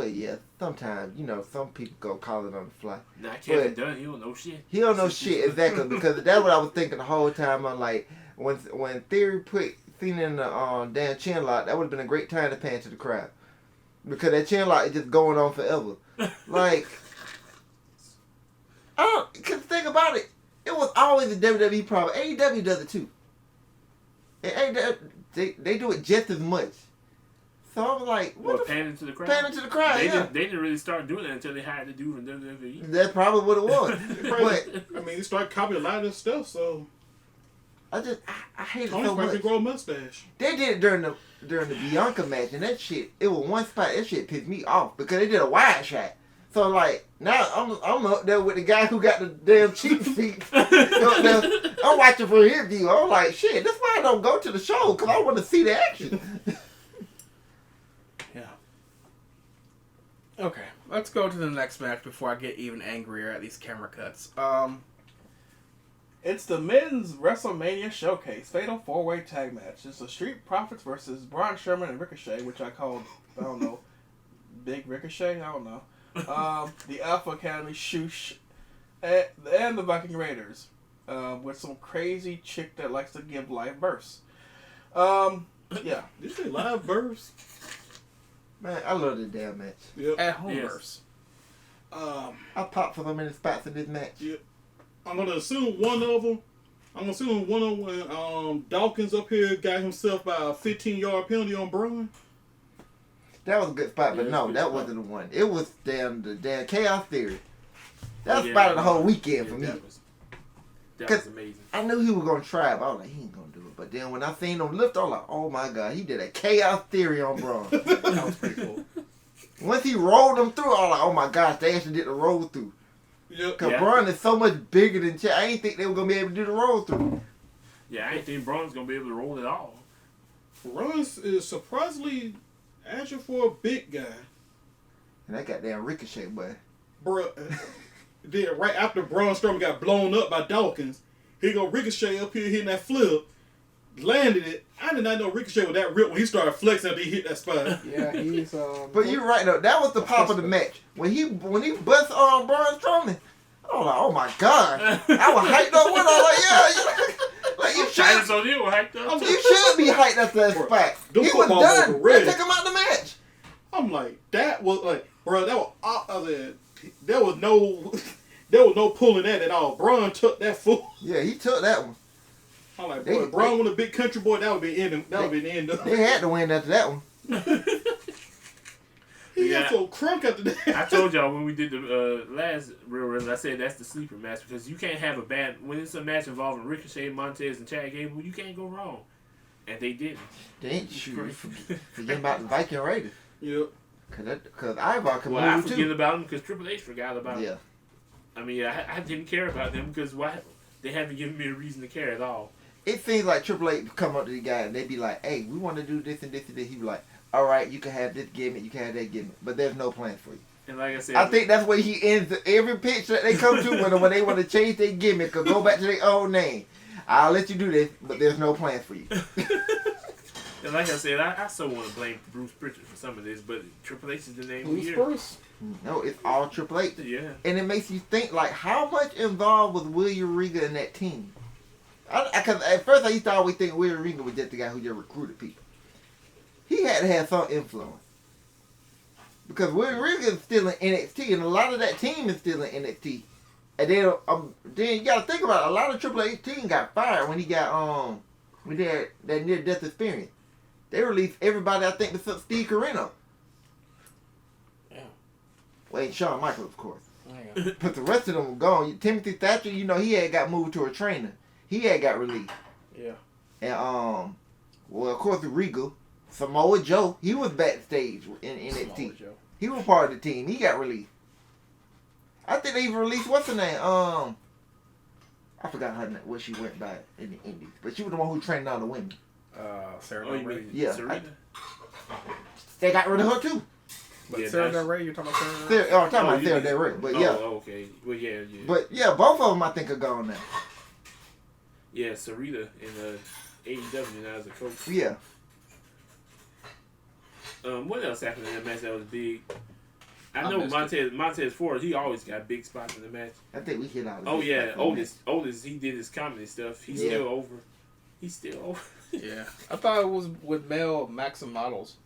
[SPEAKER 4] yeah. Sometimes, you know, some people go call it on the fly.
[SPEAKER 2] Not Kevin Dunn. He don't know shit.
[SPEAKER 4] He don't know shit, exactly, because that's what I was thinking the whole time. I'm like, when Theory put Cena in the damn chin lock, that would have been a great time to pan to the crowd, because that chin lock is just going on forever. Like, cause think about it, it was always a WWE problem. AEW does it too. And AEW, they do it just as much. So I was like,
[SPEAKER 2] panning to the crowd?
[SPEAKER 4] Panning to the crowd,
[SPEAKER 2] they
[SPEAKER 4] yeah.
[SPEAKER 2] They didn't really start doing that until they hired the dude from WWE.
[SPEAKER 4] That's probably what it was. But
[SPEAKER 1] I mean, they started copying a lot of this stuff, so
[SPEAKER 4] I hate it
[SPEAKER 1] Tony's
[SPEAKER 4] so much.
[SPEAKER 1] grow a mustache.
[SPEAKER 4] They did it during the Bianca match, and that shit, it was one spot. That shit pissed me off because they did a wide shot. So like now I'm up there with the guy who got the damn cheap seats. I'm watching for his view. I'm like, shit, that's why I don't go to the show, because I want to see the action.
[SPEAKER 6] Yeah. Okay, let's go to the next match before I get even angrier at these camera cuts. It's the men's WrestleMania Showcase Fatal 4-Way Tag Match. It's the Street Profits versus Braun Strowman and Ricochet, which I called, I don't know, Big Ricochet? I don't know. The Alpha Academy Shoosh and the Viking Raiders with some crazy chick that likes to give live births. Yeah.
[SPEAKER 1] Did you say live births?
[SPEAKER 4] Man, I love this damn match.
[SPEAKER 1] Yep.
[SPEAKER 6] At home
[SPEAKER 2] Yes.
[SPEAKER 6] births.
[SPEAKER 4] I popped for so many spots in this match.
[SPEAKER 1] Yep. I'm gonna assume one of them when Dawkins up here got himself by a 15-yard penalty on Braun.
[SPEAKER 4] That was a good spot, but
[SPEAKER 1] Yeah,
[SPEAKER 4] no,
[SPEAKER 1] that's a
[SPEAKER 4] that
[SPEAKER 1] good
[SPEAKER 4] wasn't the one. It was the damn Chaos Theory. That was spot of the whole weekend for me.
[SPEAKER 2] That was amazing.
[SPEAKER 4] I knew he was gonna try it, but I was like, he ain't gonna do it. But then when I seen him lift, I was like, oh my god, he did a Chaos Theory on Braun.
[SPEAKER 6] That was pretty cool.
[SPEAKER 4] Once he rolled him through, I was like, oh my gosh, they actually did the roll through.
[SPEAKER 1] Yep.
[SPEAKER 4] Cause Braun is so much bigger than Chad. I didn't think they were gonna be able to do the roll through.
[SPEAKER 2] Yeah, I didn't think Braun's gonna be able to roll it all.
[SPEAKER 1] Braun is surprisingly agile for a big guy.
[SPEAKER 4] And that goddamn Ricochet, boy.
[SPEAKER 1] Bruh. Then right after Braun Strowman got blown up by Dawkins, he go Ricochet up here hitting that flip, landed it. I did not know Ricochet was that ripped when he started flexing after he hit that spot.
[SPEAKER 6] Yeah, he's
[SPEAKER 4] But you're right though. That was the pop of the match. When he bust on Braun Strowman, I was like, oh my god. I was hyped up with. I was like, yeah, like you
[SPEAKER 2] China
[SPEAKER 4] should.
[SPEAKER 2] O'Neal was hyped up.
[SPEAKER 4] You should be hyped after that
[SPEAKER 1] Bro,
[SPEAKER 4] spot.
[SPEAKER 1] them
[SPEAKER 4] He was
[SPEAKER 1] football
[SPEAKER 4] done.
[SPEAKER 1] was ready.
[SPEAKER 4] They took him out the match.
[SPEAKER 1] I'm like, that was like, bro, that was there was no pulling that at all. Braun took that full.
[SPEAKER 4] Yeah, he took that one.
[SPEAKER 1] I'm like, boy, Braun was a big country boy. That would be the end of
[SPEAKER 4] They had to win after that one.
[SPEAKER 1] He got so crunk after that.
[SPEAKER 2] I told y'all when we did the last Real Wrestling, I said that's the sleeper match because you can't have when it's a match involving Ricochet, Montez, and Chad Gable, you can't go wrong. And they didn't.
[SPEAKER 4] They ain't forget about the Viking Raiders.
[SPEAKER 1] Yep.
[SPEAKER 4] Cause Ivar can
[SPEAKER 2] Well, I
[SPEAKER 4] move
[SPEAKER 2] forget
[SPEAKER 4] too.
[SPEAKER 2] about them because Triple H forgot about them.
[SPEAKER 4] Yeah.
[SPEAKER 2] I mean, I didn't care about them because they haven't given me a reason to care at all.
[SPEAKER 4] It seems like Triple H come up to the guy and they be like, hey, we want to do this and this and this. He be like, all right, you can have this gimmick, you can have that gimmick, but there's no plan for you.
[SPEAKER 2] And like I said,
[SPEAKER 4] I think that's where he ends every pitch that they come to when they want to change their gimmick or go back to their old name. I'll let you do this, but there's no plan for you.
[SPEAKER 2] and like I said, I so want to blame Bruce Pritchard for some of this, but Triple H is the name we
[SPEAKER 6] Who's
[SPEAKER 2] hear.
[SPEAKER 6] first?
[SPEAKER 4] No, it's all Triple H.
[SPEAKER 2] Yeah.
[SPEAKER 4] And it makes you think, like, how much involved was William Regal in that team? Because at first I used to always think William Regal was just the guy who just recruited people. He had to have some influence. Because William Regal is still in NXT, and a lot of that team is still in NXT. And then you got to think about it. A lot of Triple H team got fired when he got we did that near-death experience. They released everybody, I think, except Steve Corino.
[SPEAKER 6] Yeah.
[SPEAKER 4] Well, and Shawn Michaels, of course.
[SPEAKER 6] Yeah.
[SPEAKER 4] But the rest of them were gone. Timothy Thatcher, he had got moved to a trainer. He had got released.
[SPEAKER 6] Yeah.
[SPEAKER 4] And well, of course, Regal, Samoa Joe, he was backstage in NXT.
[SPEAKER 6] Samoa Joe.
[SPEAKER 4] He was part of the team. He got released. I think they even released what's her name? I forgot her name, what she went by in the Indies, but she was the one who trained all the women.
[SPEAKER 6] Sarah
[SPEAKER 2] Oh,
[SPEAKER 6] Del
[SPEAKER 2] you
[SPEAKER 6] Rey.
[SPEAKER 2] mean
[SPEAKER 4] Yeah,
[SPEAKER 2] Serena?
[SPEAKER 4] They got rid of her too.
[SPEAKER 6] But
[SPEAKER 2] Yeah,
[SPEAKER 6] Sarah
[SPEAKER 2] that's-
[SPEAKER 6] Del Rey, you're talking about Sarah?
[SPEAKER 4] I'm talking about
[SPEAKER 2] you
[SPEAKER 4] Sarah
[SPEAKER 2] mean-
[SPEAKER 4] Del Rey, but
[SPEAKER 2] oh,
[SPEAKER 4] yeah.
[SPEAKER 2] okay. Well, yeah.
[SPEAKER 4] But yeah, both of them I think are gone now.
[SPEAKER 2] Yeah, Sarita in AEW now as a coach.
[SPEAKER 4] Yeah.
[SPEAKER 2] What else happened in that match that was big? I
[SPEAKER 1] I
[SPEAKER 2] know
[SPEAKER 1] missed
[SPEAKER 2] Montez Ford. He always got big spots in the match.
[SPEAKER 4] I think we hit all the
[SPEAKER 2] Oh
[SPEAKER 4] big
[SPEAKER 2] yeah,
[SPEAKER 4] spots in
[SPEAKER 2] Otis. He did his comedy stuff. He's
[SPEAKER 4] Yeah.
[SPEAKER 2] still over. He's still over.
[SPEAKER 6] Yeah. I thought it was with male Maxim models.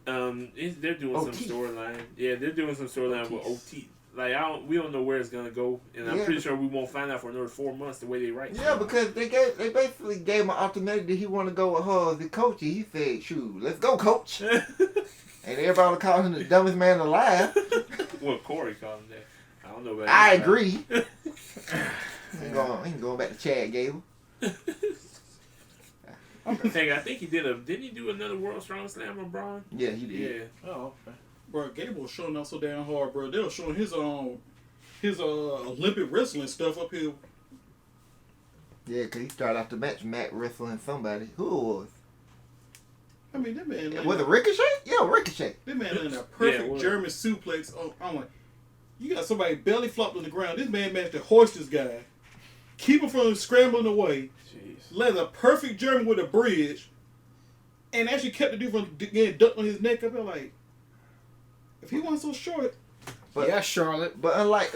[SPEAKER 2] They're doing some
[SPEAKER 4] Otis.
[SPEAKER 2] storyline. Yeah, they're doing some storyline with OT. Like we don't know where it's gonna go, and I'm
[SPEAKER 4] Yeah.
[SPEAKER 2] pretty sure we won't find out for another 4 months the way they write.
[SPEAKER 4] Yeah,
[SPEAKER 2] stuff.
[SPEAKER 4] because they basically gave him an ultimatum that he want to go with her as the coach. And he said, "Shoot, let's go, coach." And everybody called him the dumbest man alive.
[SPEAKER 2] Well, Corey called him that. I don't know about.
[SPEAKER 4] I
[SPEAKER 2] anybody.
[SPEAKER 4] agree. He going back to Chad Gable.
[SPEAKER 2] Hey, I think he didn't he do another World Strong Slam on Braun?
[SPEAKER 4] Yeah, he did.
[SPEAKER 2] Yeah.
[SPEAKER 6] Oh, okay.
[SPEAKER 1] Bro, Gable was showing out so damn hard, bro. They were showing his Olympic wrestling stuff up here.
[SPEAKER 4] Yeah, because he started off the match Matt wrestling somebody. Who it was?
[SPEAKER 1] I mean, that man.
[SPEAKER 4] Was it Ricochet? Yeah, Ricochet.
[SPEAKER 1] That man landed a perfect
[SPEAKER 2] Yeah,
[SPEAKER 1] German suplex. Oh, I'm like, you got somebody belly flopped on the ground. This man managed to hoist this guy, keep him from scrambling away,
[SPEAKER 6] Jeez.
[SPEAKER 1] landed a perfect German with a bridge, and actually kept the dude from getting ducked on his neck. I'd be like, if he wasn't so short,
[SPEAKER 4] But-
[SPEAKER 6] yeah, Charlotte.
[SPEAKER 4] But unlike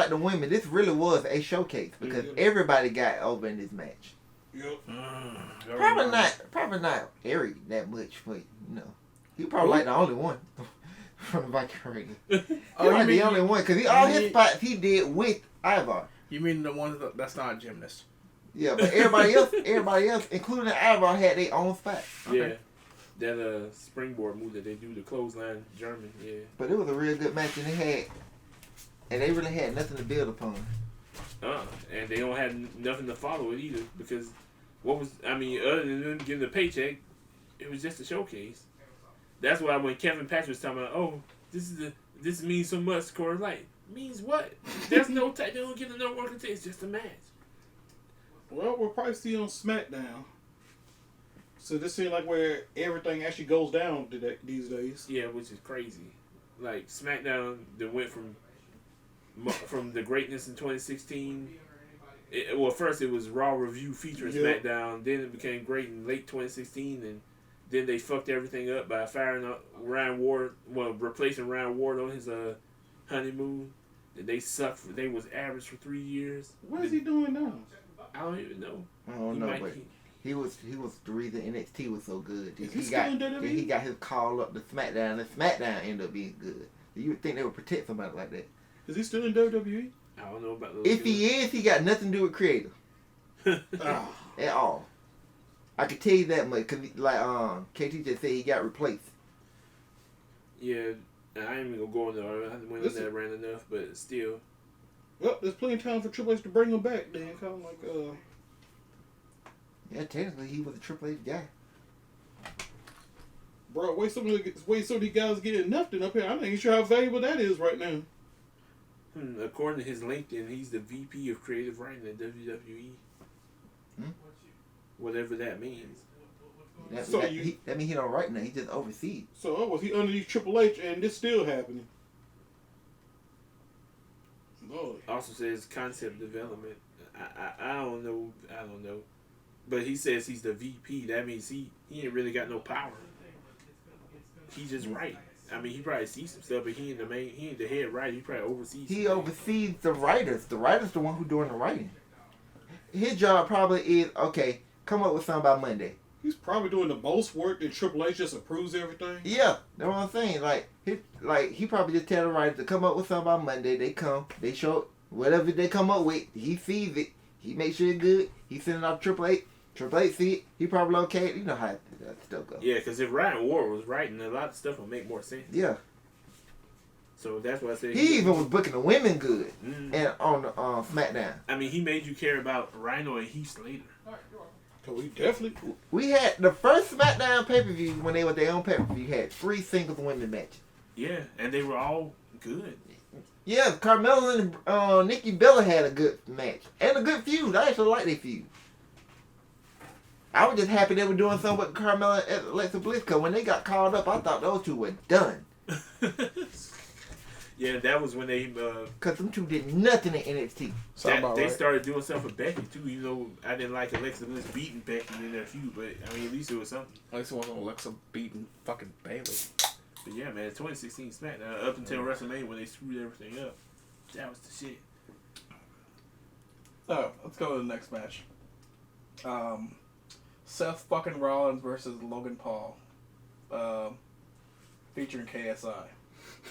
[SPEAKER 4] the women, this really was a showcase because
[SPEAKER 1] Yeah.
[SPEAKER 4] everybody got over in this match.
[SPEAKER 1] yep.
[SPEAKER 4] Probably not Eric that much, but he probably like the only one from the Viking Raiders. He
[SPEAKER 6] Oh,
[SPEAKER 4] like
[SPEAKER 6] you mean
[SPEAKER 4] the only one because all his spots he did with Ivar.
[SPEAKER 6] you mean the one that's not a gymnast?
[SPEAKER 4] Yeah, but everybody else, including Ivar, had their own spot.
[SPEAKER 2] Yeah. That springboard move that they do, the clothesline German. Yeah.
[SPEAKER 4] But it was a real good match, and they really had nothing to build upon.
[SPEAKER 2] And they don't have nothing to follow it either because other than them getting the paycheck, it was just a showcase. That's why when Kevin Patrick was talking about, oh, this means so much, Corey, like, means what? There's no they don't get no work until it's just a match.
[SPEAKER 1] Well, we'll probably see on SmackDown. So this seems like where everything actually goes down these days.
[SPEAKER 2] Yeah, which is crazy. Like SmackDown that went from the greatness in 2016. First it was Raw Review featuring
[SPEAKER 1] Yep.
[SPEAKER 2] SmackDown. Then it became great in late 2016, and then they fucked everything up by firing up Ryan Ward. Well, replacing Ryan Ward on his honeymoon. And they sucked. They was average for 3 years.
[SPEAKER 1] What is he doing now?
[SPEAKER 2] I don't even know.
[SPEAKER 4] I don't know, but he was the reason NXT was so good.
[SPEAKER 1] Is he
[SPEAKER 4] He
[SPEAKER 1] still in WWE?
[SPEAKER 4] he got his call up to SmackDown, and SmackDown ended up being good. You would think they would protect somebody like that.
[SPEAKER 1] Is he still in WWE?
[SPEAKER 2] I don't know about those.
[SPEAKER 4] If he is, he got nothing to do with creative
[SPEAKER 1] Ah,
[SPEAKER 4] at all. I can tell you that much because, like, KT just said he got replaced.
[SPEAKER 2] Yeah, I ain't even gonna go into it. I went on that rant enough, but still.
[SPEAKER 1] well, there's plenty of time for Triple H to bring him back. Then kind of like
[SPEAKER 4] Yeah, technically he was a Triple H guy.
[SPEAKER 1] bro, wait some of these guys getting nothing up here. I'm not even sure how valuable that is right now.
[SPEAKER 2] According to his LinkedIn, he's the VP of Creative Writing at WWE. Whatever that means.
[SPEAKER 4] That means he don't write now. He just oversees.
[SPEAKER 1] So was he underneath Triple H and this still happening? Lord.
[SPEAKER 2] Also says concept development. I don't know. But he says he's the VP. That means he ain't really got no power. He just write. I mean, he probably sees some stuff, but he ain't the head writer. He probably oversees.
[SPEAKER 4] He oversees the writers. The writer's the one who's doing the writing. His job probably is, okay, come up with something by Monday.
[SPEAKER 1] He's probably doing the most work that Triple H just approves everything.
[SPEAKER 4] Yeah, that's what I'm saying. He probably just tell the writers to come up with something by Monday. They come, they show whatever they come up with. He sees it. He makes sure it's good. He send it off to Triple H. Triple H see it. He probably okay. You know how that stuff goes.
[SPEAKER 2] Yeah, because if Ryan Ward was writing, a lot of stuff would make more sense.
[SPEAKER 4] Yeah.
[SPEAKER 2] So that's why I said
[SPEAKER 4] He even was booking the women good
[SPEAKER 2] Mm.
[SPEAKER 4] and on the SmackDown.
[SPEAKER 2] I mean, he made you care about Rhino and Heath Slater.
[SPEAKER 1] Cause we definitely.
[SPEAKER 4] We had the first SmackDown pay-per-view when they were their own pay-per-view had 3 singles women matches.
[SPEAKER 2] Yeah, and they were all good.
[SPEAKER 4] Yeah, Carmella and Nikki Bella had a good match. And a good feud. I actually like their feud. I was just happy they were doing something with Carmella and Alexa Bliss, because when they got called up, I thought those two were done.
[SPEAKER 2] Yeah, that was when they...
[SPEAKER 4] Because them two did nothing in NXT.
[SPEAKER 2] They started doing stuff with Becky, too. You know, I didn't like Alexa Bliss beating Becky in their feud, but, I mean, at least it was something.
[SPEAKER 6] At least it wasn't Alexa beating fucking Bayley.
[SPEAKER 2] But yeah, man, 2016 SmackDown, up until WrestleMania when they screwed everything up. That was the shit.
[SPEAKER 6] So, let's go to the next match. Seth fucking Rollins versus Logan Paul. Featuring KSI.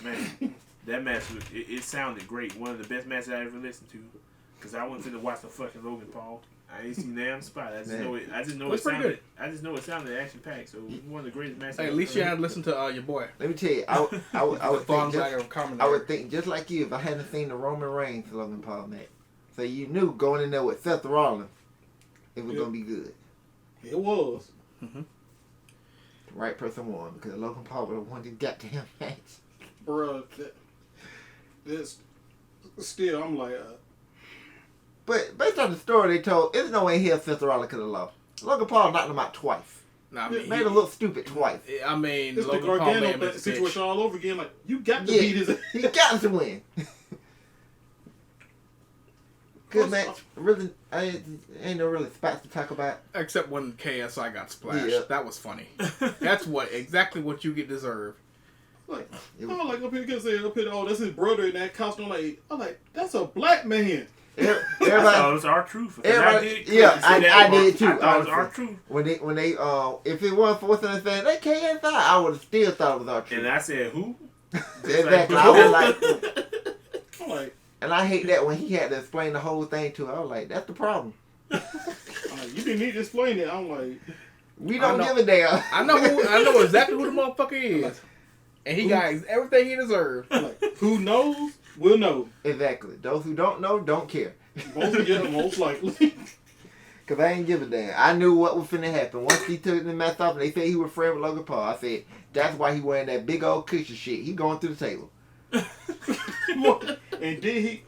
[SPEAKER 2] Man, that match, it sounded great. One of the best matches I ever listened to. Because I went to watch the fucking Logan Paul. I ain't seen damn spot. I just know it sounded. I just know it sounded action packed. So it was one of the greatest matches.
[SPEAKER 6] Hey, at least you had listened to your boy.
[SPEAKER 4] Let me tell you, I would think just like you if I hadn't seen the Roman Reigns Logan Paul match. So you knew going in there with Seth Rollins, it was gonna be good.
[SPEAKER 1] It was.
[SPEAKER 6] Mm-hmm.
[SPEAKER 4] The right person won because Logan Paul would have won the goddamn match.
[SPEAKER 1] Bro, that's still, I'm like,
[SPEAKER 4] But based on the story they told, there's no way in hell Seth Rollins could have lost. Logan Paul knocked him out twice.
[SPEAKER 6] Nah, I mean,
[SPEAKER 4] made him look stupid twice.
[SPEAKER 6] I mean,
[SPEAKER 1] it's
[SPEAKER 6] Logan
[SPEAKER 1] the
[SPEAKER 6] Paul made him
[SPEAKER 1] Gargano situation all over again. Like, you got to beat his.
[SPEAKER 4] He got to win. Good match. Really, ain't no really spots to talk about.
[SPEAKER 6] Except when KSI got splashed.
[SPEAKER 4] Yeah.
[SPEAKER 6] That was funny. That's exactly what you get deserved.
[SPEAKER 1] Like, I'm like up here because up here, oh, that's his brother in that costume. I'm like, that's a black man.
[SPEAKER 4] Everybody,
[SPEAKER 2] I thought it was R-Truth.
[SPEAKER 4] I did too.
[SPEAKER 2] I thought it was R-Truth.
[SPEAKER 4] When they if it wasn't for what's anything, they KSI, I would have still thought it was R-Truth.
[SPEAKER 2] And I said, who?
[SPEAKER 4] Exactly. I was like,
[SPEAKER 1] I'm like,
[SPEAKER 4] and I hate that when he had to explain the whole thing to her. I was like, that's the problem.
[SPEAKER 1] I'm like, you didn't need to explain it. I'm like,
[SPEAKER 4] we don't give a damn.
[SPEAKER 6] I know exactly who the motherfucker is. And he got everything he deserved.
[SPEAKER 1] Like, who knows will know.
[SPEAKER 4] Exactly. Those who don't know don't care.
[SPEAKER 1] Most likely.
[SPEAKER 4] Because I ain't give a damn. I knew what was finna happen. Once he took the mask off and they said he was friend with Logan Paul, I said, that's why he wearing that big old cushion shit. He going through the table.
[SPEAKER 1] And then he,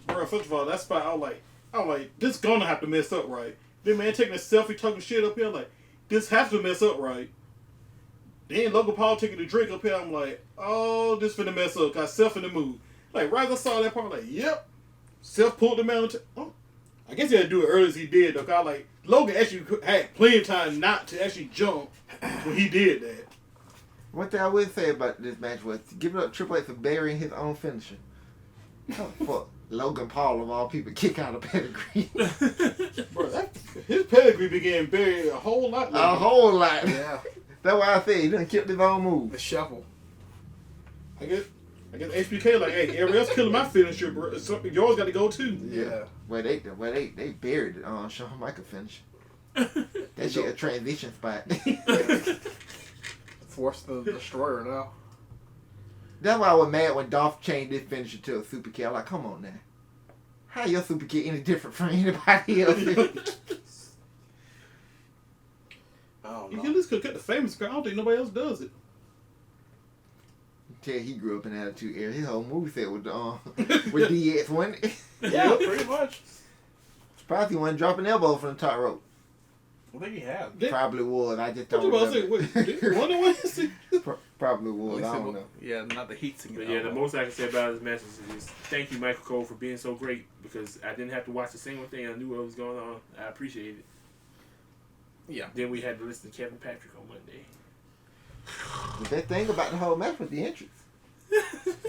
[SPEAKER 1] bro, first of all, that spot, I'm like, this gonna have to mess up right. Then man taking a selfie talking shit up here, like, this has to mess up right. Then Logan Paul taking a drink up here, I'm like, oh, this finna mess up, got Seth in the mood. Like, right as I saw that part, I'm like, yep. Seth pulled the man. I guess he had to do it early as he did, though. Cause like, Logan actually had plenty of time not to actually jump when he did that.
[SPEAKER 4] One thing I would say about this match was giving up Triple H for burying his own finisher. Oh, fuck. Logan Paul, of all people, kick out a pedigree.
[SPEAKER 1] Bro, his pedigree began buried a whole lot.
[SPEAKER 4] A whole lot.
[SPEAKER 6] Yeah.
[SPEAKER 4] That's why I said he done kept his own move.
[SPEAKER 6] The shuffle.
[SPEAKER 1] I guess HBK like, hey, everybody else killing my finisher, bro. Yours got to go too.
[SPEAKER 6] Yeah.
[SPEAKER 4] Well, they buried Shawn Michaels finisher. That shit a transition spot.
[SPEAKER 6] Force the Destroyer now.
[SPEAKER 4] That's why I was mad when Dolph changed his finisher to a super kick. I'm like, come on now. How your super kick any different from anybody else?
[SPEAKER 1] You at least could cut the famous guy. I don't think nobody else does it.
[SPEAKER 4] Tell he grew up in Attitude Era. His whole moveset with DX, wasn't it?
[SPEAKER 6] Yeah, pretty much.
[SPEAKER 4] Surprised he wasn't dropping elbow from the top rope.
[SPEAKER 6] I think he had.
[SPEAKER 4] Probably was. I just don't
[SPEAKER 1] remember.
[SPEAKER 4] Probably was. I don't know.
[SPEAKER 6] Yeah, not the heat singer.
[SPEAKER 2] But yeah, the most I can say about this match is thank you, Michael Cole, for being so great, because I didn't have to watch a single thing. I knew what was going on. I appreciate it.
[SPEAKER 6] Yeah.
[SPEAKER 2] Then we had to listen to Kevin Patrick on Monday.
[SPEAKER 4] The best thing about the whole match was the entrance.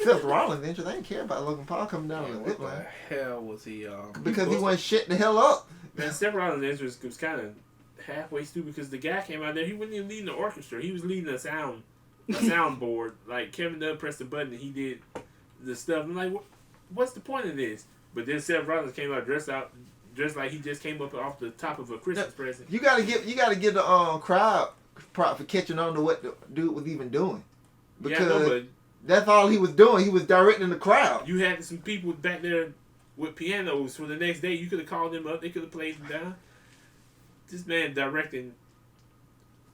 [SPEAKER 4] Seth Rollins' entrance. I didn't care about Logan Paul coming down on the zip line.
[SPEAKER 6] What the hell was he?
[SPEAKER 4] Because he wasn't shit the hell up.
[SPEAKER 2] Man, Seth Rollins' entrance was kind of halfway through, because the guy came out there. He wasn't even leading the orchestra. He was leading a soundboard. Like, Kevin Dunn pressed the button and he did the stuff. I'm like, what's the point of this? But then Seth Rollins came out dressed like he just came up off the top of a Christmas present.
[SPEAKER 4] You gotta give the crowd prop for catching on to what the dude was even doing. Because that's all he was doing. He was directing the crowd.
[SPEAKER 2] You had some people back there with pianos for the next day. You could have called them up. They could have played them down. This man directing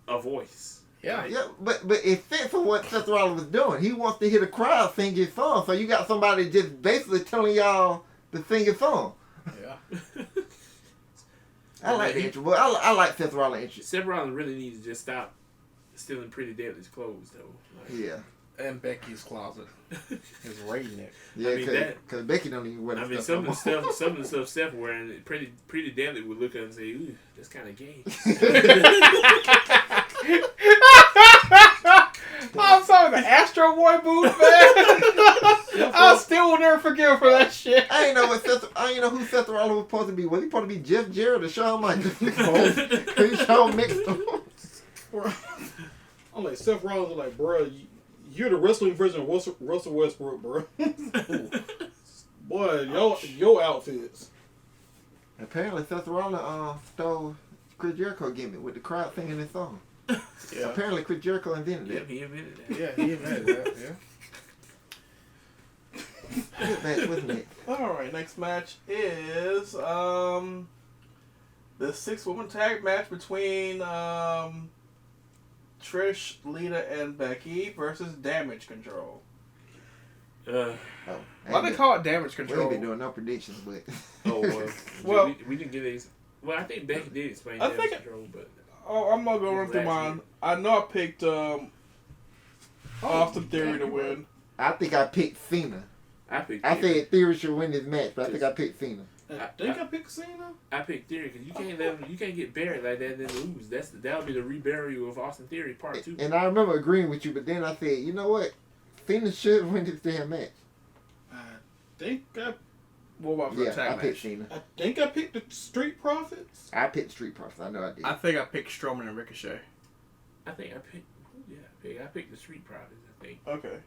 [SPEAKER 2] a voice.
[SPEAKER 6] Yeah.
[SPEAKER 4] Yeah, but it fit for what Seth Rollins was doing. He wants to hear the crowd sing his song, so you got somebody just basically telling y'all to sing his song.
[SPEAKER 6] Yeah.
[SPEAKER 4] I like the intro. Well, I like Seth Rollins' intro.
[SPEAKER 2] Seth Rollins really needs to just stop stealing Pretty Deadly's clothes, though. Like,
[SPEAKER 4] Yeah.
[SPEAKER 6] And Becky's closet is raiding it.
[SPEAKER 4] Yeah,
[SPEAKER 2] I mean,
[SPEAKER 4] because Becky don't even wear the stuff no more.
[SPEAKER 2] some of the stuff Seth wearing, Pretty Deadly would look at and say, "Ooh, that's kind of gay."
[SPEAKER 6] I'm sorry, the Astro Boy boots, man. I still will never forgive him for that shit.
[SPEAKER 4] I ain't know who Seth Rollins was supposed to be. Was he supposed to be Jeff Jarrett or Shawn Michaels? He Shawn mixed them.
[SPEAKER 1] I'm like, Seth Rollins is like, bro, you're the wrestling version of Russell Westbrook, bro. Boy, your outfits.
[SPEAKER 4] Apparently, Seth Rollins stole Chris Jericho gimmick with the crowd singing his song.
[SPEAKER 6] Yeah.
[SPEAKER 4] Apparently, Chris Jericho invented
[SPEAKER 2] Yeah,
[SPEAKER 4] it.
[SPEAKER 2] he invented that.
[SPEAKER 6] Yeah, he invented that, yeah.
[SPEAKER 4] Good match, wasn't it?
[SPEAKER 6] Alright, next match is the 6-woman tag match between Trish, Lita, and Becky versus Damage Control. Why they call it Damage
[SPEAKER 4] We ain't
[SPEAKER 6] Control?
[SPEAKER 4] been doing no predictions, but
[SPEAKER 2] Well, we didn't get these. Well, I think Becky did explain
[SPEAKER 6] I
[SPEAKER 2] that
[SPEAKER 6] think
[SPEAKER 2] control, but
[SPEAKER 6] Oh, I'm gonna go run through mine. I know I picked Austin Theory to win.
[SPEAKER 4] I think I picked Cena.
[SPEAKER 2] I
[SPEAKER 4] said Theory should win this match, but I think I picked Cena.
[SPEAKER 1] I think I picked Cena.
[SPEAKER 2] I picked Theory because you can't get buried like that and then lose. That'll be the reburial of Austin Theory Part 2.
[SPEAKER 4] And I remember agreeing with you, but then I said, you know what? Cena should win this damn match.
[SPEAKER 1] I think
[SPEAKER 6] What about for the
[SPEAKER 4] Yeah,
[SPEAKER 6] tag
[SPEAKER 4] I
[SPEAKER 6] match?
[SPEAKER 4] picked Cena.
[SPEAKER 1] I picked the Street Profits.
[SPEAKER 4] I picked Street Profits. I know I did.
[SPEAKER 6] I think I picked Strowman and Ricochet.
[SPEAKER 2] I think I picked. I picked the Street Profits. I think.
[SPEAKER 6] Okay.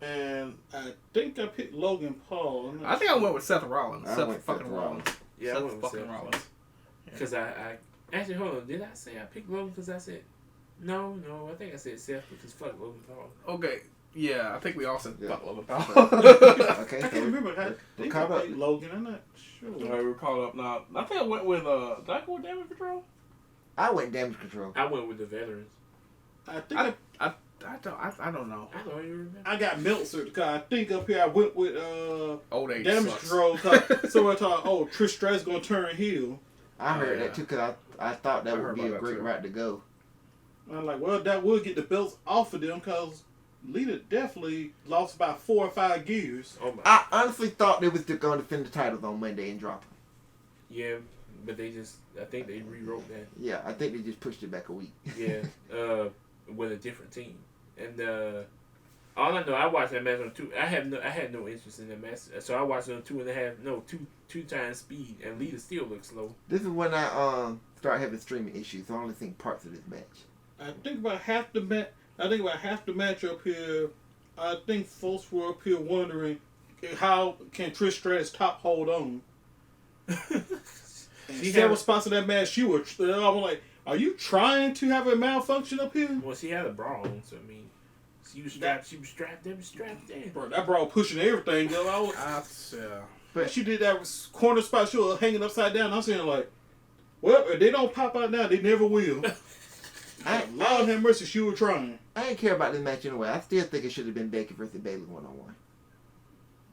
[SPEAKER 6] And
[SPEAKER 1] I think I picked Logan Paul.
[SPEAKER 6] I think I went with Seth Rollins.
[SPEAKER 4] I
[SPEAKER 6] Seth
[SPEAKER 4] went
[SPEAKER 6] fucking
[SPEAKER 4] Seth
[SPEAKER 6] Rollins.
[SPEAKER 2] Yeah, I
[SPEAKER 6] Seth
[SPEAKER 2] went with
[SPEAKER 6] fucking
[SPEAKER 2] Seth.
[SPEAKER 6] Rollins.
[SPEAKER 2] Because I actually hold on. Did I say I picked Logan because I said no? I think I said Seth because fuck Logan Paul.
[SPEAKER 6] Okay. Yeah, I think we all said
[SPEAKER 4] Yeah.
[SPEAKER 6] fuck Logan Paul.
[SPEAKER 4] Okay,
[SPEAKER 1] I can't remember. I think I
[SPEAKER 4] caught up.
[SPEAKER 1] picked Logan. I'm not sure.
[SPEAKER 6] Alright, we're caught up now. I think I went with did I go with Damage Control?
[SPEAKER 4] I went Damage Control.
[SPEAKER 2] I went with the veterans.
[SPEAKER 1] I think
[SPEAKER 6] I don't know.
[SPEAKER 2] I don't even remember.
[SPEAKER 1] I got Meltzer because I think up here I went with
[SPEAKER 6] Old age
[SPEAKER 1] Damage
[SPEAKER 6] sucks.
[SPEAKER 1] Control. So I thought, Trish Stratus gonna turn heel.
[SPEAKER 4] I heard
[SPEAKER 6] yeah.
[SPEAKER 4] that too because I thought that
[SPEAKER 6] I heard
[SPEAKER 4] would be
[SPEAKER 6] about
[SPEAKER 4] a
[SPEAKER 6] that
[SPEAKER 4] great
[SPEAKER 6] too.
[SPEAKER 4] route to go.
[SPEAKER 1] I'm like, well, that would get the belts off of them because Lita definitely lost about 4 or 5 gears.
[SPEAKER 2] Oh my.
[SPEAKER 4] I honestly thought they was going to defend the titles on Monday and drop them.
[SPEAKER 2] Yeah, but I think they rewrote that.
[SPEAKER 4] Yeah, I think they just pushed it back a week.
[SPEAKER 2] Yeah, with a different team. And all I know, I watched that match on 2. I had no interest in that match, so I watched it on 2 times speed, and Lita still looks slow.
[SPEAKER 4] This is when I start having streaming issues, so I only think parts of this match.
[SPEAKER 1] I think about half the match up here. I think folks were up here wondering how can Trish Stratus top hold on. Several spots in that match, I was like, "Are you trying to have a malfunction up here?"
[SPEAKER 2] Well, she had a bra on, so I mean, she was strapped in.
[SPEAKER 1] Bro, that bra pushing everything. Yo, but she did that corner spot. She was hanging upside down. I'm saying like, well, if they don't pop out now, they never will. Lord have mercy, she was trying.
[SPEAKER 4] I didn't care about this match anyway. I still think it should have been Becky versus Bayley 1-on-1.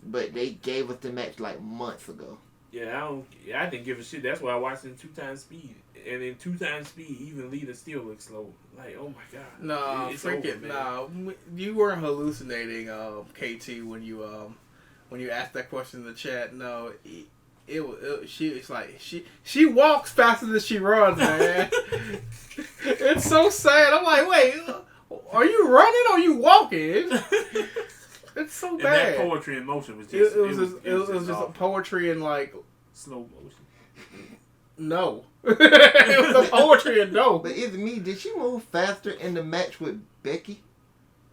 [SPEAKER 4] But they gave us the match like months ago.
[SPEAKER 2] Yeah, I didn't give a shit. That's why I watched it in 2 times speed. And in 2 times speed, even Lita still looks slow. Like, oh my god.
[SPEAKER 6] No,
[SPEAKER 2] It's
[SPEAKER 6] freaking
[SPEAKER 2] over, man.
[SPEAKER 6] no. You weren't hallucinating, KT, when you asked that question in the chat. No, she walks faster than she runs, man. It's so sad. I'm like, wait, are you running or are you walking? It's so
[SPEAKER 2] And
[SPEAKER 6] bad.
[SPEAKER 2] that poetry in motion was just...
[SPEAKER 6] It was just a poetry and like
[SPEAKER 2] slow motion.
[SPEAKER 6] no. It was a poetry and no.
[SPEAKER 4] But is it me? Did she move faster in the match with Becky?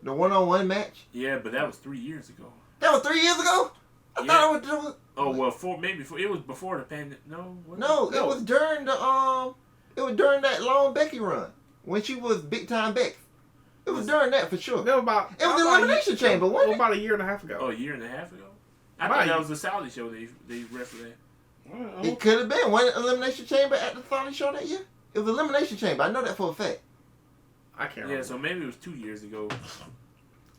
[SPEAKER 4] The 1-on-1 match?
[SPEAKER 2] Yeah, but that was 3 years ago.
[SPEAKER 4] That was 3 years ago? I thought it was...
[SPEAKER 2] Oh, well, it was before the pandemic. No,
[SPEAKER 4] it was during the it was during that long Becky run when she was big time Becky. It was during that for sure.
[SPEAKER 6] It was
[SPEAKER 4] the Elimination Chamber, wasn't it?
[SPEAKER 6] About a year and a half ago.
[SPEAKER 2] Oh, a year and a half ago? I thought that was the Saudi show they wrestled at.
[SPEAKER 4] It could have been one Elimination Chamber at the Saudi show that year. It was Elimination Chamber. I know that for a fact.
[SPEAKER 6] I can't remember.
[SPEAKER 2] Yeah, so maybe it was 2 years ago.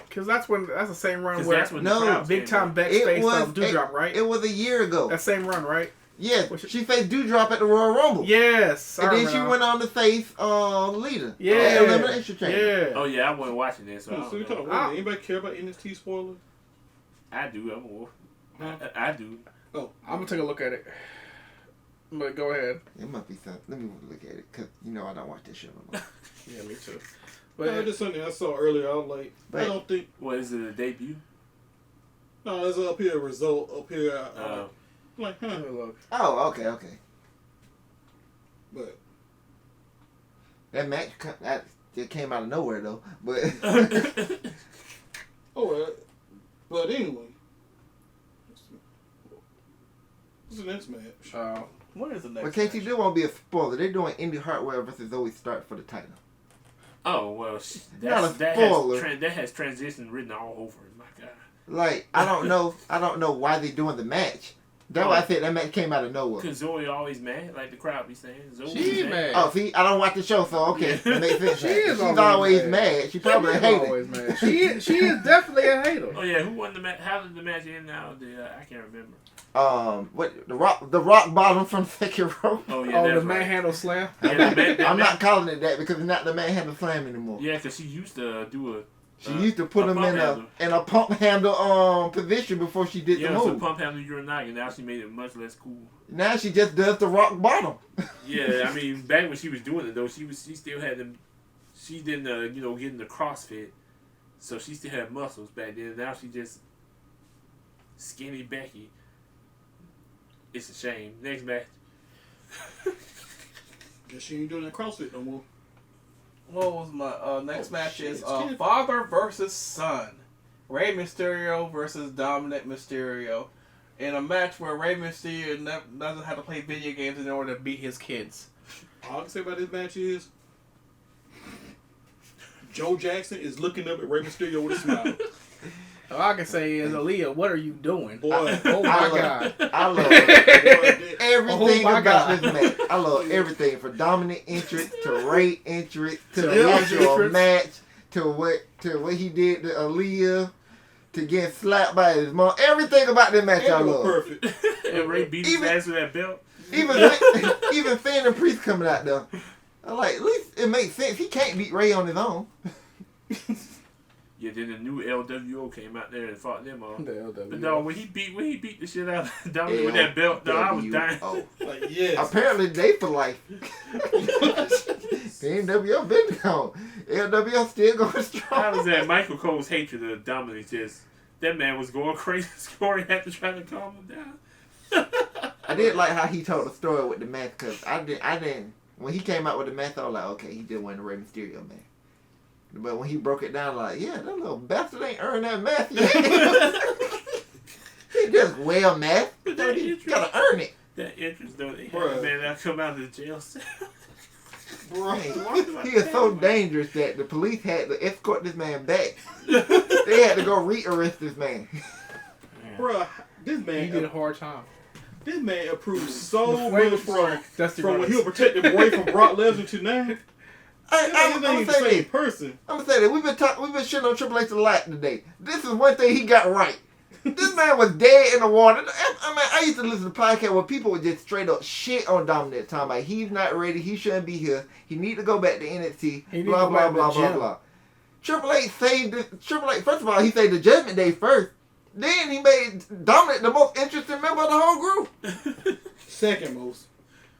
[SPEAKER 6] Because that's the same run where
[SPEAKER 2] That's when
[SPEAKER 4] No,
[SPEAKER 2] the crowds
[SPEAKER 6] Big
[SPEAKER 2] came
[SPEAKER 6] Time
[SPEAKER 2] back.
[SPEAKER 6] Bex faced Doudrop, right?
[SPEAKER 4] It was a year ago.
[SPEAKER 6] That same run, right?
[SPEAKER 4] Yeah, she faced Doudrop at the Royal Rumble.
[SPEAKER 6] Yes.
[SPEAKER 4] And then she went on to face Lita.
[SPEAKER 6] Yeah.
[SPEAKER 4] Elimination Chamber.
[SPEAKER 6] Yeah.
[SPEAKER 2] Oh yeah, I wasn't watching this, so I
[SPEAKER 1] So
[SPEAKER 2] don't
[SPEAKER 1] you
[SPEAKER 2] know.
[SPEAKER 1] talking about, anybody care about NXT spoilers?
[SPEAKER 2] I do. I do.
[SPEAKER 1] Oh,
[SPEAKER 6] I'm going to take a look at it. But go ahead.
[SPEAKER 4] It must be something. Let me look at it, because I don't watch this show no more.
[SPEAKER 6] Yeah, me too.
[SPEAKER 1] But no, just something I saw earlier. I was like, I don't think.
[SPEAKER 2] What is it? A debut?
[SPEAKER 1] No, there's up here a result up here. Like, huh?
[SPEAKER 6] Look.
[SPEAKER 4] Oh, okay.
[SPEAKER 1] But
[SPEAKER 4] That match it came out of nowhere, though. But
[SPEAKER 1] but anyway, what's the next match?
[SPEAKER 6] What is the next
[SPEAKER 4] but KT
[SPEAKER 6] match?
[SPEAKER 4] do won't be a spoiler. They're doing Indy Hartwell versus Zoe Stark for the title.
[SPEAKER 2] Oh well,
[SPEAKER 4] Not a
[SPEAKER 2] that
[SPEAKER 4] spoiler.
[SPEAKER 2] has transition written all over it. My God.
[SPEAKER 4] Like, I don't know why they're doing the match. That's why I said that match came out of nowhere.
[SPEAKER 2] Cause Zoe always mad, like the crowd be saying. Zoe
[SPEAKER 6] She mad.
[SPEAKER 4] Oh, see, I don't watch the show, so okay, that makes sense.
[SPEAKER 6] She's
[SPEAKER 4] She's always mad. She probably hates
[SPEAKER 6] always
[SPEAKER 4] it.
[SPEAKER 6] mad. She is definitely a hater.
[SPEAKER 2] Oh yeah, who won the match? How did the match end? Now I can't remember.
[SPEAKER 4] What the rock bottom from second row?
[SPEAKER 2] Oh yeah,
[SPEAKER 6] Oh,
[SPEAKER 2] that's
[SPEAKER 6] the
[SPEAKER 2] right.
[SPEAKER 6] manhandle slam.
[SPEAKER 2] Yeah,
[SPEAKER 4] I'm not calling it that because it's not the manhandle slam anymore.
[SPEAKER 2] Yeah, cause she used to do a.
[SPEAKER 4] She used to put him in a pump handle position before she did the
[SPEAKER 2] Yeah, so
[SPEAKER 4] move.
[SPEAKER 2] pump handle Uranagi. Now she made it much less cool.
[SPEAKER 4] Now she just does the rock bottom.
[SPEAKER 2] Yeah, I mean, back when she was doing it though, she still had them. She didn't, get in the CrossFit, so she still had muscles back then. Now she just skinny Becky. It's a shame. Next match.
[SPEAKER 1] Guess she ain't doing that CrossFit no more.
[SPEAKER 6] What was my next match
[SPEAKER 1] shit,
[SPEAKER 6] is
[SPEAKER 1] it's Kid.
[SPEAKER 6] father versus son. Rey Mysterio versus Dominic Mysterio. In a match where Rey Mysterio doesn't have to play video games in order to beat his kids.
[SPEAKER 1] All I can say about this match is Joe Jackson is looking up at Rey Mysterio with a smile.
[SPEAKER 6] All I can say is, Aaliyah, what are you doing?
[SPEAKER 1] Boy,
[SPEAKER 6] Oh my God.
[SPEAKER 4] I love everything
[SPEAKER 6] Oh my
[SPEAKER 4] about
[SPEAKER 6] God.
[SPEAKER 4] this match. I love everything from Dominic entrance to Ray entrance to the
[SPEAKER 6] Yeah,
[SPEAKER 4] actual
[SPEAKER 6] entrance.
[SPEAKER 4] match to what he did to Aaliyah to get slapped by his mom. Everything about this match I
[SPEAKER 1] it was
[SPEAKER 4] love.
[SPEAKER 1] perfect.
[SPEAKER 2] And Ray beat his ass with that belt.
[SPEAKER 4] Even Finn and Priest coming out there. I'm like, at least it makes sense. He can't beat Ray on his own.
[SPEAKER 2] Yeah, then the new LWO came out there and fought them all.
[SPEAKER 6] The LWO.
[SPEAKER 2] But no, when he beat the shit out of Dominic with that belt, no, I was dying.
[SPEAKER 4] Oh.
[SPEAKER 1] Like, yes.
[SPEAKER 4] Apparently they for life. The NWO been gone. LWO still going
[SPEAKER 2] How
[SPEAKER 4] strong.
[SPEAKER 2] was that Michael Cole's hatred of Dominic just... That man was going crazy. Corey had to try to calm him down.
[SPEAKER 4] I did like how he told the story with the match because I didn't. When he came out with the match, I was like, okay, he did win the Rey Mysterio match. But when he broke it down, like, yeah, that little bastard ain't earned that match yet. He just well match. You gotta earn it.
[SPEAKER 2] That entrance, though, they had
[SPEAKER 1] Bruh.
[SPEAKER 2] a man that come out of the jail cell.
[SPEAKER 4] Right. He is so dangerous that the police had to escort this man back. They had to go re-arrest this man.
[SPEAKER 1] Bruh, this
[SPEAKER 6] He
[SPEAKER 1] man,
[SPEAKER 6] did a hard time.
[SPEAKER 1] this man improved so
[SPEAKER 6] The
[SPEAKER 1] much
[SPEAKER 6] flavor Dusty
[SPEAKER 1] from when he
[SPEAKER 6] Rhodes.
[SPEAKER 1] was protected away from Brock Lesnar to now.
[SPEAKER 4] I'm
[SPEAKER 1] He's not
[SPEAKER 4] gonna
[SPEAKER 1] even the
[SPEAKER 4] say
[SPEAKER 1] same
[SPEAKER 4] this.
[SPEAKER 1] person.
[SPEAKER 4] I'm gonna say that we've been shitting on Triple H a lot today. This is one thing he got right. This man was dead in the water. I used to listen to podcasts where people would just straight up shit on Dominic, talking about he's not ready, he shouldn't be here, he need to go back to NXT,
[SPEAKER 6] He need
[SPEAKER 4] blah
[SPEAKER 6] to go
[SPEAKER 4] blah
[SPEAKER 6] back to
[SPEAKER 4] blah
[SPEAKER 6] the
[SPEAKER 4] blah
[SPEAKER 6] gym.
[SPEAKER 4] blah. Triple H saved it. Triple H, first of all, he saved the Judgment Day first. Then he made Dominic the most interesting member of the whole group.
[SPEAKER 1] Second most.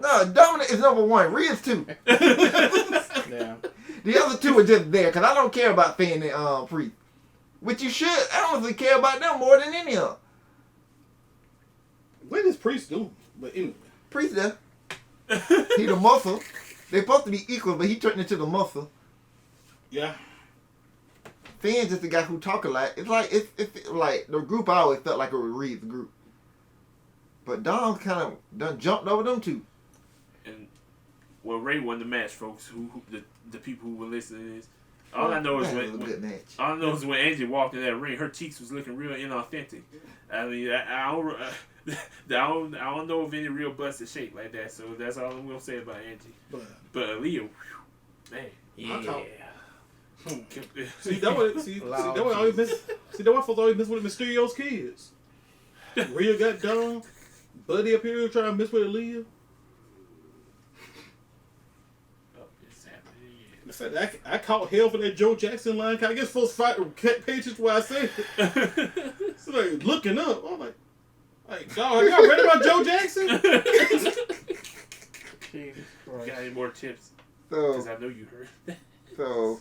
[SPEAKER 4] No, Dominic is number one. Rhea's two.
[SPEAKER 6] Yeah.
[SPEAKER 4] The other two are just there because I don't care about Finn and Priest. Which you should. I honestly care about them more than any of them.
[SPEAKER 1] What is Priest doing? But anyway.
[SPEAKER 4] Priest there. He the muscle. They're supposed to be equal, but he turned into the muscle.
[SPEAKER 1] Yeah.
[SPEAKER 4] Finn's just the guy who talk a lot. It's like the group I always felt like it was Reed's group. But Dom kind of done jumped over them two.
[SPEAKER 2] And well, Ray won the match, folks. Who the people who were listening to this. All I know is
[SPEAKER 4] That was a
[SPEAKER 2] when
[SPEAKER 4] good match.
[SPEAKER 2] all I know is when Angie walked in that ring, her cheeks was looking real inauthentic. I mean, I don't know of any real busted shape like that. So that's all I'm gonna say about Angie. But Aaliyah, man,
[SPEAKER 6] Yeah.
[SPEAKER 1] See that way. See that way. Always miss. See that why folks always miss with Mysterio's kids. Rhea got Dom. Buddy up here trying to miss with Aaliyah. I caught hell for that Joe Jackson line. I guess folks fight pages where I said it. So like looking up, I'm like, dog, have y'all read about Joe Jackson?
[SPEAKER 6] Jesus
[SPEAKER 2] Got any more tips?
[SPEAKER 4] So,
[SPEAKER 2] Because I know you heard.
[SPEAKER 4] so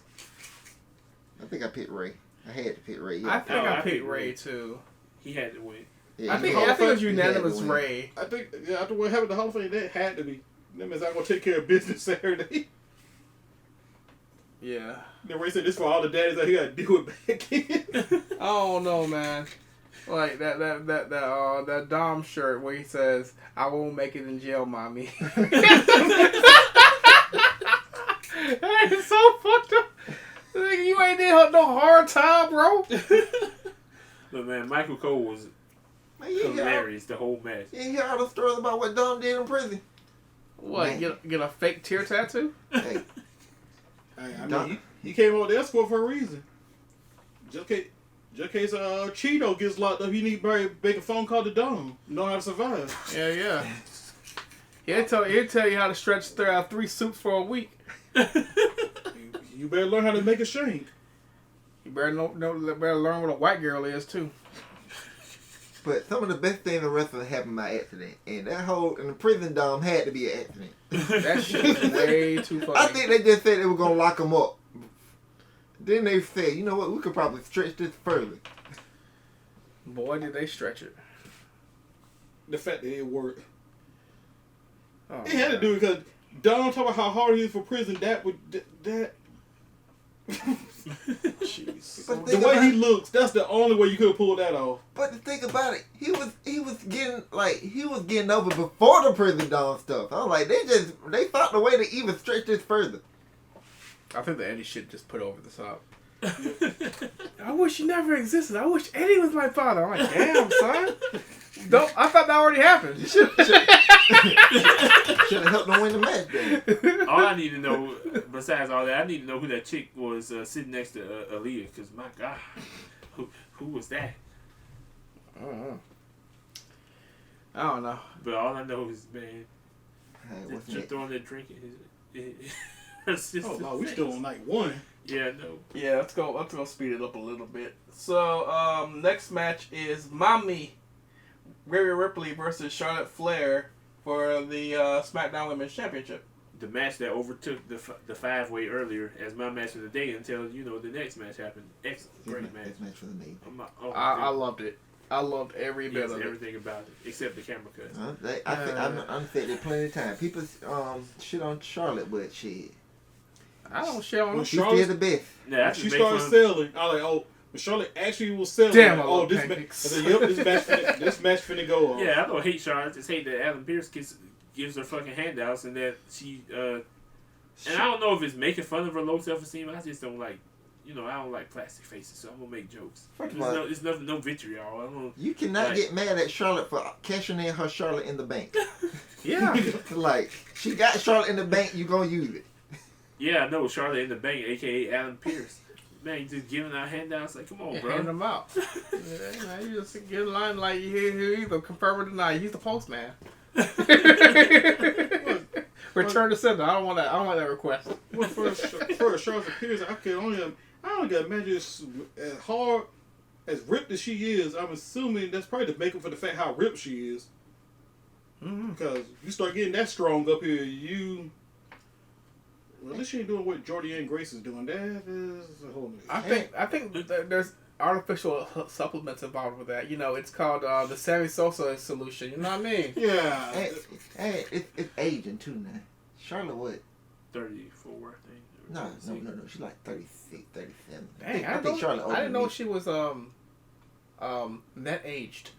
[SPEAKER 4] I think I picked Ray. I had to pick Ray.
[SPEAKER 6] I
[SPEAKER 4] Yeah.
[SPEAKER 6] think I picked Ray too.
[SPEAKER 2] He had to win.
[SPEAKER 4] Yeah,
[SPEAKER 6] I think
[SPEAKER 4] he
[SPEAKER 6] it was
[SPEAKER 4] had
[SPEAKER 6] unanimous
[SPEAKER 4] to win.
[SPEAKER 6] Ray.
[SPEAKER 1] I think after what happened to the Hall of Fame, that had to be. That means I'm gonna take care of business Saturday.
[SPEAKER 6] Yeah.
[SPEAKER 1] Then Ray said this for all the daddies that he gotta deal with back in.
[SPEAKER 6] I don't know, man. Like that Dom shirt where he says, "I won't make it in jail, mommy." It's so fucked up. Nigga, you ain't did no hard time, bro.
[SPEAKER 2] But man, Michael Cole was
[SPEAKER 4] Man, you
[SPEAKER 2] hilarious the whole match.
[SPEAKER 4] hear all the stories about what Dom did in prison?
[SPEAKER 6] What?
[SPEAKER 4] Man.
[SPEAKER 6] Get a fake tear tattoo?
[SPEAKER 4] Hey,
[SPEAKER 1] I mean, he came over there for a reason. Just in case Cheeto gets locked up, he need to make a phone call to Dom. Know how to survive.
[SPEAKER 6] Yeah. He'll tell you how to stretch 3 soups for a week.
[SPEAKER 1] You better learn how to make a shank.
[SPEAKER 6] You better better learn what a white girl is too.
[SPEAKER 4] but some of the best things in wrestling happened by accident, and that whole in the prison Dom had to be an accident.
[SPEAKER 6] That shit is way too funny.
[SPEAKER 4] I think they just said they were gonna lock him up. Then they said, you know what, we could probably stretch this further.
[SPEAKER 6] Boy, did they stretch it.
[SPEAKER 1] The fact that it worked.
[SPEAKER 6] Oh,
[SPEAKER 1] It had to do because Dom talking about how hard he is for prison. That would that. Jeez.
[SPEAKER 4] But
[SPEAKER 1] The
[SPEAKER 4] think
[SPEAKER 1] way
[SPEAKER 4] about
[SPEAKER 1] he
[SPEAKER 4] it-
[SPEAKER 1] looks, that's the only way you could have pulled that off.
[SPEAKER 4] But the thing about it, he was getting over before the prison Dom stuff. I was like, they found a way to even stretch this further.
[SPEAKER 6] I think the Eddie shit just put over the top. I wish you never existed. I wish Eddie was my father. I'm like, damn, son. I thought that already happened.
[SPEAKER 4] Should have helped them win the match. Then.
[SPEAKER 2] All I need to know, besides all that, I need to know who that chick was sitting next to Aaliyah. Because my God, who was that?
[SPEAKER 6] I don't know.
[SPEAKER 2] But all I know is, man,
[SPEAKER 4] Hey, what's
[SPEAKER 2] just
[SPEAKER 4] next?
[SPEAKER 2] throwing that drink in her sister's
[SPEAKER 1] Oh no, we
[SPEAKER 2] face.
[SPEAKER 1] still on night one.
[SPEAKER 2] Yeah, no.
[SPEAKER 6] Yeah, let's go speed it up a little bit. So, next match is Mommy Rhea Ripley versus Charlotte Flair for the SmackDown Women's Championship.
[SPEAKER 2] The match that overtook the 5-way earlier as my match of the day until the next match happened. Excellent, great match.
[SPEAKER 4] This match for the main.
[SPEAKER 6] I loved it. I loved every bit
[SPEAKER 2] Yes,
[SPEAKER 6] of it.
[SPEAKER 2] everything about it except the camera cuts.
[SPEAKER 4] I'm said it plenty of time. People shit on Charlotte, but shit,
[SPEAKER 6] I don't share on
[SPEAKER 1] When
[SPEAKER 4] she's still the best.
[SPEAKER 2] Yeah, I
[SPEAKER 1] she
[SPEAKER 2] just make
[SPEAKER 1] started
[SPEAKER 2] fun.
[SPEAKER 1] selling. I was like, oh, when Charlotte actually was selling.
[SPEAKER 6] Damn,
[SPEAKER 1] like,
[SPEAKER 6] I
[SPEAKER 1] oh,
[SPEAKER 6] love
[SPEAKER 1] this
[SPEAKER 6] pancakes.
[SPEAKER 1] match. I said, yep, this match finna go on.
[SPEAKER 2] Yeah, I don't hate Charlotte. I just hate that Adam Pearce gives her fucking handouts and that she. And I don't know if it's making fun of her low self-esteem. I just don't like. I don't like plastic faces, so I'm gonna make jokes.
[SPEAKER 4] First of all,
[SPEAKER 2] There's no vitriol. I don't.
[SPEAKER 4] you cannot
[SPEAKER 2] Like-
[SPEAKER 4] get mad at Charlotte for cashing in her Charlotte in the bank.
[SPEAKER 6] Yeah.
[SPEAKER 4] Like, she got Charlotte in the bank, you gonna use it.
[SPEAKER 2] Yeah, I know Charlotte in the bank, aka Adam Pearce. Man, you just giving out handouts. Like, come on,
[SPEAKER 6] Hand
[SPEAKER 2] bro.
[SPEAKER 6] them out. Yeah, man, you just get in line like you either confirm or deny. He's the postman. Return to sender. I don't want that request.
[SPEAKER 1] Well, for Charlotte Pierce, I don't gotta imagine as hard as ripped as she is. I'm assuming that's probably the makeup for the fact how ripped she is. Because you start getting that strong up here, well, at least she ain't doing what Jordy and Grace is doing. That is a whole new.
[SPEAKER 6] I think that there's artificial supplements involved with that. It's called the Sammy Sosa solution. You know what I mean?
[SPEAKER 1] Yeah.
[SPEAKER 4] Hey, it's aging too now. Charlotte what?
[SPEAKER 2] 34, I think.
[SPEAKER 4] No. She's like 36, 37.
[SPEAKER 6] Dang,
[SPEAKER 4] I think Charlotte older
[SPEAKER 6] I didn't
[SPEAKER 4] than
[SPEAKER 6] know
[SPEAKER 4] me.
[SPEAKER 6] she was net aged.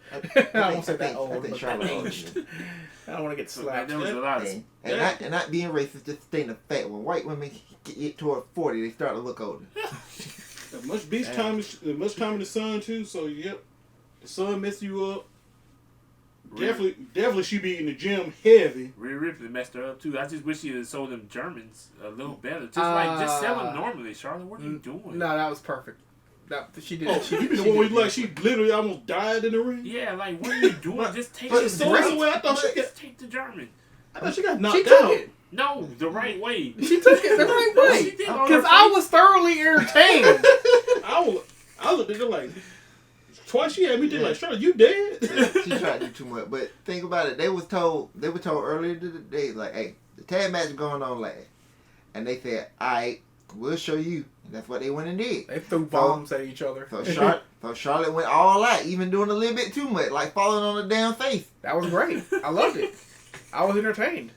[SPEAKER 4] I
[SPEAKER 6] won't say that
[SPEAKER 4] think
[SPEAKER 6] old.
[SPEAKER 4] I think
[SPEAKER 6] But
[SPEAKER 4] Charlotte
[SPEAKER 6] net
[SPEAKER 4] older
[SPEAKER 6] aged.
[SPEAKER 4] than me.
[SPEAKER 6] I don't want to get
[SPEAKER 2] So, man,
[SPEAKER 6] slapped.
[SPEAKER 2] there was a lot of.
[SPEAKER 4] And not being racist, just stating the fact. When white women get toward 40, they start to look older.
[SPEAKER 1] Much beach time in the sun too. So yep, the sun messes you up. Definitely she be in the gym heavy.
[SPEAKER 2] Rhea Ripley messed her up too. I just wish she had sold them Germans a little better. Just sell them normally. Charlotte, what are you doing?
[SPEAKER 6] No, that was perfect. She did.
[SPEAKER 1] Oh,
[SPEAKER 6] She
[SPEAKER 1] you the one where like she literally almost died in the ring.
[SPEAKER 2] Yeah, like what are you doing? Just take
[SPEAKER 1] But so that's the way I thought she got.
[SPEAKER 2] Just take the German.
[SPEAKER 1] I thought she got knocked
[SPEAKER 6] She took
[SPEAKER 1] out.
[SPEAKER 6] it.
[SPEAKER 2] No, the right way.
[SPEAKER 6] She took it the right way.
[SPEAKER 2] She did on her
[SPEAKER 6] Because
[SPEAKER 2] face.
[SPEAKER 6] I was thoroughly entertained.
[SPEAKER 1] I looked at her like twice. She had me think like, Charlotte, you dead?
[SPEAKER 4] She tried to do too much. But think about it. They were told earlier today, like, hey, the tag match is going on last. And they said, alright, we'll show you. And that's what they went and did.
[SPEAKER 6] They threw bombs at each other.
[SPEAKER 4] So Charlotte went all out, even doing a little bit too much, like falling on the damn face.
[SPEAKER 6] That was great. I loved it. I was entertained.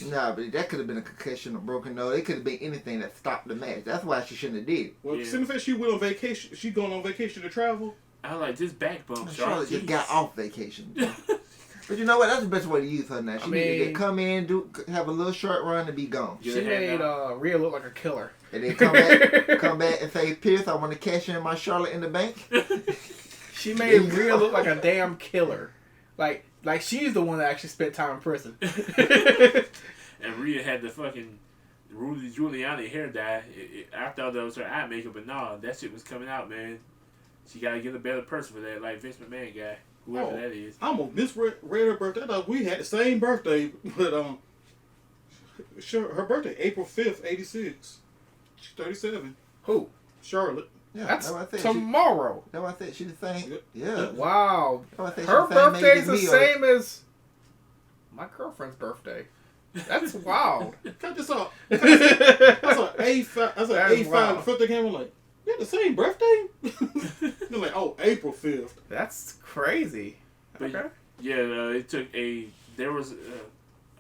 [SPEAKER 4] Nah, but that could have been a concussion or broken nose. It could have been anything that stopped the match. That's why she shouldn't have did it.
[SPEAKER 1] Well, since the fact she went on vacation, she going on vacation to travel.
[SPEAKER 2] I like this back bump.
[SPEAKER 4] Charlotte just got off vacation. But you know what? That's the best way to use her now. She needed to come in, have a little short run, and be gone.
[SPEAKER 6] She made Rhea look like a killer.
[SPEAKER 4] And then come back and say, Pierce, I want to cash in my Charlotte in the bank.
[SPEAKER 6] She made Rhea look like a damn killer. Like she's the one that actually spent time in prison.
[SPEAKER 2] And Rhea had the fucking Rudy Giuliani hair dye. I thought that was her eye makeup, but no, that shit was coming out, man. She got to get a better person for that, like Vince McMahon guy, whoever that is.
[SPEAKER 1] I almost misread her birthday. I thought we had the same birthday, but her birthday April 5th, 86. She's 37.
[SPEAKER 6] Who?
[SPEAKER 1] Charlotte.
[SPEAKER 4] Yeah,
[SPEAKER 6] that's tomorrow.
[SPEAKER 4] That's what I said. She's the same. Yeah.
[SPEAKER 6] Wow. Her birthday's the same as my girlfriend's birthday. That's wild.
[SPEAKER 1] I just saw A5. I saw A5. The first thing came, I'm like, you had the same birthday? They're like, oh, April 5th.
[SPEAKER 6] That's crazy.
[SPEAKER 2] But okay. Yeah, it took there was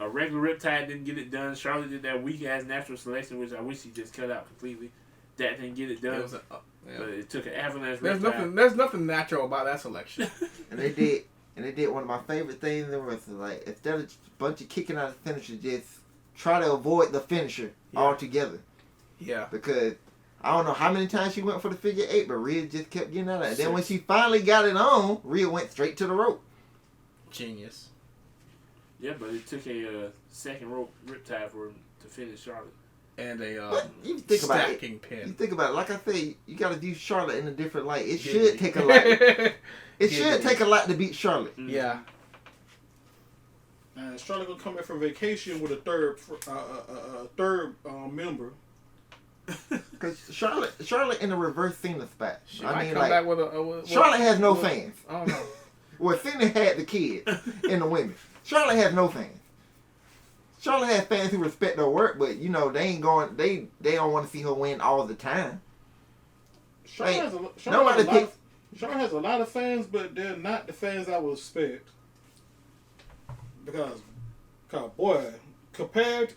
[SPEAKER 2] a regular Riptide didn't get it done. Charlotte did that weak ass natural selection, which I wish he just cut out completely. That didn't get it done. But it took an avalanche.
[SPEAKER 6] There's nothing natural about that selection.
[SPEAKER 4] And they did one of my favorite things in wrestling. Like, instead of a bunch of kicking out of finisher, just try to avoid the finisher altogether.
[SPEAKER 6] Yeah.
[SPEAKER 4] Because I don't know how many times she went for the figure 8, but Rhea just kept getting out of it. And then when she finally got it on, Rhea went straight to the rope.
[SPEAKER 6] Genius.
[SPEAKER 2] Yeah, but it took a second rope Riptide for him to finish Charlotte.
[SPEAKER 6] And
[SPEAKER 4] you think about it.
[SPEAKER 6] Pin.
[SPEAKER 4] You think about it. Like I say, you got to view Charlotte in a different light. It should take a lot. It should take a lot to beat Charlotte.
[SPEAKER 6] Mm-hmm. Yeah.
[SPEAKER 1] Charlotte gonna come back from vacation with a third member.
[SPEAKER 4] Because Charlotte in the reverse Cena spot.
[SPEAKER 6] Back with
[SPEAKER 4] Charlotte has no fans.
[SPEAKER 6] I don't know.
[SPEAKER 4] Well, Cena had the kids and the women. Charlotte has no fans. Charlotte has fans who respect her work, but you know they ain't going. They don't want to see her win all the time.
[SPEAKER 1] Charlotte has a lot of fans, but they're not the fans I would expect. Because boy, compared,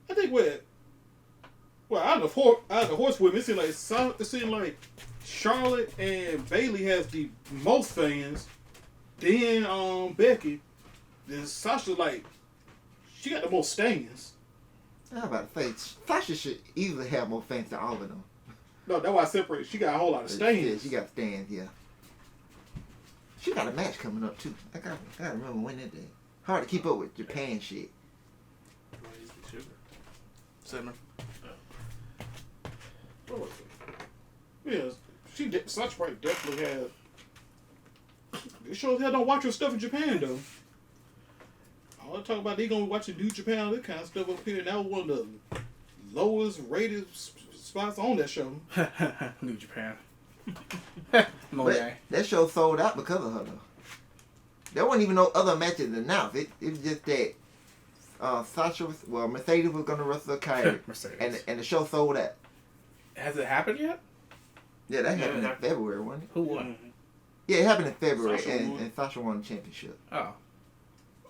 [SPEAKER 1] I think out of the horsewomen, it seemed like Charlotte and Bayley has the most fans. Then Becky, then Sasha she got the most stands.
[SPEAKER 4] I'm about to say Sasha should easily have more fans than all of them.
[SPEAKER 1] No, that's why I separated. She got a whole lot of stands.
[SPEAKER 4] Yeah, she got stands. Yeah. She got a match coming up too. I gotta remember when that day. Hard to keep up with Japan shit.
[SPEAKER 6] Cinnamon.
[SPEAKER 1] Yeah, Sasha probably definitely had. It shows they don't watch her stuff in Japan though. All I talk about, they gonna be watching New Japan, all that kind of stuff up here, and that was one of the lowest rated spots on that show.
[SPEAKER 6] New Japan.
[SPEAKER 4] That show sold out because of her though. There wasn't even no other matches announced. It was just that Mercedes was gonna wrestle Kyrie, and the show sold out.
[SPEAKER 6] Has it happened yet?
[SPEAKER 4] Yeah, that happened in February, wasn't it?
[SPEAKER 6] Who won?
[SPEAKER 4] Yeah, it happened in February, and Sasha won the championship.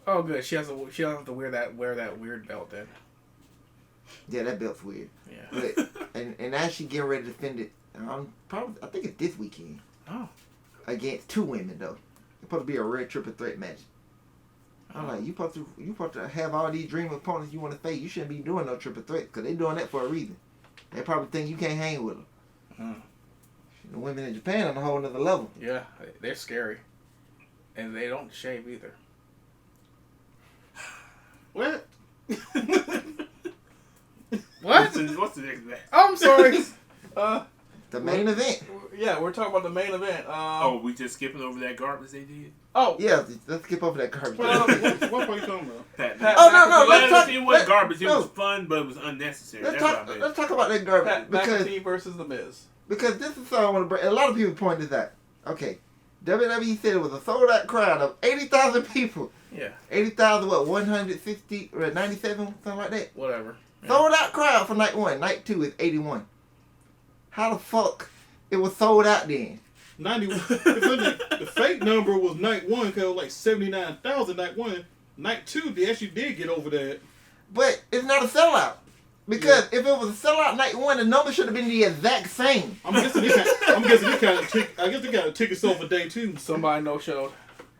[SPEAKER 6] Oh, good. She doesn't have to wear that weird belt then.
[SPEAKER 4] Yeah, that belt's weird.
[SPEAKER 6] Yeah.
[SPEAKER 4] But, and now she getting ready to defend it. I think it's this weekend.
[SPEAKER 6] Oh.
[SPEAKER 4] Against 2 women though. It's supposed to be a rare triple threat match. I'm like, you supposed to have all these dream opponents you want to face. You shouldn't be doing no triple threat because they're doing that for a reason. They probably think you can't hang with them. The women in Japan on a whole nother level.
[SPEAKER 6] Yeah, they're scary. And they don't shave either.
[SPEAKER 1] What?
[SPEAKER 6] What?
[SPEAKER 2] What's the next match?
[SPEAKER 6] Oh, I'm sorry.
[SPEAKER 4] The main event.
[SPEAKER 6] Yeah, we're talking about the main event.
[SPEAKER 2] Oh, we just skipping over that garbage they did?
[SPEAKER 6] Oh.
[SPEAKER 4] Yeah, let's skip over that garbage.
[SPEAKER 1] What are you talking about?
[SPEAKER 2] Pat
[SPEAKER 4] Oh, no, let's talk.
[SPEAKER 2] It wasn't garbage. It was fun, but it was unnecessary.
[SPEAKER 4] Let's
[SPEAKER 2] That's what I
[SPEAKER 4] talk.
[SPEAKER 2] meant.
[SPEAKER 4] Let's talk about that garbage
[SPEAKER 6] Pat
[SPEAKER 4] because
[SPEAKER 6] McAfee versus The Miz.
[SPEAKER 4] this is something I want to bring. A lot of people pointed that. Okay, WWE said it was a sold out crowd of 80,000 people.
[SPEAKER 6] Yeah.
[SPEAKER 4] 80,000, what, 160 or 97, something like that.
[SPEAKER 6] Whatever. Yeah.
[SPEAKER 4] Sold out crowd for night 1. Night 2 is 81. How the fuck it was sold out then?
[SPEAKER 1] 91. The fake number was night 1 because it was like 79,000 night 1. Night 2, they actually did get over that.
[SPEAKER 4] But it's not a sellout. Because if it was a sellout night 1, the number should have been the exact same.
[SPEAKER 1] I'm guessing they got a ticket sold for day 2.
[SPEAKER 6] Somebody no showed.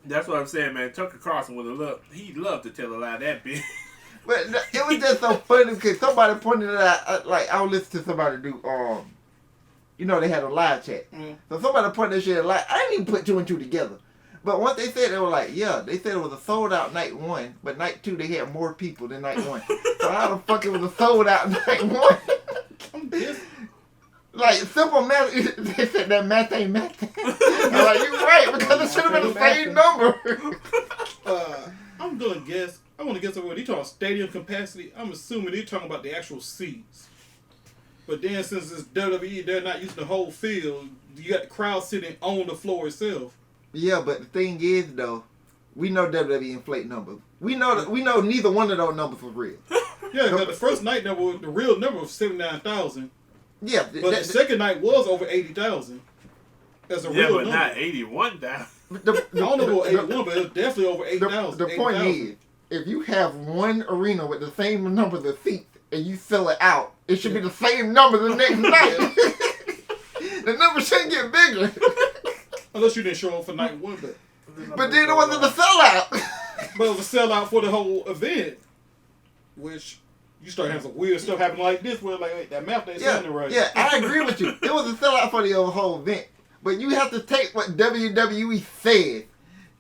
[SPEAKER 2] That's what I'm saying, man. Tucker Carlson would have loved. He'd love to tell a lie that big.
[SPEAKER 4] But it was just so funny because somebody pointed it out. Like, I would listen to somebody do, they had a live chat. So somebody pointed that shit out. I didn't even put 2 and 2 together. But once they said, they were like, yeah, they said it was a sold out night 1, but night 2 they had more people than night 1. So how the fuck it was a sold out night 1?
[SPEAKER 1] I'm guessing.
[SPEAKER 4] Like, simple math, they said that math ain't math. I'm like, you're right, because it should have been the same number.
[SPEAKER 1] I'm gonna guess. I want to guess what they talking about stadium capacity. I'm assuming they're talking about the actual seats. But then since it's WWE, they're not using the whole field. You got the crowd sitting on the floor itself.
[SPEAKER 4] Yeah, but the thing is, though, we know WWE inflate numbers. We know neither one of those numbers was real.
[SPEAKER 1] Yeah, because the first night number, the real number was 79,000.
[SPEAKER 4] Yeah,
[SPEAKER 1] But the second night was over 80,000. That's a real
[SPEAKER 2] but
[SPEAKER 1] number.
[SPEAKER 2] not 81,000.
[SPEAKER 1] I don't know about 81, but it was definitely over 8,000.
[SPEAKER 4] The point is, if you have one arena with the same number of seats and you sell it out, it should be the same number the next night. The number shouldn't get bigger.
[SPEAKER 1] Unless you didn't show up for night 1,
[SPEAKER 4] But then it wasn't a sellout.
[SPEAKER 1] but it was a sellout for the whole event. Which you start having some weird stuff happen like this where like wait, that math ain't sounding right.
[SPEAKER 4] Yeah, I agree with you. It was a sellout for the whole event. But you have to take what WWE said.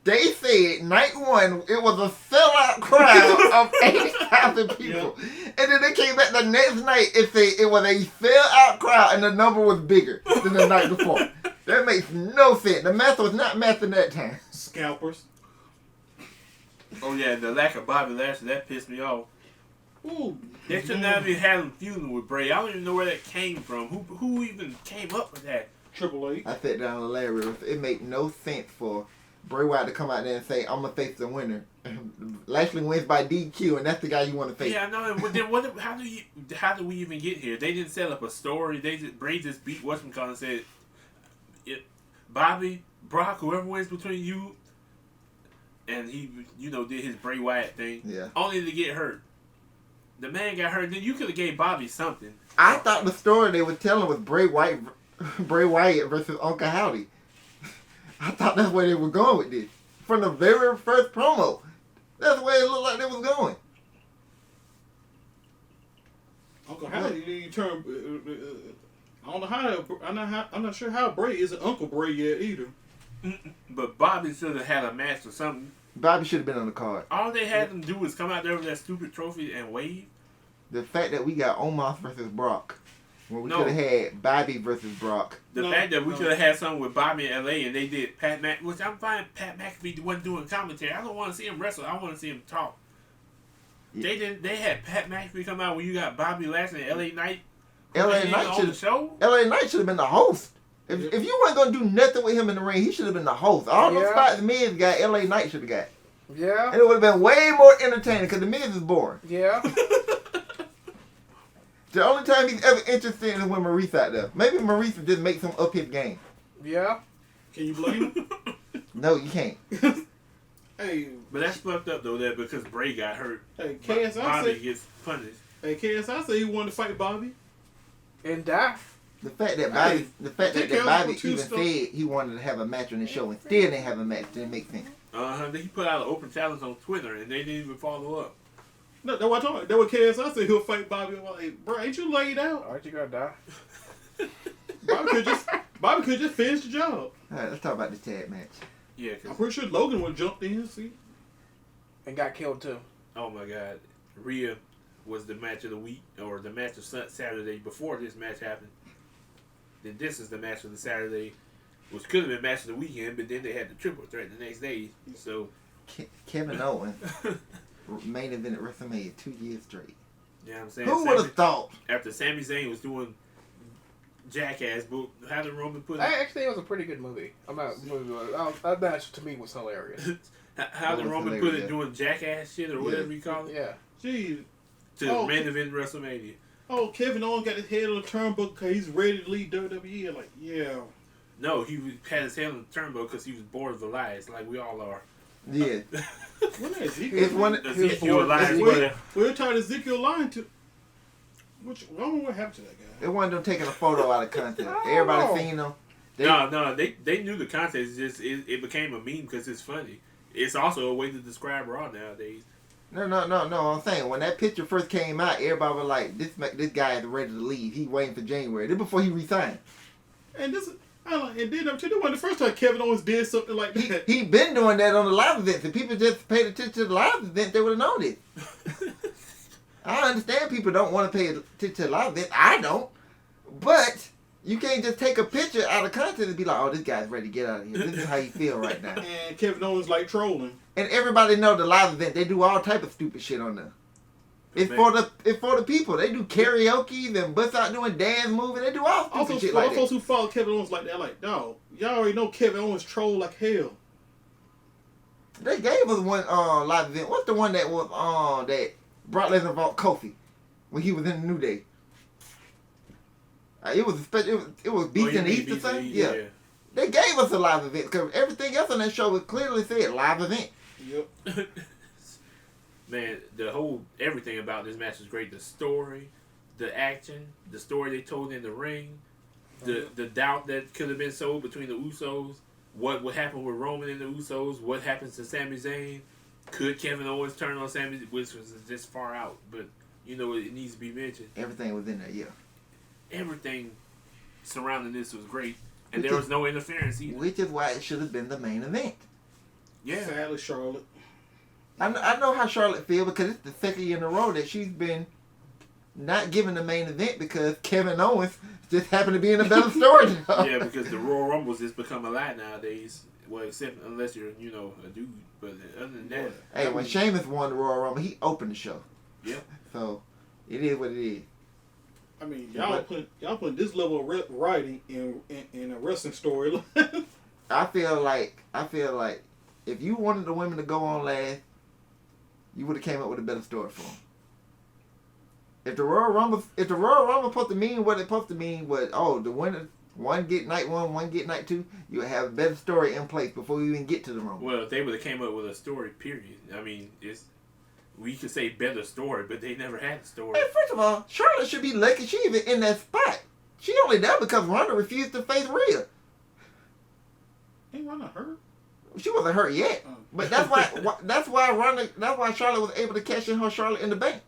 [SPEAKER 4] They said night 1 it was a sellout crowd of 80,000 people. Yeah. And then they came back the next night and said it was a sellout crowd and the number was bigger than the night before. That makes no sense. The math was not mathing that time.
[SPEAKER 1] Scalpers.
[SPEAKER 2] Oh yeah, the lack of Bobby Lashley, that pissed me off.
[SPEAKER 1] Ooh.
[SPEAKER 2] They should not even have him feuding with Bray. I don't even know where that came from. Who even came up with that?
[SPEAKER 1] Triple H.
[SPEAKER 4] I sat down with Larry. It made no sense for Bray Wyatt to come out there and say, I'm going to face the winner. Lashley wins by DQ, and that's the guy you want to face.
[SPEAKER 2] Yeah, I know. But then how do we even get here? They didn't set up a story. Bray just beat whatchamacallit and said, Bobby, Brock, whoever wins between you, and he, did his Bray Wyatt thing.
[SPEAKER 4] Yeah.
[SPEAKER 2] Only to get hurt. The man got hurt. Then you could have gave Bobby something.
[SPEAKER 4] I thought the story they were telling was Bray Wyatt versus Uncle Howdy. I thought that's where they were going with this. From the very first promo. That's where it looked like they was going.
[SPEAKER 1] Uncle Howdy didn't turn. I don't know how. I'm not sure how Bray isn't Uncle Bray yet either.
[SPEAKER 2] But Bobby should have had a match or something.
[SPEAKER 4] Bobby should have been on the card.
[SPEAKER 2] All they had him do was come out there with that stupid trophy and wave.
[SPEAKER 4] The fact that we got Omos versus Brock, when we could have had Bobby versus Brock.
[SPEAKER 2] The fact that we could have had something with Bobby in LA and they did Pat McAfee, which I'm fine. Pat McAfee wasn't doing commentary. I don't want to see him wrestle. I want to see him talk. Yeah. They didn't. They had Pat McAfee come out when you got Bobby Lashley and LA Knight.
[SPEAKER 4] LA Knight should have been the host. If you weren't gonna do nothing with him in the ring, he should have been the host. All those spots the Miz got, LA Knight should have got.
[SPEAKER 6] Yeah.
[SPEAKER 4] And it would have been way more entertaining because the Miz is boring.
[SPEAKER 6] Yeah.
[SPEAKER 4] The only time he's ever interested is when Maurice out there. Maybe Maurice just makes him up his game.
[SPEAKER 6] Yeah.
[SPEAKER 1] Can you blame him?
[SPEAKER 4] No, you can't.
[SPEAKER 1] Hey,
[SPEAKER 2] but that's fucked up though. That because Bray got hurt.
[SPEAKER 1] Hey, KSI
[SPEAKER 2] Bobby gets punished.
[SPEAKER 1] Hey, KSI said he wanted to fight Bobby
[SPEAKER 6] and die.
[SPEAKER 4] The fact that Bobby even said he wanted to have a match on the show and still didn't have a match didn't make sense.
[SPEAKER 2] He put out an open challenge on Twitter and they didn't even follow up.
[SPEAKER 1] No, that's what I'm talking about. That's what KSI said he'll fight Bobby. I'm like, bro, ain't you laid out?
[SPEAKER 6] Aren't you gonna die?
[SPEAKER 1] Bobby could just finish the job.
[SPEAKER 4] All right, let's talk about this tag match.
[SPEAKER 2] Yeah,
[SPEAKER 1] I'm
[SPEAKER 2] 'cause,
[SPEAKER 1] pretty sure Logan would jumped in. See,
[SPEAKER 6] And got killed too.
[SPEAKER 2] oh my God, Rhea was the match of the week, or the match of Saturday before this match happened. Then this is the match of the Saturday, which could have been match of the weekend, but then they had the triple threat the next day. So
[SPEAKER 4] Kevin Owens main event at WrestleMania 2 years straight.
[SPEAKER 2] you know what I'm saying?
[SPEAKER 4] Who would have thought?
[SPEAKER 2] After Sami Zayn was doing Jackass, but how did Roman put
[SPEAKER 6] I actually think it was a pretty good movie. I'm not that match to me was hilarious.
[SPEAKER 2] how did
[SPEAKER 4] was
[SPEAKER 2] Roman put
[SPEAKER 4] hilarious.
[SPEAKER 2] it doing Jackass shit or whatever you call it?
[SPEAKER 6] Yeah.
[SPEAKER 1] geez.
[SPEAKER 2] To
[SPEAKER 1] Oh,
[SPEAKER 2] main event WrestleMania.
[SPEAKER 1] Oh, Kevin Owens got his head on the turnbuckle because he's ready to leave WWE. Like, yeah.
[SPEAKER 2] No, had his head on the turnbuckle because he was bored of Elias, like we all are.
[SPEAKER 4] Yeah.
[SPEAKER 1] When is Ezekiel?
[SPEAKER 4] It's one.
[SPEAKER 2] Ezekiel Elias,
[SPEAKER 1] We're tired of Ezekiel lying to. I don't know what happened to that guy.
[SPEAKER 4] It wasn't them taking a photo out of context. Everybody seen them.
[SPEAKER 2] No, they knew the context. Just it became a meme because it's funny. It's also a way to describe Raw nowadays.
[SPEAKER 4] No. I'm saying when that picture first came out, everybody was like, "This guy is ready to leave. He waiting for January." This before he resigned.
[SPEAKER 1] And this, and then up to the one the first time Kevin Owens did something like that.
[SPEAKER 4] He been doing that on the live events. If people just paid attention to the live event, they would have known it. I understand people don't want to pay attention to the live event. I don't. But you can't just take a picture out of context and be like, "Oh, this guy's ready to get out of here. This is how you feel right now."
[SPEAKER 1] And Kevin Owens like trolling.
[SPEAKER 4] And everybody know the live event. They do all type of stupid shit on there. It's for the people. They do karaoke, then bust out doing dance moves. They do all stupid
[SPEAKER 1] Also,
[SPEAKER 4] shit
[SPEAKER 1] for
[SPEAKER 4] like
[SPEAKER 1] folks
[SPEAKER 4] that.
[SPEAKER 1] who follow Kevin Owens like that, like, no, y'all already know Kevin Owens troll like hell.
[SPEAKER 4] They gave us one live event. What's the one that was that Brock Lesnar fought Kofi when he was in the New Day? It was a special. It was Beast in the East or something. Yeah. They gave us a live event because everything else on that show was clearly said live event.
[SPEAKER 1] Yep.
[SPEAKER 2] Man, everything about this match is great. The story, the action, the story they told in the ring, the doubt that could have been sold between the Usos, what would happen with Roman and the Usos, what happens to Sami Zayn, could Kevin Owens turn on Sami, which was just far out, but it needs to be mentioned.
[SPEAKER 4] Everything was in there, yeah.
[SPEAKER 2] Everything surrounding this was great, and there was no interference either.
[SPEAKER 4] Which is why it should have been the main event.
[SPEAKER 2] Yeah.
[SPEAKER 1] Sadly, Charlotte.
[SPEAKER 4] I know how Charlotte feels because it's the second year in a row that she's been not given the main event because Kevin Owens just happened to be in a better story.
[SPEAKER 2] Yeah, because the Royal Rumbles has become a lot nowadays. Well, except unless you're, a dude. But other than that,
[SPEAKER 4] Hey, when Sheamus won the Royal Rumble, he opened the show.
[SPEAKER 2] Yep.
[SPEAKER 4] So it is what it is.
[SPEAKER 1] I mean, y'all put this level of writing in a wrestling story.
[SPEAKER 4] I feel like if you wanted the women to go on last, you would have came up with a better story for them. If the Royal Rumble supposed to mean what it's supposed to mean, the winner, one get night one get night two, you would have a better story in place before you even get to the Rumble.
[SPEAKER 2] Well, if they would have came up with a story, period. I mean, we could say better story, but they never had a story.
[SPEAKER 4] Hey, first of all, Charlotte should be lucky she even in that spot. She only there because Ronda refused to face Rhea.
[SPEAKER 1] Ain't Ronda hurt?
[SPEAKER 4] She wasn't hurt yet, but that's why Charlotte was able to cash in her Charlotte in the Bank,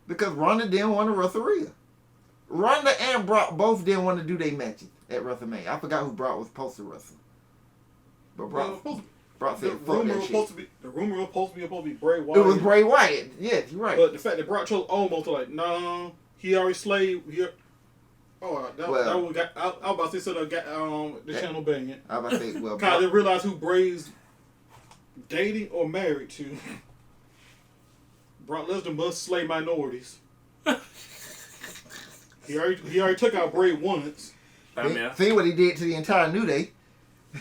[SPEAKER 4] because Ronda didn't want to wrestle Rhea. Ronda and Brock both didn't want to do their matches at WrestleMania. I forgot who Brock was supposed to wrestle, but Brock said fuck that shit.
[SPEAKER 1] The rumor was supposed to be Bray Wyatt.
[SPEAKER 4] It was Bray Wyatt. Yes, you're right.
[SPEAKER 1] But the fact that Brock chose almost like, no, he already slayed. I was about to say something. Got the channel banging.
[SPEAKER 4] I was about to say, well,
[SPEAKER 1] Because I didn't realize who Bray's dating or married to. Brock Lesnar must slay minorities. He already took out Bray once.
[SPEAKER 4] See what he did to the entire New Day.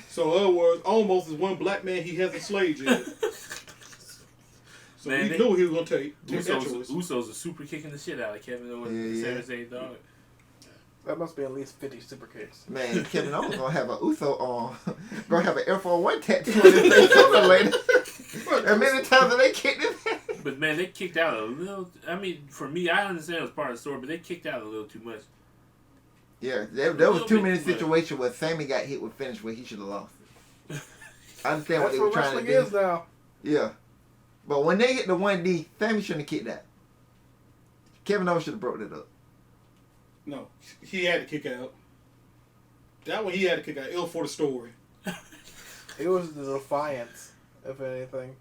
[SPEAKER 1] So in other words, almost is one black man he hasn't slayed yet. So
[SPEAKER 2] Man,
[SPEAKER 1] he knew he was gonna take that choice.
[SPEAKER 2] Usos are super kicking the shit out of Kevin Owens and Sami Zayn, dog.
[SPEAKER 6] That must be at least 50 super kicks.
[SPEAKER 4] Man, Kevin Owens gonna have an Uso on, gonna have an Air Force One tattoo on his face sooner or later. And many times that they kicked his ass.
[SPEAKER 2] But man, they kicked out a little. I mean, for me, I understand it was part of the story, but they kicked out a little too much.
[SPEAKER 4] Yeah, there was too many situations where Sammy got hit with finish where he should have lost. I understand what they were trying to do.
[SPEAKER 6] That's what wrestling is now.
[SPEAKER 4] Yeah, but when they hit the 1D, Sammy shouldn't have kicked that. Kevin Owens should have broke it up.
[SPEAKER 1] No, he had to kick out. That one he had to kick out. Ill for the story.
[SPEAKER 6] It was the Defiance, if anything.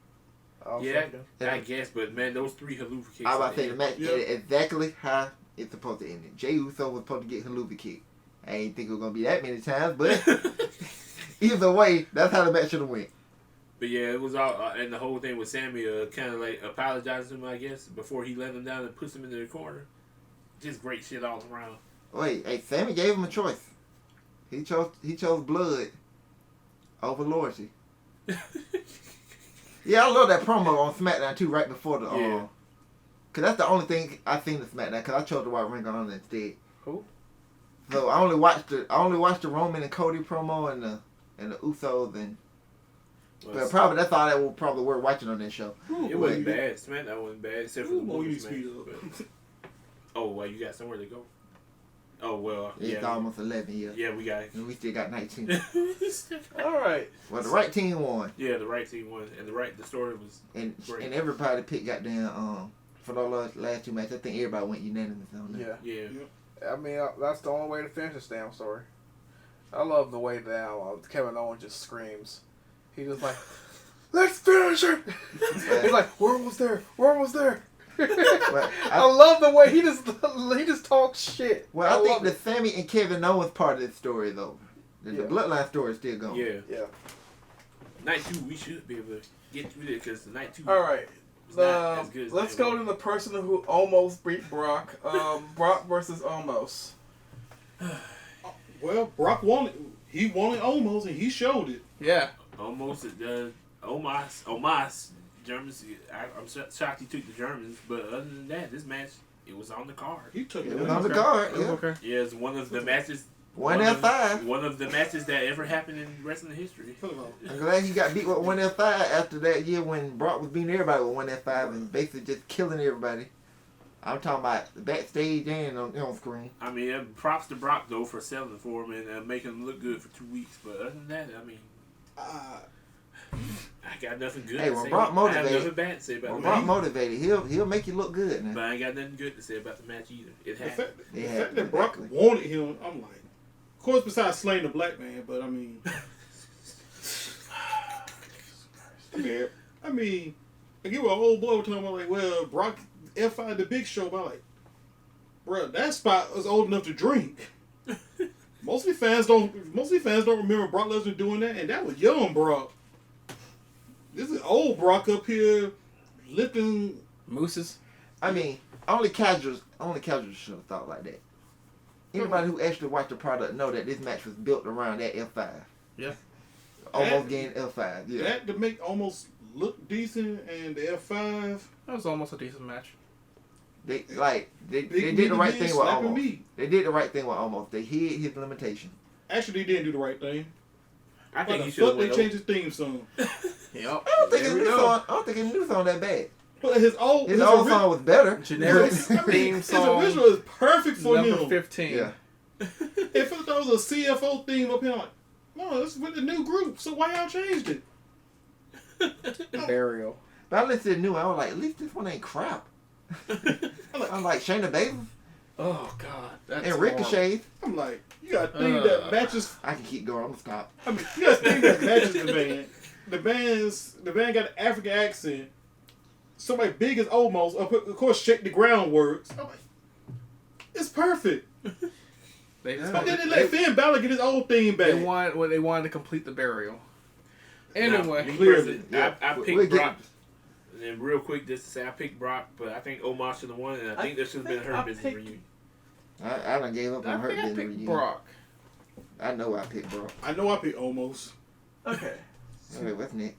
[SPEAKER 2] I guess, but man, those 3 haluva kicks.
[SPEAKER 4] I was about to say the match
[SPEAKER 1] Yeah.
[SPEAKER 4] ended exactly how it's supposed to end. Jey Uso was supposed to get haluva kick. I ain't think it was gonna be that many times, but either way, that's how the match should have went.
[SPEAKER 2] But yeah, it was all, and the whole thing with Sammy kind of like apologizing to him, I guess, before he let him down and puts him into the corner. Just great shit all around.
[SPEAKER 4] Wait, hey, Sammy gave him a choice. He chose blood over loyalty. Yeah, I love that promo on SmackDown too, right before the
[SPEAKER 2] Yeah.
[SPEAKER 4] Cause that's the only thing I seen the SmackDown. Cause I chose to watch Ring of Honor instead.
[SPEAKER 6] Who?
[SPEAKER 4] So I only watched the Roman and Cody promo and the Usos and. But probably that's all that will probably worth watching on this show.
[SPEAKER 2] It wasn't bad. SmackDown wasn't bad, except for the
[SPEAKER 1] Ooh, you
[SPEAKER 2] women's
[SPEAKER 1] speed
[SPEAKER 2] match.
[SPEAKER 1] up.
[SPEAKER 2] But- Oh, well, you got somewhere to go. Oh, well,
[SPEAKER 4] It's
[SPEAKER 2] yeah.
[SPEAKER 4] almost 11, yeah.
[SPEAKER 2] Yeah, we got
[SPEAKER 4] And we still got 19.
[SPEAKER 6] All right.
[SPEAKER 4] Well, the right team won,
[SPEAKER 2] Yeah, the right team won, and the story was
[SPEAKER 4] and
[SPEAKER 2] great.
[SPEAKER 4] and everybody picked goddamn for those last 2 matches. I think everybody went unanimous on that.
[SPEAKER 6] Yeah.
[SPEAKER 2] Yeah.
[SPEAKER 6] I mean, that's the only way to finish this damn story. I love the way that Kevin Owens just screams. He just like, let's finish it. He's like, we're almost there. We're almost there.
[SPEAKER 4] Well,
[SPEAKER 6] I love the way he just talks shit.
[SPEAKER 4] Well, I think
[SPEAKER 6] love
[SPEAKER 4] the
[SPEAKER 6] it.
[SPEAKER 4] Sammy and Kevin Owens part of this story though. The
[SPEAKER 6] Yeah.
[SPEAKER 4] Bloodline story is still going.
[SPEAKER 2] Yeah.
[SPEAKER 6] Yeah.
[SPEAKER 2] Night 2, we should be able to get through it, because night 2
[SPEAKER 6] All right.
[SPEAKER 2] was not as good as
[SPEAKER 6] Let's
[SPEAKER 2] night
[SPEAKER 6] go
[SPEAKER 2] 1.
[SPEAKER 6] to the person who almost beat Brock. Brock versus Omos.
[SPEAKER 1] Well, Brock won it. He won it almost, and he showed it.
[SPEAKER 6] Yeah.
[SPEAKER 2] Almost Omos, Germans. I'm shocked he took the Germans, but other than that, this match, it was on the card.
[SPEAKER 1] He took
[SPEAKER 4] It
[SPEAKER 1] it.
[SPEAKER 4] was on the card.
[SPEAKER 6] It was
[SPEAKER 4] Yeah.
[SPEAKER 6] okay.
[SPEAKER 2] Yeah, it's one of the matches.
[SPEAKER 4] One F5.
[SPEAKER 2] One of the matches that ever happened in wrestling history.
[SPEAKER 4] I'm glad he got beat with one F5 after that year when Brock was beating everybody with one F5 and basically just killing everybody. I'm talking about backstage and on screen.
[SPEAKER 2] I mean, props to Brock though for selling for him and making him look good for 2 weeks. But other than that, I mean, I got nothing good
[SPEAKER 4] Hey,
[SPEAKER 2] to
[SPEAKER 4] when
[SPEAKER 2] say.
[SPEAKER 4] Brock
[SPEAKER 2] I
[SPEAKER 4] motivated-
[SPEAKER 2] have nothing bad to say about
[SPEAKER 4] When
[SPEAKER 2] the
[SPEAKER 4] Brock
[SPEAKER 2] match.
[SPEAKER 4] motivated, he'll make you look good now.
[SPEAKER 2] But I ain't got nothing good to say about the match either. It
[SPEAKER 1] The
[SPEAKER 2] happened.
[SPEAKER 1] fact, the
[SPEAKER 4] Yeah,
[SPEAKER 1] fact that Brock
[SPEAKER 4] exactly.
[SPEAKER 1] wanted him, I'm like, of course, besides slaying the black man, but I mean, I mean, I get what old boy was talking about, like, well, Brock F5 the Big Show, but I'm like, bro, that spot was old enough to drink. Mostly fans don't remember Brock Lesnar doing that, and that was young Brock. This is old Brock up here lifting.
[SPEAKER 6] Mooses.
[SPEAKER 4] I mean, only casuals should have thought like that. Anybody who actually watched the product know that this match was built around that F5.
[SPEAKER 6] Yeah.
[SPEAKER 4] Almost getting F5. Yeah.
[SPEAKER 1] That to make almost look decent, and the F5.
[SPEAKER 6] That was almost a decent match.
[SPEAKER 4] They
[SPEAKER 1] Big
[SPEAKER 4] did the right
[SPEAKER 1] meaty
[SPEAKER 4] thing with
[SPEAKER 1] slapping
[SPEAKER 4] Almost.
[SPEAKER 1] meat.
[SPEAKER 4] They did the right thing with Almost. They hid his limitation.
[SPEAKER 1] Actually, they didn't do the right thing.
[SPEAKER 2] I
[SPEAKER 1] Why
[SPEAKER 2] think
[SPEAKER 1] the
[SPEAKER 2] he should
[SPEAKER 1] fuck
[SPEAKER 2] have
[SPEAKER 1] they changed his theme song?
[SPEAKER 6] Yep.
[SPEAKER 4] I don't think his
[SPEAKER 6] There we
[SPEAKER 4] new
[SPEAKER 6] go.
[SPEAKER 4] song. I don't think his new song that bad.
[SPEAKER 1] But his old
[SPEAKER 4] Song was better.
[SPEAKER 6] Generic
[SPEAKER 1] I mean,
[SPEAKER 6] theme
[SPEAKER 1] his
[SPEAKER 6] song.
[SPEAKER 1] original is perfect for
[SPEAKER 6] Number
[SPEAKER 1] him.
[SPEAKER 6] 15.
[SPEAKER 4] Yeah.
[SPEAKER 1] If I thought it was a CFO theme up here, I'm like, no, this is with the new group. So why y'all changed it?
[SPEAKER 6] Burial.
[SPEAKER 4] But I listened to the new one. I was like, at least this one ain't crap. I'm like Shayna Baszler
[SPEAKER 6] Oh, God. That's
[SPEAKER 4] and
[SPEAKER 6] horrible.
[SPEAKER 4] Ricochet.
[SPEAKER 1] I'm like, you got to think that matches.
[SPEAKER 4] I can keep going. I'm gonna stop.
[SPEAKER 1] I mean, you got to think that matches the band. The band got an African accent. Somebody big as Omos, of course, Shake the Ground works. I'm like, it's perfect.
[SPEAKER 6] They just
[SPEAKER 1] But then they let Finn Balor get his old theme back.
[SPEAKER 6] they wanted to complete the burial. Anyway.
[SPEAKER 2] Me
[SPEAKER 1] Clearly,
[SPEAKER 2] personally,
[SPEAKER 4] yeah.
[SPEAKER 2] I
[SPEAKER 4] We'll
[SPEAKER 2] picked
[SPEAKER 4] get-
[SPEAKER 2] Brock. And then real quick, just to say, I picked Brock, but I think Omos should have won, and I think there should have been a
[SPEAKER 6] I
[SPEAKER 2] Hurt Business
[SPEAKER 6] picked-
[SPEAKER 2] reunion.
[SPEAKER 4] I done gave up on
[SPEAKER 6] I
[SPEAKER 4] Hurt
[SPEAKER 6] think I
[SPEAKER 4] Business
[SPEAKER 6] picked
[SPEAKER 4] reunion.
[SPEAKER 6] Brock.
[SPEAKER 4] I know I picked Brock.
[SPEAKER 1] I know I picked Omos.
[SPEAKER 6] Okay.
[SPEAKER 4] Wait, what's next?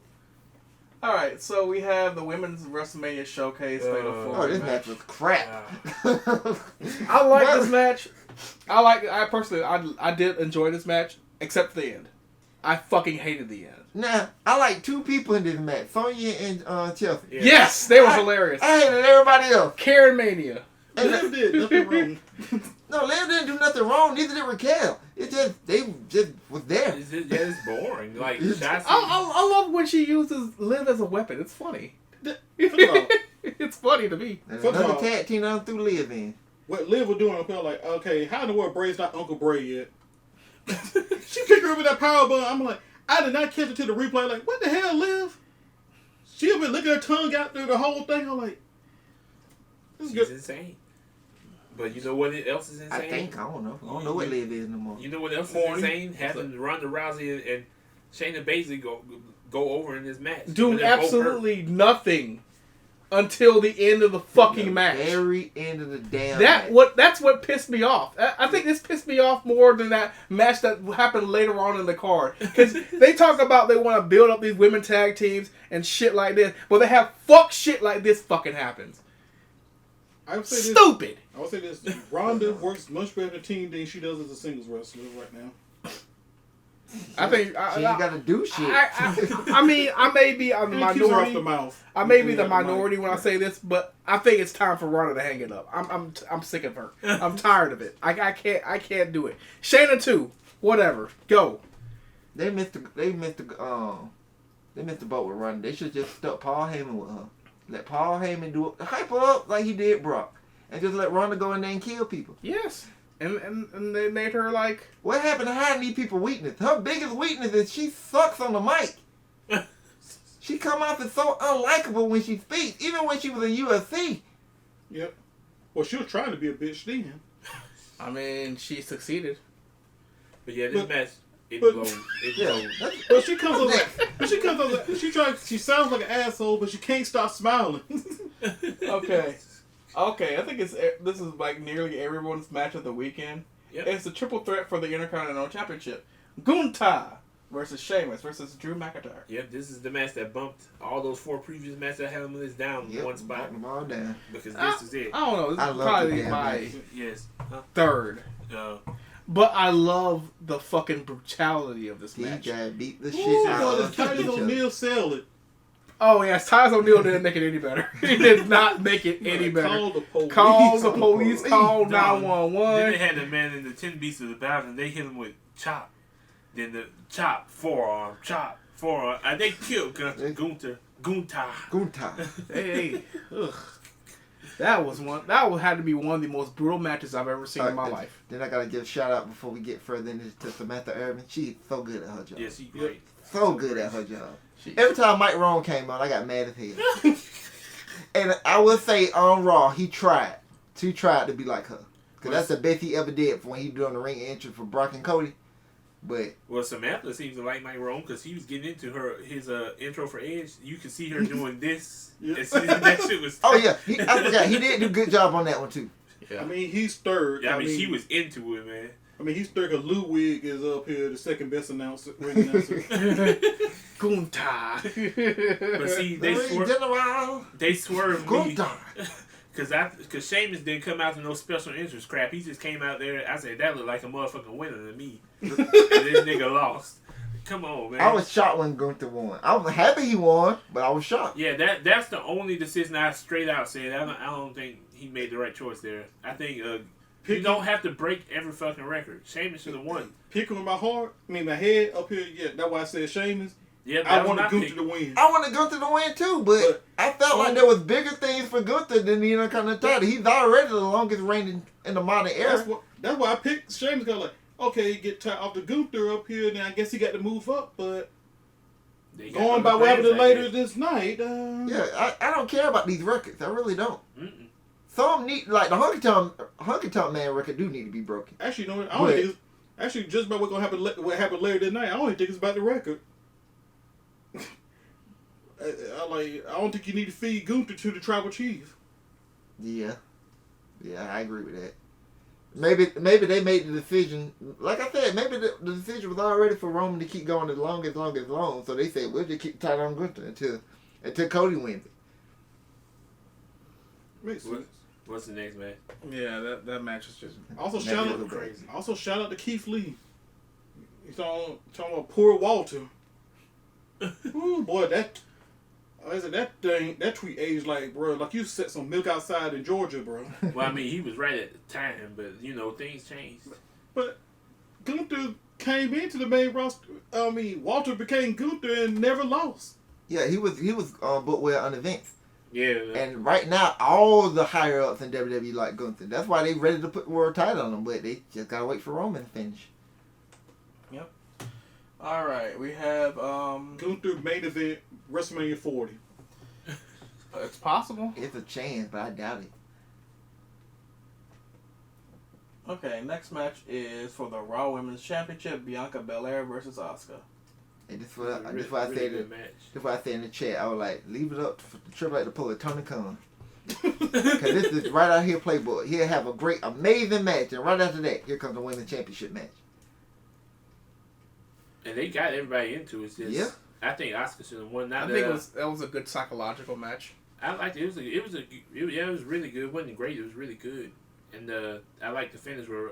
[SPEAKER 6] All right, so we have the women's WrestleMania showcase. Fatal
[SPEAKER 2] Oh,
[SPEAKER 6] Four
[SPEAKER 4] This match was crap.
[SPEAKER 6] I like
[SPEAKER 4] What?
[SPEAKER 6] this match. I personally, I did enjoy this match, except for the end. I fucking hated the end.
[SPEAKER 4] Nah, I like two people in this match, Sonya and Chelsea.
[SPEAKER 2] Yeah.
[SPEAKER 6] Yes, they were hilarious.
[SPEAKER 4] I hated everybody else.
[SPEAKER 6] Karen Mania.
[SPEAKER 4] And
[SPEAKER 1] Liv did nothing wrong.
[SPEAKER 4] no, Liv didn't do nothing wrong. Neither did Raquel. It just they just was there.
[SPEAKER 2] It's boring. Like, shots.
[SPEAKER 6] I love when she uses Liv as a weapon. It's funny.
[SPEAKER 1] First of all,
[SPEAKER 6] It's funny to me.
[SPEAKER 4] And
[SPEAKER 1] First of
[SPEAKER 4] another
[SPEAKER 1] all-
[SPEAKER 4] tag team I threw Liv in.
[SPEAKER 1] what Liv was doing, I felt like, okay, how in the world Bray's not Uncle Bray yet? She picked her up with that power button. I'm like, I did not catch it to the replay. Like, what the hell, Liv? She'll be looking her tongue out through the whole thing. I'm like, this is
[SPEAKER 2] She's
[SPEAKER 1] good.
[SPEAKER 2] insane. But you know what else is insane?
[SPEAKER 4] I don't know. I don't know what Liv is no more.
[SPEAKER 2] You know what else
[SPEAKER 1] Horny.
[SPEAKER 2] is insane? Having Ronda Rousey and Shayna Baszler go over in this match.
[SPEAKER 6] Doing
[SPEAKER 2] They're both
[SPEAKER 6] absolutely nothing until the end of the fucking match.
[SPEAKER 4] Very end of the damn match.
[SPEAKER 6] That's what pissed me off. I think this pissed me off more than that match that happened later on in the card. Because they talk about they want to build up these women tag teams and shit like this, but they have fuck shit like this fucking happens.
[SPEAKER 1] I would say this.
[SPEAKER 6] Stupid.
[SPEAKER 1] I would say this. Ronda works much better in a team than she does as a singles wrestler right now.
[SPEAKER 6] I think
[SPEAKER 4] She ain't got to do shit.
[SPEAKER 6] I mean, I may be a
[SPEAKER 1] And it keeps her off the
[SPEAKER 6] minority.
[SPEAKER 1] mouth.
[SPEAKER 6] I may be the minority when I say this, but I think it's time for Ronda to hang it up. I'm sick of her. I'm tired of it. I can't do it. Shayna too. Whatever. Go.
[SPEAKER 4] They missed the boat with Ronda. They should just stuck Paul Heyman with her. Let Paul Heyman do it. Hype her up like he did Brock. And just let Ronda go in there and kill people.
[SPEAKER 6] Yes. And they made her like.
[SPEAKER 4] What happened to hiding these people's weakness? Her biggest weakness is she sucks on the mic. She come off as so unlikable when she speaks, even when she was in UFC.
[SPEAKER 1] Yep. Well, she was trying to be a bitch then.
[SPEAKER 6] I mean, she succeeded.
[SPEAKER 2] But yeah, this
[SPEAKER 1] But-
[SPEAKER 2] match, it
[SPEAKER 1] but-
[SPEAKER 2] blows. It
[SPEAKER 4] Yeah.
[SPEAKER 2] blows.
[SPEAKER 1] But she comes up like, she sounds like an asshole, but she can't stop smiling.
[SPEAKER 6] Okay, I think this is like nearly everyone's match of the weekend.
[SPEAKER 2] Yep.
[SPEAKER 6] It's the triple threat for the Intercontinental Championship. Gunther versus Sheamus versus Drew McIntyre.
[SPEAKER 2] Yep, this is the match that bumped all those 4 previous matches I had on the list down in one spot.
[SPEAKER 4] Knock them all down.
[SPEAKER 2] Because this is it.
[SPEAKER 6] I don't know. This
[SPEAKER 4] I
[SPEAKER 6] is
[SPEAKER 4] love
[SPEAKER 6] probably
[SPEAKER 4] the damn
[SPEAKER 6] my
[SPEAKER 4] match.
[SPEAKER 2] Yes.
[SPEAKER 6] third. But I love the fucking brutality of this
[SPEAKER 4] These
[SPEAKER 6] match.
[SPEAKER 4] guys beat the
[SPEAKER 1] Ooh,
[SPEAKER 4] shit out
[SPEAKER 1] boy, the
[SPEAKER 4] of
[SPEAKER 1] Titus
[SPEAKER 4] each other.
[SPEAKER 1] O'Neil sell it.
[SPEAKER 6] Oh yes, Tyus O'Neil didn't make it any better. He did not make it any better.
[SPEAKER 1] Call the police.
[SPEAKER 6] Call the police. Call
[SPEAKER 2] Then they
[SPEAKER 6] 911.
[SPEAKER 2] had the man in the 10 beasts of the battle and they hit him with chop. Then the chop, forearm. And they killed Gunther.
[SPEAKER 4] Gunther.
[SPEAKER 6] Hey, ugh. That had to be one of the most brutal matches I've ever seen in my life.
[SPEAKER 4] Then I gotta give a shout out before we get further into Samantha Irvin. She's so good at her job.
[SPEAKER 2] Yeah, she great.
[SPEAKER 4] So good at her job. Every time Mike Rowan came on, I got mad as hell. And I will say on Raw, he tried. He tried to be like her. Because that's the best he ever did for when he doing the ring entry for Brock and Cody. But
[SPEAKER 2] Well, Samantha seems to like Mike Rome because he was getting into his intro for Edge. You could see her doing this.
[SPEAKER 1] Yeah.
[SPEAKER 2] And that shit was.
[SPEAKER 4] oh yeah, I forgot he did do a good job on that one too.
[SPEAKER 6] Yeah.
[SPEAKER 1] I mean, he's third.
[SPEAKER 2] Yeah, I mean, she was into it, man.
[SPEAKER 1] I mean, he's third because Ludwig is up here, the second best ring announcer.
[SPEAKER 6] Gunther.
[SPEAKER 2] But see, they swerved me
[SPEAKER 4] Gunther.
[SPEAKER 2] because Sheamus didn't come out to no special interest crap. He just came out there. I said that looked like a motherfucking winner to me. And this nigga lost. Come on, man.
[SPEAKER 4] I was shocked when Gunther won. I was happy he won, but I was shocked.
[SPEAKER 2] Yeah, that's the only decision I straight out said. I don't think he made the right choice there. I think you don't have to break every fucking record. Sheamus should have won.
[SPEAKER 1] Picking with my heart, my head up here, yeah, that's why I said Sheamus.
[SPEAKER 2] Yeah,
[SPEAKER 1] I
[SPEAKER 2] that was my
[SPEAKER 1] wanted Gunther
[SPEAKER 2] pick.
[SPEAKER 1] to win.
[SPEAKER 4] I wanted Gunther to win too, but I felt like there was bigger things for Gunther than the Intercontinental title. He's already the longest reigning in the modern era.
[SPEAKER 1] That's why I picked Sheamus. Cause like, okay, get tied off the Gunther up here, then I guess he got to move up. But
[SPEAKER 2] They got
[SPEAKER 1] going
[SPEAKER 2] other
[SPEAKER 1] by what happened
[SPEAKER 2] plans, I
[SPEAKER 1] later
[SPEAKER 2] guess.
[SPEAKER 1] this night,
[SPEAKER 4] Yeah, I don't care about these records. I really don't.
[SPEAKER 2] Mm-mm.
[SPEAKER 4] Some need, like the Honky Tonk Man record do need to be broken.
[SPEAKER 1] actually, you know what? I don't think it's, actually, just about what happened later this night, I only think it's about the record. I don't think you need to feed Gunther to the tribal chief.
[SPEAKER 4] Yeah, I agree with that. Maybe they made the decision. Like I said, maybe the decision was already for Roman to keep going as long. So they said we'll just keep tight on Gunther until Cody wins it.
[SPEAKER 1] Makes sense.
[SPEAKER 2] What's the next match?
[SPEAKER 6] Yeah, that match is just
[SPEAKER 1] Also
[SPEAKER 4] Never
[SPEAKER 1] shout
[SPEAKER 4] look
[SPEAKER 1] out
[SPEAKER 4] crazy.
[SPEAKER 1] Also shout out to Keith Lee. He's talking about poor Walter. Ooh boy, that tweet aged like, bro, like you set some milk outside in Georgia, bro.
[SPEAKER 2] Well, I mean, he was right at the time, but things changed.
[SPEAKER 1] But Gunther came into the main roster. I mean, Walter became Gunther and never lost.
[SPEAKER 4] Yeah, he was booked well on events.
[SPEAKER 2] Yeah.
[SPEAKER 4] And right now, all the higher ups in WWE like Gunther. That's why they ready to put the world title on him, but they just gotta wait for Roman to finish.
[SPEAKER 6] All right, we have
[SPEAKER 1] Gunther main event WrestleMania 40.
[SPEAKER 6] It's possible.
[SPEAKER 4] It's a chance, but I doubt it.
[SPEAKER 6] Okay, next match is for the Raw Women's Championship: Bianca Belair versus Asuka.
[SPEAKER 4] And this what I
[SPEAKER 2] Really
[SPEAKER 4] said.
[SPEAKER 2] good match.
[SPEAKER 4] That's why I said in the chat. I was like, leave it up for Triple H to pull a Tony Khan. Because this is right out here, playboy. He'll have a great, amazing match, and right after that, here comes the women's championship match.
[SPEAKER 2] And they got everybody into it. It's just,
[SPEAKER 4] Yeah.
[SPEAKER 2] I think Asuka should have won.
[SPEAKER 6] I think that was a good psychological match.
[SPEAKER 2] I liked it. It was really good. It wasn't great. It was really good. And I like the finish where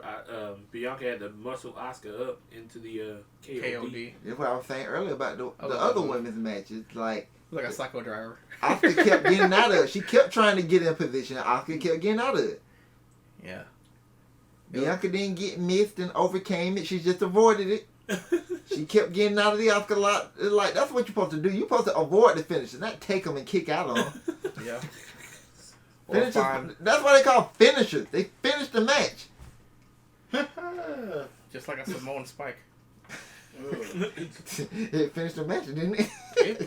[SPEAKER 2] Bianca had to muscle Asuka up into the KOD.
[SPEAKER 4] That's what I was saying earlier about the other women's matches. Like
[SPEAKER 6] a psycho driver.
[SPEAKER 4] Asuka kept getting out of it. She kept trying to get in position. Asuka kept getting out of it.
[SPEAKER 6] Yeah.
[SPEAKER 4] Bianca didn't get missed and overcame it. She just avoided it. She kept getting out of the Asuka lot. It's like, that's what you're supposed to do. You're supposed to avoid the finish and not take them and kick out on them.
[SPEAKER 6] Yeah.
[SPEAKER 4] Finishers, that's why they call finishers. They finish the match.
[SPEAKER 6] Just like a Samoan Spike.
[SPEAKER 4] It finished the match, didn't it?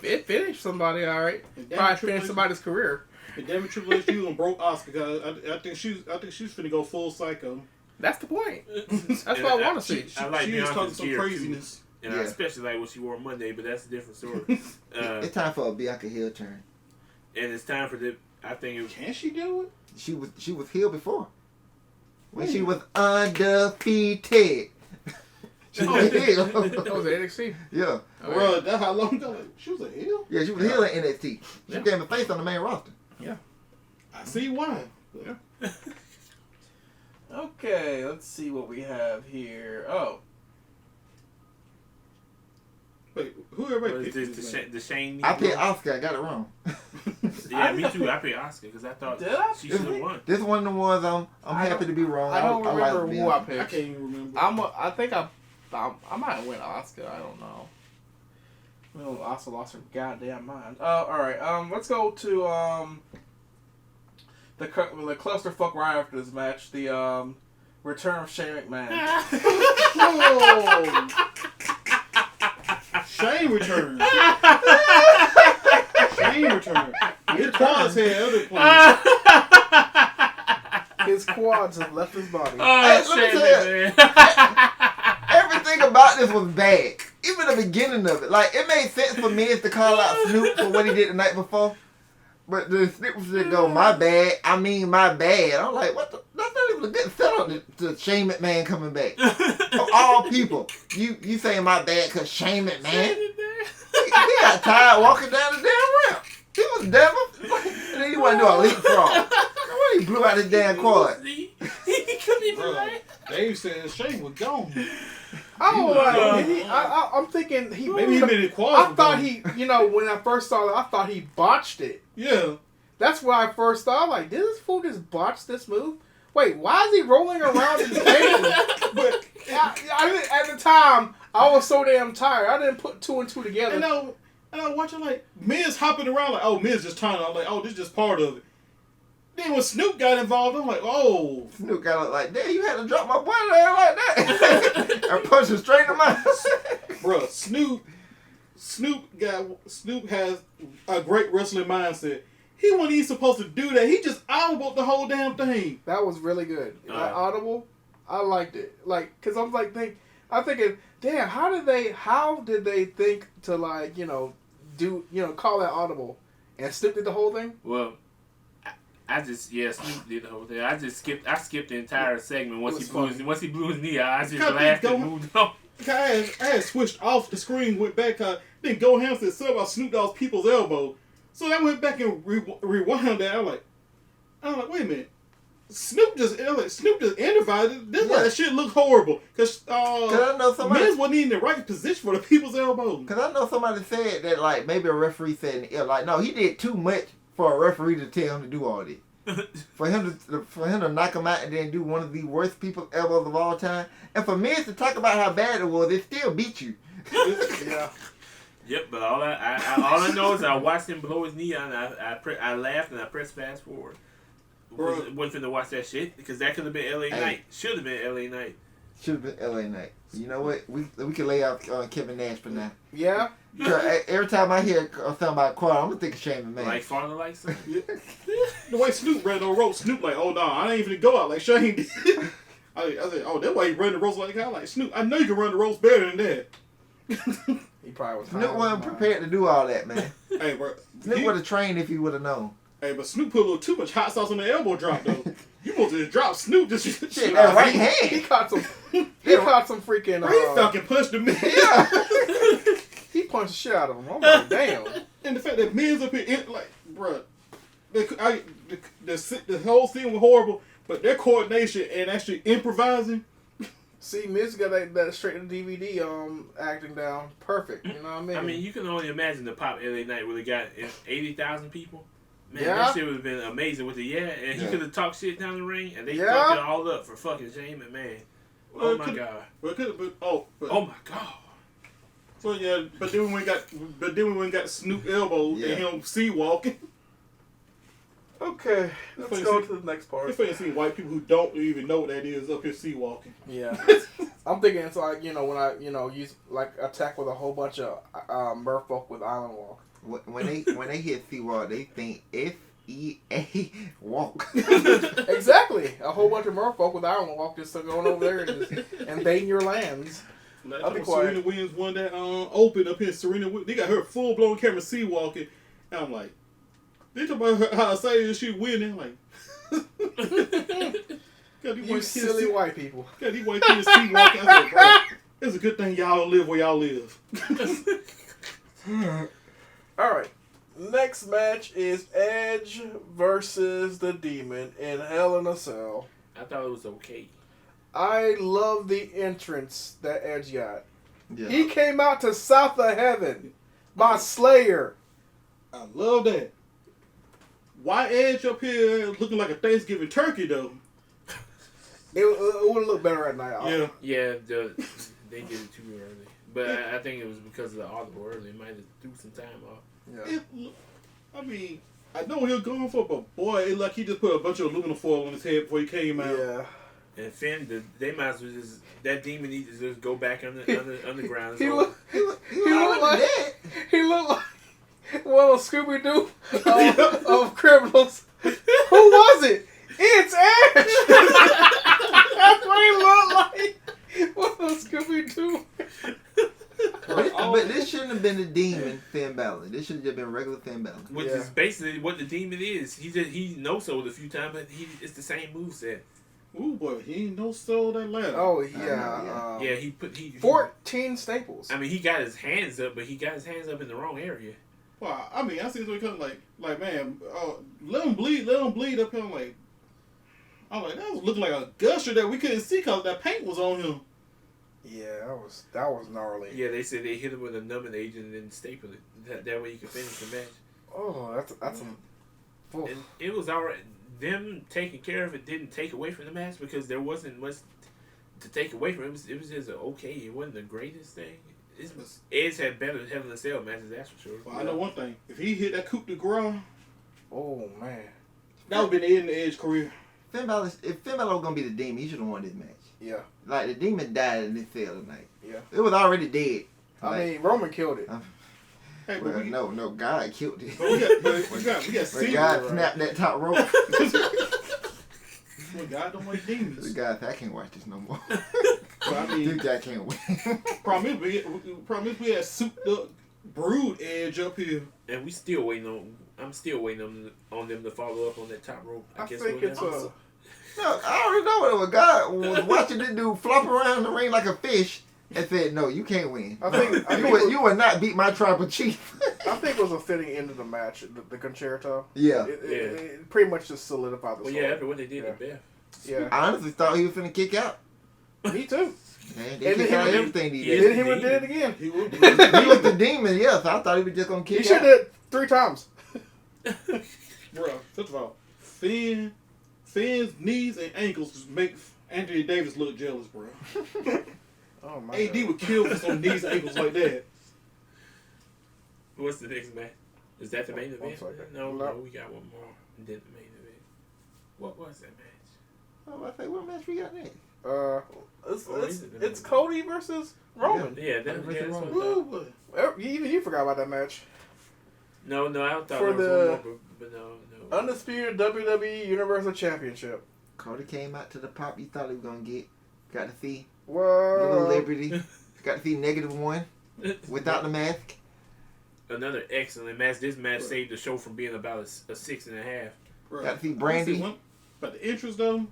[SPEAKER 6] It finished somebody, all right. Probably finished somebody's career.
[SPEAKER 1] And damn it, Triple H, you done broke Asuka. I think she's finna go full psycho.
[SPEAKER 6] That's the point. That's what I want to see.
[SPEAKER 2] I like
[SPEAKER 1] She was talking
[SPEAKER 2] Bianca's
[SPEAKER 1] some
[SPEAKER 2] gear,
[SPEAKER 1] craziness.
[SPEAKER 2] too. And I especially like what she wore Monday, but that's a different story.
[SPEAKER 4] It's time for a Bianca heel turn.
[SPEAKER 2] And it's time for the. I think it was.
[SPEAKER 1] Can she do it?
[SPEAKER 4] She was heel before. When she was undefeated. She was heel.
[SPEAKER 6] That was NXT.
[SPEAKER 4] Yeah.
[SPEAKER 1] Bro, that's how long ago? She was a heel?
[SPEAKER 4] Yeah, she was heel in NXT. She
[SPEAKER 6] Yeah.
[SPEAKER 4] became a face on the main roster.
[SPEAKER 6] Yeah.
[SPEAKER 1] I see why.
[SPEAKER 6] Yeah. Okay, let's see what we have here. Oh.
[SPEAKER 1] Wait, who everybody
[SPEAKER 2] What
[SPEAKER 1] picked
[SPEAKER 2] is
[SPEAKER 1] this
[SPEAKER 2] this,
[SPEAKER 1] man?
[SPEAKER 2] the Shane?
[SPEAKER 4] I picked Asuka. I got it wrong.
[SPEAKER 2] Yeah, me too. I picked Asuka because I thought
[SPEAKER 6] Did I?
[SPEAKER 2] she should have won.
[SPEAKER 4] This one of the ones I'm
[SPEAKER 6] I
[SPEAKER 4] happy to be wrong.
[SPEAKER 6] I don't remember
[SPEAKER 4] like
[SPEAKER 6] who I
[SPEAKER 1] I
[SPEAKER 6] picked.
[SPEAKER 1] can't even remember.
[SPEAKER 6] I think I might have went Asuka. I don't know. Well, Asuka lost her goddamn mind. All right. Let's go to the clusterfuck right after this match. The return of Shane McMahon.
[SPEAKER 1] Whoa! Shane returned. Shane returned. His quads had other plans.
[SPEAKER 6] His quads have left his body.
[SPEAKER 4] Hey, let me tell you, everything about this was bad. Even the beginning of it. Like, it made sense for Miz to call out Snoop for what he did the night before. But the Snoop should go, my bad, I mean my bad. I'm like, what the? That's not even a good setup to Shane McMahon coming back. Of all people, you saying my bad because Shane McMahon? He got tired walking down the damn ramp. He was devil. And then he wanted to do a leapfrog. When he blew out his damn quad.
[SPEAKER 2] He couldn't even
[SPEAKER 1] Bro,
[SPEAKER 2] right.
[SPEAKER 1] Dave said Shane was gone.
[SPEAKER 6] I'm thinking he
[SPEAKER 1] Maybe he made it quads.
[SPEAKER 6] I thought he, when I first saw it, I thought he botched it.
[SPEAKER 1] Yeah.
[SPEAKER 6] That's why I first thought, I'm like, did this fool just botch this move? Wait, why is he rolling around in pain? But at the time, I was so damn tired. I didn't put two and two together.
[SPEAKER 1] And I watch it like Miz hopping around like, oh, Miz just trying to. I'm like, oh, this is just part of it. Then when Snoop got involved, I'm like, oh.
[SPEAKER 4] Snoop got like, damn, you had to drop my boy there like that. I punched him straight in the mouth.
[SPEAKER 1] Bruh, Snoop has a great wrestling mindset. He wasn't even supposed to do that. He just audible the whole damn thing.
[SPEAKER 6] That was really good. Audible, I liked it. Like, cause I'm like, I'm thinking, damn, how did they think to call that audible, and Snoop did the whole thing?
[SPEAKER 2] Well, Snoop did the whole thing. I skipped the entire segment once he blew his knee out. I just laughed and moved on.
[SPEAKER 1] I had switched off the screen, went back. Then Go Ham said something about Snoop Dogg's people's elbow. So I went back and rewound that. I'm like, wait a minute. Snoop just innovated. That shit looked horrible. Cause
[SPEAKER 4] I know somebody
[SPEAKER 1] Miz wasn't even in the right position for the people's elbow.
[SPEAKER 4] Cause I know somebody said that like maybe a referee said in the ear, like, no, he did too much for a referee to tell him to do all this. for him to knock him out and then do one of the worst people's elbows of all time, and for Miz to talk about how bad it was, it still beat you.
[SPEAKER 6] Yeah.
[SPEAKER 2] Yep, but all I know is I watched him blow his knee out, and I laughed and I pressed fast forward. Wasn't finna watch that shit because that could have been LA Knight. Should have been LA Knight.
[SPEAKER 4] Should have been LA Knight. You know what? We can lay out Kevin Nash for now.
[SPEAKER 6] Yeah.
[SPEAKER 4] Every time I hear something about Quad, I'm gonna think of Shane McMahon.
[SPEAKER 2] Like father, like son.
[SPEAKER 1] The way Snoop ran on ropes, Snoop like, oh no, I ain't even go out like Shane did. I said, oh, that's why he run the ropes like that. Like Snoop, I know you can run the ropes better than that.
[SPEAKER 6] He probably was.
[SPEAKER 4] Snoop wasn't prepared to do all that, man.
[SPEAKER 1] Hey, bro.
[SPEAKER 4] Snoop would have trained if he would have known.
[SPEAKER 1] Hey, but Snoop put a little too much hot sauce on the elbow drop though. You supposed to just drop Snoop just
[SPEAKER 4] Shit, that right
[SPEAKER 6] He
[SPEAKER 4] hand.
[SPEAKER 6] caught some. He caught some freaking.
[SPEAKER 1] He fucking punched the man.
[SPEAKER 4] Yeah.
[SPEAKER 6] He punched the shit out of him. I'm like, damn.
[SPEAKER 1] And the fact that men's up here, like, bruh, the whole scene was horrible, but their coordination and actually improvising.
[SPEAKER 6] See, Miz got that straight to DVD acting down perfect. You know what I mean?
[SPEAKER 2] I mean, you can only imagine the pop LA Night where they got 80,000 people. Man,
[SPEAKER 6] Yeah.
[SPEAKER 2] that shit would have been amazing with the and he
[SPEAKER 4] Yeah.
[SPEAKER 2] could have talked shit down the ring, and they
[SPEAKER 6] Yeah.
[SPEAKER 2] fucked it all up for fucking Shane McMahon.
[SPEAKER 1] Well,
[SPEAKER 2] Oh my god.
[SPEAKER 1] But it could have been.
[SPEAKER 2] Oh my god.
[SPEAKER 1] So yeah, but then we went got Snoop elbow
[SPEAKER 4] Yeah.
[SPEAKER 1] and him sea walking.
[SPEAKER 6] okay, let's go to the next part.
[SPEAKER 1] It's funny to see white people who don't even know what that is up here sea walking.
[SPEAKER 6] Yeah, I'm thinking it's like when I use like attack with a whole bunch of merfolk with Island Walk.
[SPEAKER 4] When they hit Seawall, they think FEA walk.
[SPEAKER 6] Exactly, a whole bunch of merfolk with Island Walk just going over there and just invading your lands. I'll be quiet.
[SPEAKER 1] Serena Williams won that open up here. They got her full blown camera sea walking, and I'm like, they talk about how excited she winning. Like,
[SPEAKER 6] You silly white people.
[SPEAKER 1] God, these white kids sea walking. I said, bro, it's a good thing y'all live where y'all live.
[SPEAKER 6] All right. Next match is Edge versus the Demon in Hell in a Cell.
[SPEAKER 2] I thought it was okay.
[SPEAKER 6] I love the entrance that Edge got.
[SPEAKER 4] Yeah.
[SPEAKER 6] He came out to South of Heaven, my Slayer.
[SPEAKER 1] I love that. Why Edge up here looking like a Thanksgiving turkey though?
[SPEAKER 6] It would look better at night.
[SPEAKER 1] Yeah.
[SPEAKER 2] Yeah, they did it too early. But I think it was because of the audible early. It might have threw some time off.
[SPEAKER 6] Yeah.
[SPEAKER 1] I mean, I know what he was going for, but boy, it like he just put a bunch of aluminum foil on his head before he came out.
[SPEAKER 6] Yeah.
[SPEAKER 2] And Finn, they might as well just, that demon needs to just go back underground.
[SPEAKER 6] He
[SPEAKER 2] So-
[SPEAKER 6] looked
[SPEAKER 4] He
[SPEAKER 6] looked
[SPEAKER 4] like
[SPEAKER 6] like one of Scooby Doo of criminals. Who was it? It's Edge. That's what he looked like. One of Scooby Doo.
[SPEAKER 4] But this shouldn't have been the Demon Finn Balor. This should have just been regular Finn Balor.
[SPEAKER 2] Which is basically what the demon is. He no-sold a few times, but it's the same moveset.
[SPEAKER 1] Ooh boy, he ain't no soul that ladder.
[SPEAKER 6] Oh
[SPEAKER 4] yeah.
[SPEAKER 2] Yeah, he
[SPEAKER 6] 14 staples.
[SPEAKER 2] I mean, he got his hands up, but he got his hands up in the wrong area.
[SPEAKER 1] Well, I mean, I see what coming like man, let him bleed up here. I'm like, that was looking like a gusher that we couldn't see because that paint was on him.
[SPEAKER 6] Yeah, that was gnarly.
[SPEAKER 2] Yeah, they said they hit him with a numbing agent and then stapled it. That way you could finish the match.
[SPEAKER 6] Oh, that's some.
[SPEAKER 2] And it was alright. Them taking care of it didn't take away from the match because there wasn't much to take away from it. It was just okay. It wasn't the greatest thing. Edge had better Hell in a Cell matches, that's for sure.
[SPEAKER 1] Well, I know one thing. If he hit that coup de grace,
[SPEAKER 6] Oh man.
[SPEAKER 1] that would be the end of Edge's career.
[SPEAKER 4] If Finn Balor was gonna be the Demon, he should have won this match.
[SPEAKER 6] Yeah.
[SPEAKER 4] Like the Demon died in this cell tonight.
[SPEAKER 6] Yeah.
[SPEAKER 4] It was already dead.
[SPEAKER 6] I mean, Roman killed it.
[SPEAKER 1] Hey,
[SPEAKER 4] Well, no, God killed it.
[SPEAKER 1] But we got
[SPEAKER 4] But
[SPEAKER 1] Caesar.
[SPEAKER 4] God snapped that top rope.
[SPEAKER 1] Well, God don't like demons.
[SPEAKER 4] The guy, I can't watch this no more.
[SPEAKER 1] But I mean,
[SPEAKER 4] This guy can't win.
[SPEAKER 1] problem is we had souped up, brewed Edge up here.
[SPEAKER 2] And we still waiting on. I'm still waiting on them to follow up on that top rope.
[SPEAKER 6] I
[SPEAKER 2] guess
[SPEAKER 6] think
[SPEAKER 2] we'll
[SPEAKER 6] it's
[SPEAKER 2] never-
[SPEAKER 4] No, I already know what it was. God was watching this dude flop around the ring like a fish and said, "No, you can't win.
[SPEAKER 6] I think
[SPEAKER 4] You would not beat my tribal chief."
[SPEAKER 6] I think it was a fitting end of the match, the concerto.
[SPEAKER 4] Yeah.
[SPEAKER 6] It pretty much just solidified the
[SPEAKER 2] Well,
[SPEAKER 6] story.
[SPEAKER 2] yeah, after what they did to Beth.
[SPEAKER 6] Yeah.
[SPEAKER 4] I honestly thought he was finna kick out.
[SPEAKER 6] Me too.
[SPEAKER 4] Man, they
[SPEAKER 6] And
[SPEAKER 4] kick
[SPEAKER 6] then
[SPEAKER 4] out
[SPEAKER 6] he-
[SPEAKER 4] everything he
[SPEAKER 2] Yeah.
[SPEAKER 6] Then
[SPEAKER 4] did.
[SPEAKER 6] he would did it again.
[SPEAKER 1] He would be.
[SPEAKER 4] He was the demon, yes. I thought he was just gonna
[SPEAKER 6] He
[SPEAKER 4] kick
[SPEAKER 6] should
[SPEAKER 4] out.
[SPEAKER 6] have did it 3 times.
[SPEAKER 1] Bro, first of all, Finn's knees and ankles just make Anthony Davis look jealous, bro.
[SPEAKER 6] Oh my
[SPEAKER 1] AD
[SPEAKER 6] God.
[SPEAKER 1] would kill for some knees and ankles like that.
[SPEAKER 2] What's the next match? Is that the main event?
[SPEAKER 6] One second.
[SPEAKER 2] No,
[SPEAKER 6] No.
[SPEAKER 2] we got one more. And then the main event. What was that match?
[SPEAKER 4] Oh, I say, what match we got next?
[SPEAKER 6] It's Cody versus Roman.
[SPEAKER 2] Yeah, that's what I thought.
[SPEAKER 1] Ooh,
[SPEAKER 6] Even you forgot about that match.
[SPEAKER 2] No, I thought
[SPEAKER 6] For
[SPEAKER 2] there was
[SPEAKER 6] the-
[SPEAKER 2] one more, but no.
[SPEAKER 6] Undisputed WWE Universal Championship.
[SPEAKER 4] Cody came out to the pop you thought he was gonna get. Got to see
[SPEAKER 6] Whoa.
[SPEAKER 4] Little Liberty. Got to see -1 without the mask.
[SPEAKER 2] Another excellent match. This match saved the show from being about a 6.5.
[SPEAKER 1] bro.
[SPEAKER 4] Got to see Brandy.
[SPEAKER 1] But the entrance though,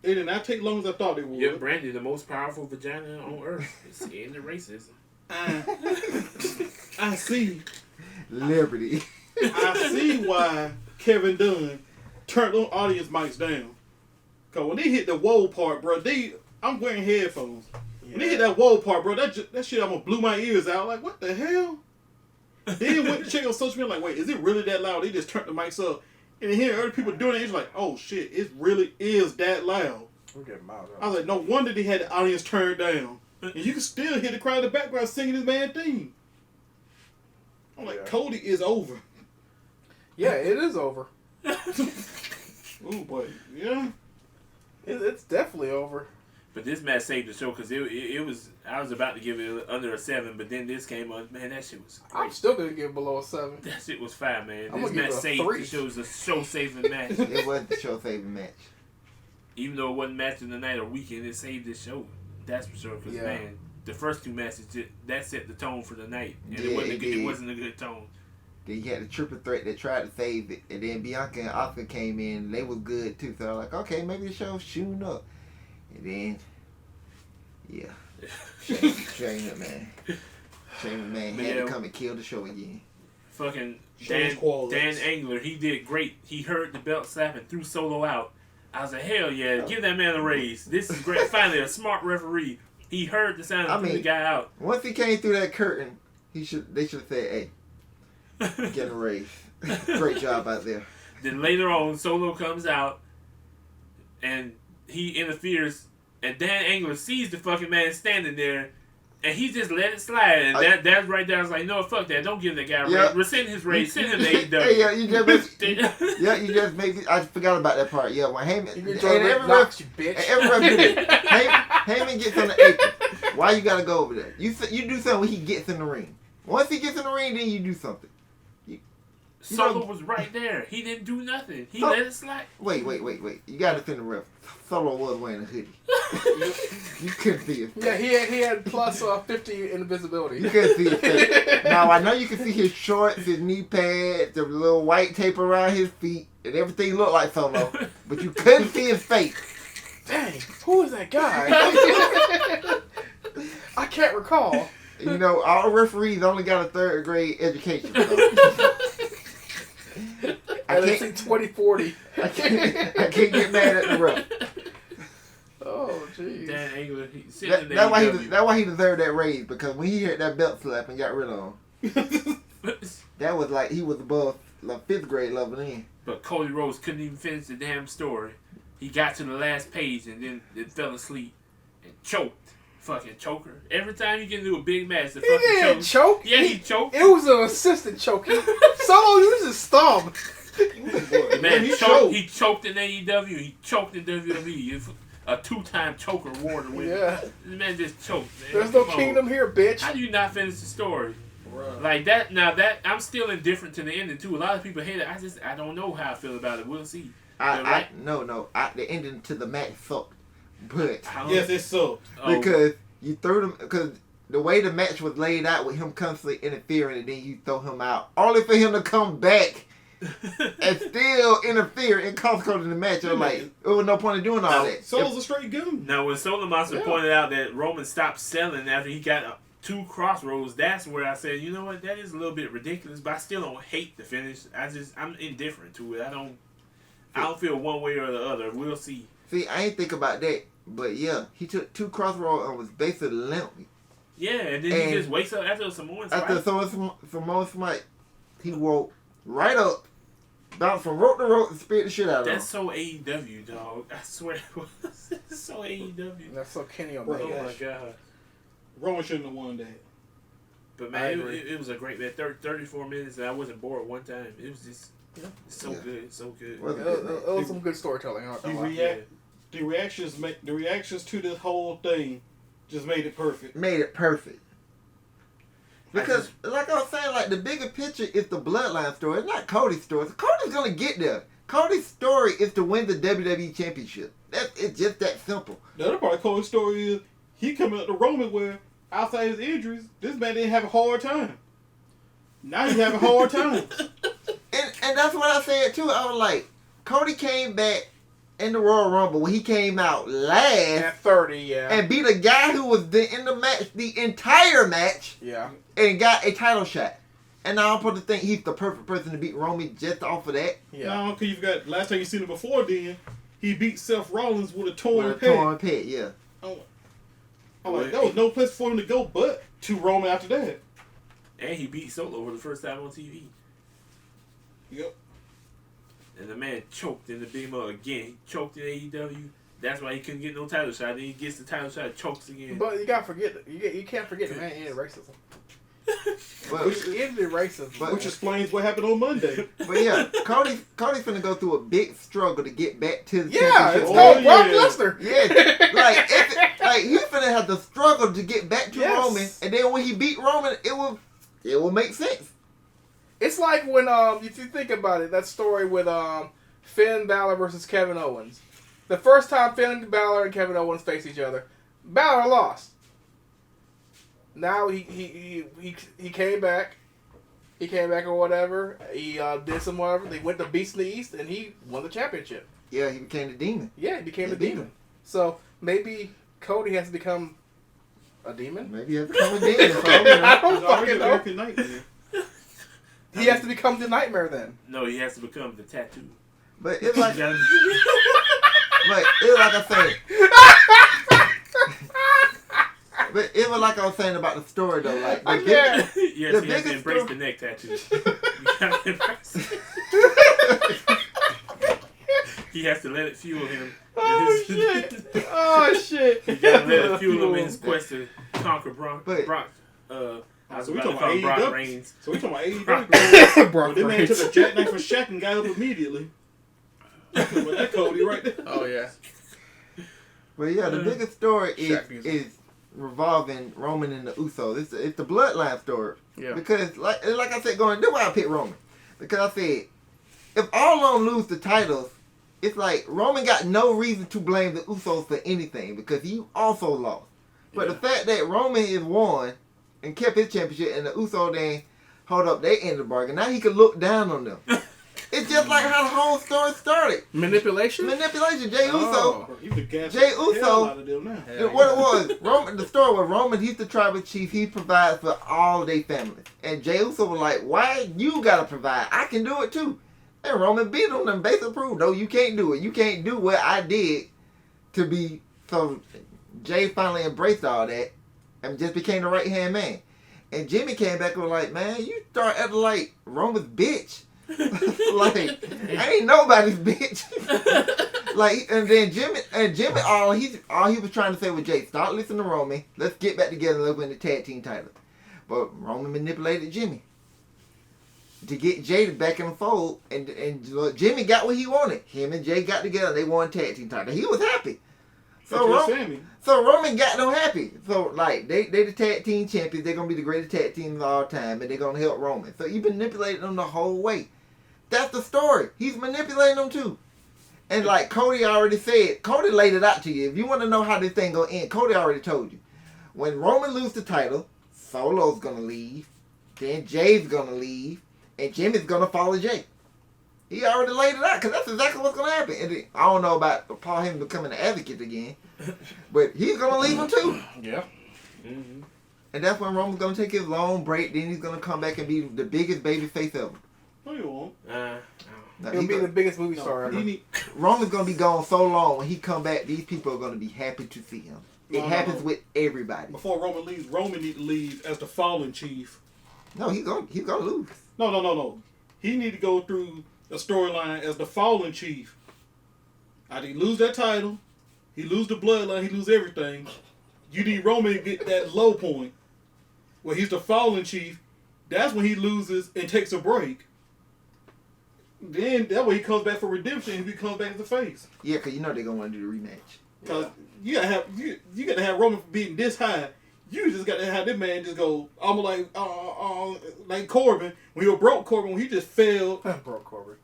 [SPEAKER 1] it did not take long as I thought it would.
[SPEAKER 2] Yeah, Brandy, the most powerful vagina on earth. It's in the racism.
[SPEAKER 1] I see.
[SPEAKER 4] Liberty.
[SPEAKER 1] I see why Kevin Dunn turned on audience mics down. Cause when they hit the whoa part, bro, I'm wearing headphones. When they hit that whoa part, bro, that shit almost blew my ears out. Like, what the hell? Then went to check on social media, like, wait, is it really that loud? They just turned the mics up. And then hearing other people doing it, it's like, oh shit, it really is that loud.
[SPEAKER 6] We're getting miles
[SPEAKER 1] I was like, no wonder they had the audience turned down. And you can still hear the crowd in the background singing his man theme. I'm like, Cody is over.
[SPEAKER 6] Yeah, it is over.
[SPEAKER 1] Oh boy, yeah.
[SPEAKER 6] It's definitely over.
[SPEAKER 2] But this match saved the show because it was. I was about to give it under a 7, but then this came on. Man, that shit was great.
[SPEAKER 6] I'm still gonna give it below a 7.
[SPEAKER 2] That shit was fire, man.
[SPEAKER 6] I'm
[SPEAKER 2] This
[SPEAKER 6] gonna give
[SPEAKER 2] match
[SPEAKER 6] it a
[SPEAKER 2] saved
[SPEAKER 6] 3.
[SPEAKER 2] the show. It was a show-saving match.
[SPEAKER 4] It was the show saving match.
[SPEAKER 2] Even though it wasn't match of the night or weekend, it saved this show. That's for sure. Because man, the first 2 matches that set the tone for the night, and
[SPEAKER 4] Yeah,
[SPEAKER 2] it wasn't a good tone.
[SPEAKER 4] Then you had the triple threat that tried to save it, and then Bianca and Asuka came in. And they was good too, so I was like, okay, maybe the show's shooting up. And then, yeah, Shane McMahon had to come and kill the show again.
[SPEAKER 2] Fucking
[SPEAKER 1] Show's quality.
[SPEAKER 2] Dan Angler, he did great. He heard the belt slap and threw Solo out. I was like, hell yeah, give that man a raise. This is great. Finally, a smart referee. He heard the sound and threw the guy out.
[SPEAKER 4] Once he came through that curtain, they should have said, hey, get a raise. Great job out there.
[SPEAKER 2] Then later on, Solo comes out and he interferes, and Dan Angler sees the fucking man standing there, and he just let it slide. And that's right there. I was like, no, fuck that. Don't give that guy a raise. Rescind his raise. Send him to AEW.
[SPEAKER 4] Hey, you just made me. I forgot about that part. Yeah, when Heyman
[SPEAKER 6] You bitch.
[SPEAKER 4] every ref did it. Heyman gets on the apron. Why you gotta go over there? You do something when he gets in the ring. Once he gets in the ring, then you do something.
[SPEAKER 2] Solo was right there. He didn't do nothing. He let it slide.
[SPEAKER 4] Wait. You gotta defend the ref. Solo was wearing a hoodie. You couldn't see his face.
[SPEAKER 6] Yeah, he had plus 50 invisibility.
[SPEAKER 4] You couldn't see his face. Now, I know you can see his shorts, his knee pads, the little white tape around his feet, and everything looked like Solo, but you couldn't see his face.
[SPEAKER 6] Dang, who is that guy? I can't recall.
[SPEAKER 4] You know, all referees only got a 3rd grade education.
[SPEAKER 6] I can't 2040.
[SPEAKER 4] I can't get mad at the ref.
[SPEAKER 6] Oh, jeez.
[SPEAKER 2] Dan Angler,
[SPEAKER 4] That's why he deserved that raise, because when he hit that belt slap and got rid of him, that was like he was above like 5th grade level then.
[SPEAKER 2] But Cody Rhodes couldn't even finish the damn story. He got to the last page and then it fell asleep and choked. Fucking choker. Every time you get into a big match, the fucking
[SPEAKER 6] didn't choke.
[SPEAKER 2] Yeah, he choked.
[SPEAKER 6] It was an assistant choke. Solo used his thumb.
[SPEAKER 2] The man he choked in AEW. He choked in WWE. A 2-time choker award winner.
[SPEAKER 6] Yeah.
[SPEAKER 2] This man just choked, man.
[SPEAKER 6] There's no kingdom here, bitch.
[SPEAKER 2] How do you not finish the story?
[SPEAKER 1] Right.
[SPEAKER 2] Like that. Now that I'm still indifferent to the ending too. A lot of people hate it. I don't know how I feel about it. We'll see.
[SPEAKER 4] The ending to the match sucked. But
[SPEAKER 1] yes, it sucked.
[SPEAKER 4] Because you threw them, because the way the match was laid out with him constantly interfering, and then you throw him out, only for him to come back and still interfere and consequence in the match. I'm like, there was no point in doing all that.
[SPEAKER 1] Solo's a straight goon.
[SPEAKER 2] Now, when Solomon pointed out that Roman stopped selling after he got 2 crossroads, that's where I said, you know what, that is a little bit ridiculous, but I still don't hate the finish. I'm indifferent to it. I don't feel one way or the other. We'll see.
[SPEAKER 4] See, I ain't think about that, but yeah, he took 2 crossroads and was basically limping.
[SPEAKER 2] Yeah, and then he just wakes up after Samoan Smite.
[SPEAKER 4] After Samoan Smite, he woke right up, bounced from rope to rope, and spit the shit out of him.
[SPEAKER 2] That's so AEW, dog. I swear. That's so AEW.
[SPEAKER 6] That's so Kenny Omega.
[SPEAKER 2] Oh my god.
[SPEAKER 1] Roman shouldn't have won that.
[SPEAKER 2] But man, it was a great man. 34 minutes, and I wasn't bored one time. It was just so good, so good.
[SPEAKER 6] It was some good storytelling.
[SPEAKER 1] You react. the reactions to this whole thing just made it perfect.
[SPEAKER 4] Made it perfect. Because, like I was saying, like, the bigger picture is the Bloodline story. It's not Cody's story. So Cody's going to get there. Cody's story is to win the WWE Championship. It's just that simple.
[SPEAKER 1] The other part of Cody's story is he coming up to Roman where, outside his injuries, this man didn't have a hard time. Now he's having a hard time.
[SPEAKER 4] And that's what I said, too. I was like, Cody came back in the Royal Rumble when he came out last.
[SPEAKER 6] At 30, yeah.
[SPEAKER 4] And beat a guy who was in the match, the entire match.
[SPEAKER 6] Yeah.
[SPEAKER 4] And got a title shot. And now I'm supposed to think he's the perfect person to beat Roman just off of that.
[SPEAKER 6] Yeah.
[SPEAKER 1] No, because you've got, last time you seen him before then, he beat Seth Rollins with a torn pec.
[SPEAKER 4] Torn pec, yeah.
[SPEAKER 1] I'm like, there was no place for him to go but to Roman after that.
[SPEAKER 2] And he beat Solo for the first time on TV.
[SPEAKER 1] Yep.
[SPEAKER 2] And the man choked in the Big Mo again. He choked in AEW. That's why he couldn't get no title shot. Then he gets the title shot, chokes again.
[SPEAKER 6] But you gotta forget, you can't forget the man ended racism. He ended racism.
[SPEAKER 1] Which explains what happened on Monday.
[SPEAKER 4] But yeah, Cody's finna go through a big struggle to get back to the
[SPEAKER 6] Yeah,
[SPEAKER 4] championship.
[SPEAKER 6] it's called Brock Lesnar.
[SPEAKER 4] Yeah, like he's finna have to struggle to get back to
[SPEAKER 6] Yes.
[SPEAKER 4] Roman, and then when he beat Roman, it will make sense.
[SPEAKER 6] It's like when if you think about it, that story with Finn Balor versus Kevin Owens. The first time Finn Balor and Kevin Owens faced each other, Balor lost. Now he came back. He came back or whatever. He did some whatever. They went to Beast in the East and he won the championship.
[SPEAKER 4] Yeah, he became the demon.
[SPEAKER 6] Yeah, he became
[SPEAKER 4] The
[SPEAKER 6] the demon.
[SPEAKER 4] demon.
[SPEAKER 6] So maybe Cody has to become a demon.
[SPEAKER 4] Maybe he has to become a demon. So,
[SPEAKER 6] I don't
[SPEAKER 1] He's already
[SPEAKER 6] fucking know.
[SPEAKER 1] American Nightmare.
[SPEAKER 6] He has to become the Nightmare then.
[SPEAKER 2] No, he has to become the tattoo.
[SPEAKER 4] but it's like,
[SPEAKER 2] Yeah.
[SPEAKER 4] but it's like I say. But it was like I was saying about the story though, like the
[SPEAKER 6] Yeah.
[SPEAKER 2] Yes,
[SPEAKER 4] The
[SPEAKER 2] he has to
[SPEAKER 4] biggest
[SPEAKER 2] embrace
[SPEAKER 4] story-
[SPEAKER 2] the neck tattoo. You gotta embrace it. He has to let it fuel him.
[SPEAKER 6] Oh shit! Oh shit!
[SPEAKER 2] He gotta let it fuel him in his quest to conquer Brock.
[SPEAKER 4] But-
[SPEAKER 2] Brock. I was
[SPEAKER 1] So we
[SPEAKER 2] about to
[SPEAKER 1] talking
[SPEAKER 2] call
[SPEAKER 1] about
[SPEAKER 2] him Brock
[SPEAKER 1] AEW?
[SPEAKER 2] Reigns.
[SPEAKER 1] So we talking about AEW.
[SPEAKER 6] Brock
[SPEAKER 1] This man
[SPEAKER 6] Reigns.
[SPEAKER 1] took a jackknife for Shaq and got up immediately. Well, that Cody right there.
[SPEAKER 6] Oh yeah.
[SPEAKER 4] But yeah, the biggest story
[SPEAKER 6] Shaq music.
[SPEAKER 4] is revolving Roman and the Usos. It's the bloodline story.
[SPEAKER 6] Yeah.
[SPEAKER 4] Because like I said, this is why I picked Roman. Because I said, if all of them lose the titles, it's like Roman got no reason to blame the Usos for anything because he also lost. But the fact that Roman is won and kept his championship and the Usos then hold up their end of the bargain, now he can look down on them. It's just like how the whole story started.
[SPEAKER 6] Manipulation.
[SPEAKER 4] Manipulation. Jay
[SPEAKER 6] Oh.
[SPEAKER 4] Uso.
[SPEAKER 1] You the gas
[SPEAKER 4] Jey
[SPEAKER 1] the hell
[SPEAKER 4] Uso-
[SPEAKER 1] out of them now.
[SPEAKER 6] Yeah.
[SPEAKER 4] What it was, Roman. The story was Roman. He's the tribal chief. He provides for all their families. And Jey Uso was like, "Why you gotta provide? I can do it too." And Roman beat him and basically proved, "No, you can't do it. You can't do what I did to be." So Jay finally embraced all that and just became the right hand man. And Jimmy came back and was like, "Man, you start acting like Roman's bitch." Like I ain't nobody's bitch. Like and then Jimmy all he was trying to say was Jay, stop listening to Roman. Let's get back together and let's win the tag team title. But Roman manipulated Jimmy to get Jay back in the fold, and Jimmy got what he wanted. Him and Jay got together. They won tag team title. He was happy. So Roman got them happy. So like they the tag team champions. They're gonna be the greatest tag team of all time, and they're gonna help Roman. So he manipulated them the whole way. That's the story. He's manipulating them too. And like Cody already said, Cody laid it out to you. If you want to know how this thing gonna end, Cody already told you. When Roman loses the title, Solo's gonna leave, then Jay's gonna leave, and Jimmy's gonna follow Jay. He already laid it out because that's exactly what's gonna happen. And I don't know about Paul Heyman becoming an advocate again, but he's gonna leave him too.
[SPEAKER 6] Yeah.
[SPEAKER 2] Mm-hmm.
[SPEAKER 4] And that's when Roman's gonna take his long break. Then he's gonna come back and be the biggest baby face ever.
[SPEAKER 1] No, you won't.
[SPEAKER 4] No,
[SPEAKER 6] He'll be the biggest movie star ever.
[SPEAKER 4] Roman's gonna be gone so long. When he come back, these people are gonna be happy to see him. It
[SPEAKER 1] No.
[SPEAKER 4] happens with everybody.
[SPEAKER 1] Before Roman leaves, Roman need to leave as the fallen chief.
[SPEAKER 4] No, he's gonna lose.
[SPEAKER 1] No. He need to go through a storyline as the fallen chief. After he lose that title, he lose the bloodline, he lose everything. You need Roman to get that low point where he's the fallen chief. That's when he loses and takes a break. Then that way he comes back for redemption and he comes back as a face.
[SPEAKER 4] Yeah, because you know they're going to want to do the rematch.
[SPEAKER 1] Because you got to have Roman beating this high. You just got to have this man just go almost like Corbin. When he broke Corbin, when he just fell.
[SPEAKER 6] Broke Corbin.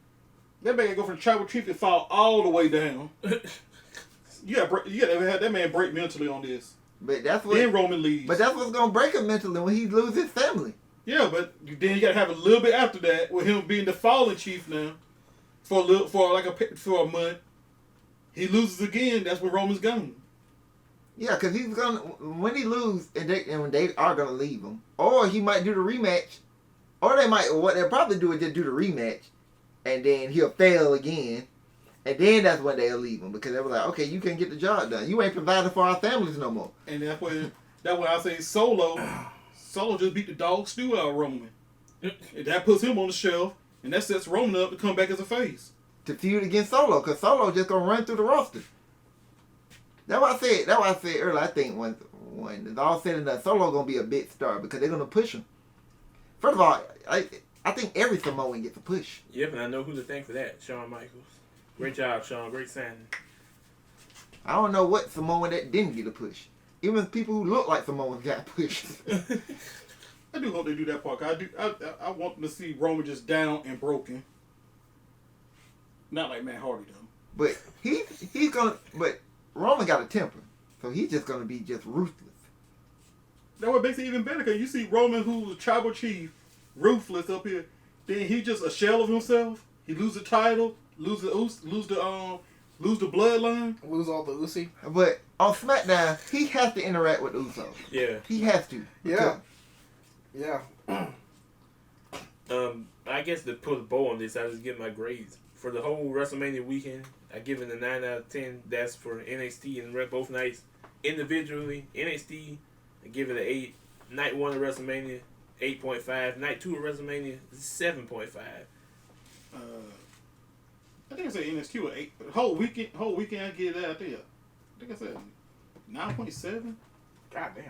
[SPEAKER 1] That man go from the tribal chief and fall all the way down. you got to have that man break mentally on this.
[SPEAKER 4] But that's what.
[SPEAKER 1] Then Roman leaves.
[SPEAKER 4] But that's what's going to break him mentally when he loses his family.
[SPEAKER 1] Yeah, but then you got to have a little bit after that with him being the fallen chief now for a month. He loses again. That's when Roman's gone.
[SPEAKER 4] Yeah, because he's gonna when he loses and when they are gonna leave him, or he might do the rematch, or what they'll probably do is just do the rematch, and then he'll fail again, and then that's when they'll leave him because they were like, okay, you can't get the job done. You ain't providing for our families no more.
[SPEAKER 1] And that's when I say Solo just beat the dog stew out of Roman. And that puts him on the shelf, and that sets Roman up to come back as a face.
[SPEAKER 4] To feud against Solo, because Solo just gonna run through the roster. That's why I said earlier. I think when it's all said and done, Solo gonna be a big star because they're gonna push him. First of all, I think every Samoan gets a push.
[SPEAKER 2] Yep, and I know who to thank for that. Shawn Michaels. Great job, Shawn. Great signing.
[SPEAKER 4] I don't know what Samoan that didn't get a push. Even people who look like Samoans got pushed.
[SPEAKER 1] I do hope they do that part. I want them to see Roman just down and broken. Not like Matt Hardy though.
[SPEAKER 4] But he's gonna. But Roman got a temper, so he's just gonna be just ruthless.
[SPEAKER 1] That what makes it even better because you see Roman, who's a tribal chief, ruthless up here. Then he just a shell of himself. He lose the title, lose the bloodline,
[SPEAKER 6] Lose all the Uzi.
[SPEAKER 4] But on SmackDown, he has to interact with Usos.
[SPEAKER 2] Yeah.
[SPEAKER 4] He has to.
[SPEAKER 6] Yeah. Yeah.
[SPEAKER 2] I guess to put a bow on this, I just give my grades for the whole WrestleMania weekend. I give it a 9 out of 10. That's for NXT and both nights individually. NXT, I give it an 8. Night 1 of WrestleMania, 8.5. Night 2 of WrestleMania, 7.5.
[SPEAKER 1] I think I said NXT was 8. Whole weekend I give that. I think I said 9.7.
[SPEAKER 6] Goddamn.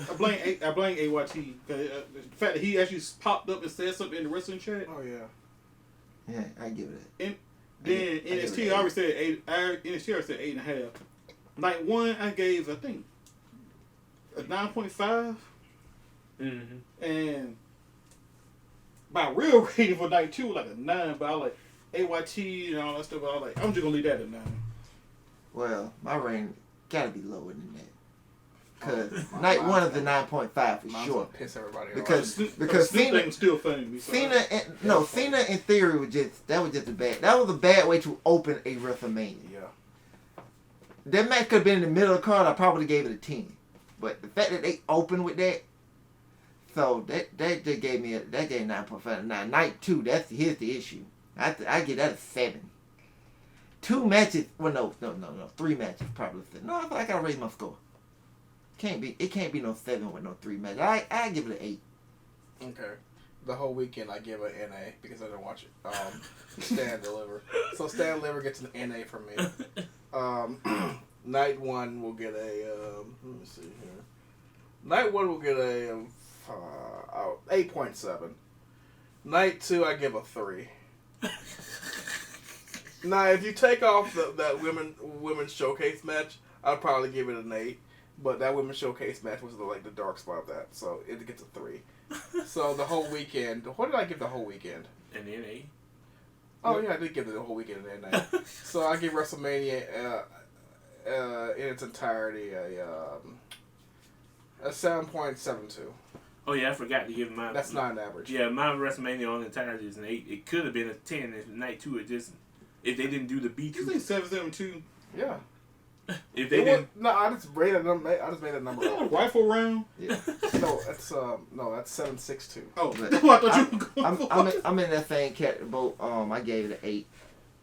[SPEAKER 1] I blame AYT because the fact that he actually popped up and said something in the wrestling chat.
[SPEAKER 6] Oh yeah.
[SPEAKER 4] Yeah, I give it.
[SPEAKER 1] Then NXT I already said 8. NXT already said 8.5. Night 1 I gave I think a 9.5.
[SPEAKER 2] Mm-hmm.
[SPEAKER 1] And my real rating for night 2 was like a 9, but I like AYT and all that stuff. But I was like, I'm just gonna leave that at 9.
[SPEAKER 4] Well, my rating gotta be lower than that. Because night 1 is a 9.5 for sure.
[SPEAKER 6] Piss everybody off.
[SPEAKER 4] Because
[SPEAKER 1] Cena
[SPEAKER 4] Cena
[SPEAKER 1] was still funny.
[SPEAKER 4] Cena in theory was just a bad way to open a WrestleMania.
[SPEAKER 6] Yeah.
[SPEAKER 4] That match could have been in the middle of the card. I probably gave it a 10. But the fact that they opened with that, so that just gave me 9.5. Now night 2, here's the issue. I give that a 7. 2 matches. Well, no. 3 matches probably. No, I gotta raise my score. It can't be no 7 with no 3 matches. I give it an 8.
[SPEAKER 6] Okay. The whole weekend I give an NA because I didn't watch it. Stand and Deliver. So Stand and Deliver gets an NA from me. Night 1 will get a let me see here. Night 1 will get a 8.7. Night 2 I give a 3. Now if you take off that women's showcase match, I'd probably give it an 8. But that women's showcase match was the dark spot of that, so it gets a 3. So the whole weekend, what did I give the whole weekend?
[SPEAKER 2] An NA.
[SPEAKER 6] Oh yeah, I did give the whole weekend an NA. So I give WrestleMania in its entirety a 7.72.
[SPEAKER 2] Oh yeah, I forgot to give mine.
[SPEAKER 6] That's not an average.
[SPEAKER 2] Yeah, my WrestleMania on the entirety is an 8. It could have been a 10 if night 2 if they didn't do the B2.
[SPEAKER 1] You say 7.72?
[SPEAKER 6] Yeah.
[SPEAKER 2] If they didn't,
[SPEAKER 6] I just rated them. I just made a number up.
[SPEAKER 1] Rifle round?
[SPEAKER 6] Yeah. That's 7.62.
[SPEAKER 1] Oh,
[SPEAKER 4] But
[SPEAKER 1] I thought you were going
[SPEAKER 4] I'm in that same boat. I gave it an 8.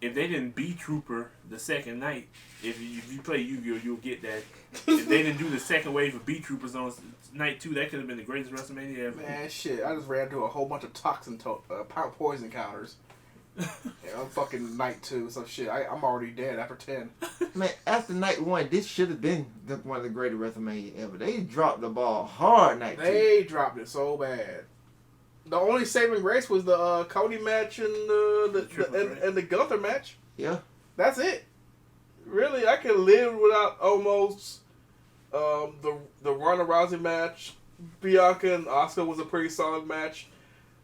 [SPEAKER 2] if they didn't B Trooper the second night, if you play Yu-Gi-Oh, you'll get that. If they didn't do the second wave of B Troopers on night 2, that could have been the greatest WrestleMania ever.
[SPEAKER 6] Man, shit! I just ran through a whole bunch of poison counters. I'm fucking night 2, so shit. I'm already dead after 10.
[SPEAKER 4] Man, after night 1, this should have been one of the greatest WrestleMania ever. They dropped the ball hard night 2.
[SPEAKER 6] They dropped it so bad. The only saving grace was the Cody match and the Gunther match.
[SPEAKER 4] Yeah.
[SPEAKER 6] That's it. Really, I can live without almost the Ronda Rousey match. Bianca and Asuka was a pretty solid match.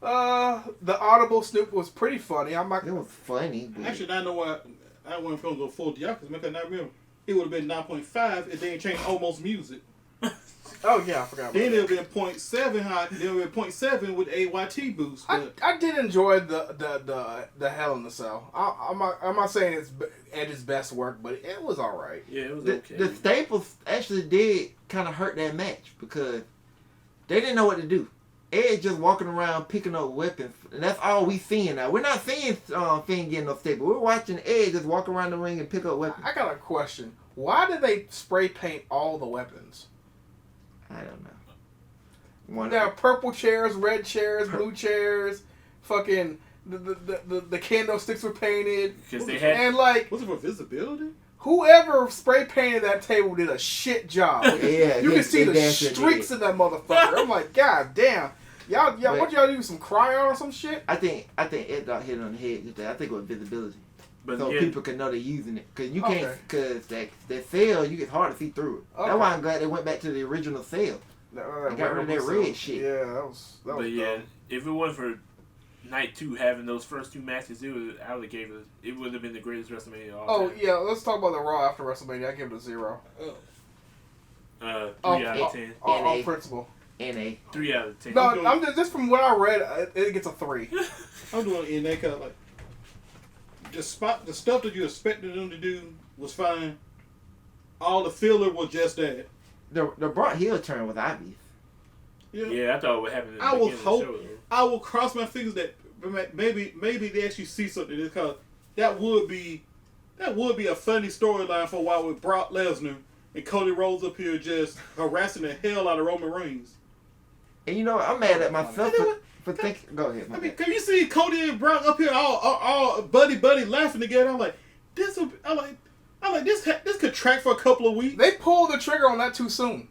[SPEAKER 6] The Audible Snoop was pretty funny.
[SPEAKER 4] It was funny. But...
[SPEAKER 1] Actually, I know why I wasn't going to go full Bianca because I remember it would have been 9.5 if they didn't change almost music.
[SPEAKER 6] Oh yeah, I forgot about
[SPEAKER 1] then
[SPEAKER 6] that.
[SPEAKER 1] it would have been 0.7 high. Then it would have been 0.7 with AYT boost. But
[SPEAKER 6] I did enjoy the Hell in the Cell. I'm not saying it's Edge's best work, but it was all right.
[SPEAKER 2] Yeah, it was okay.
[SPEAKER 4] The staples actually did kind of hurt that match because they didn't know what to do. Edge just walking around picking up weapons, and that's all we seeing now. We're not seeing Finn getting no staple. We're watching Edge just walk around the ring and pick up weapons.
[SPEAKER 6] I got a question. Why did they spray paint all the weapons?
[SPEAKER 4] I don't know.
[SPEAKER 6] There are purple chairs, red chairs, blue chairs, fucking the candlesticks were painted.
[SPEAKER 2] Because they had...
[SPEAKER 6] And like...
[SPEAKER 1] Was it for visibility?
[SPEAKER 6] Whoever spray painted that table did a shit job.
[SPEAKER 4] Yeah,
[SPEAKER 6] you can see the streaks in that motherfucker. I'm like, God damn. Y'all, what y'all do? Some cryon or some shit?
[SPEAKER 4] I think Ed Dot hit it on the head just there. I think it was visibility.
[SPEAKER 2] But
[SPEAKER 4] so people can know they're using it. Because you can't, because that cell, it's hard to see through it. Okay. That's why I'm glad they went back to the original cell. They got rid of that red shit.
[SPEAKER 6] Yeah, that was
[SPEAKER 2] But yeah, dumb. If it wasn't for night 2 having those first 2 matches, I would have gave it would have been the greatest WrestleMania of all time.
[SPEAKER 6] Yeah, let's talk about the Raw after WrestleMania. I give it a 0.
[SPEAKER 2] 3 out of 10.
[SPEAKER 6] On principle.
[SPEAKER 4] NA.
[SPEAKER 2] 3 out of 10.
[SPEAKER 6] No, I'm just from what I read, it gets a 3.
[SPEAKER 1] I'm doing NA because like the stuff that you expected them to do was fine. All the filler was just that.
[SPEAKER 4] The Brock heel turn was obvious.
[SPEAKER 2] Yeah, I thought it would happen.
[SPEAKER 1] I will hope. I will cross my fingers that maybe they actually see something because that would be a funny storyline for a while with Brock Lesnar and Cody Rhodes up here just harassing the hell out of Roman Reigns.
[SPEAKER 4] And you know, I'm mad at myself for thinking. Go ahead.
[SPEAKER 1] I mean, can you see Cody and Brock up here all buddy laughing together? I'm like, this could track for a couple of weeks.
[SPEAKER 6] They pulled the trigger on that too soon.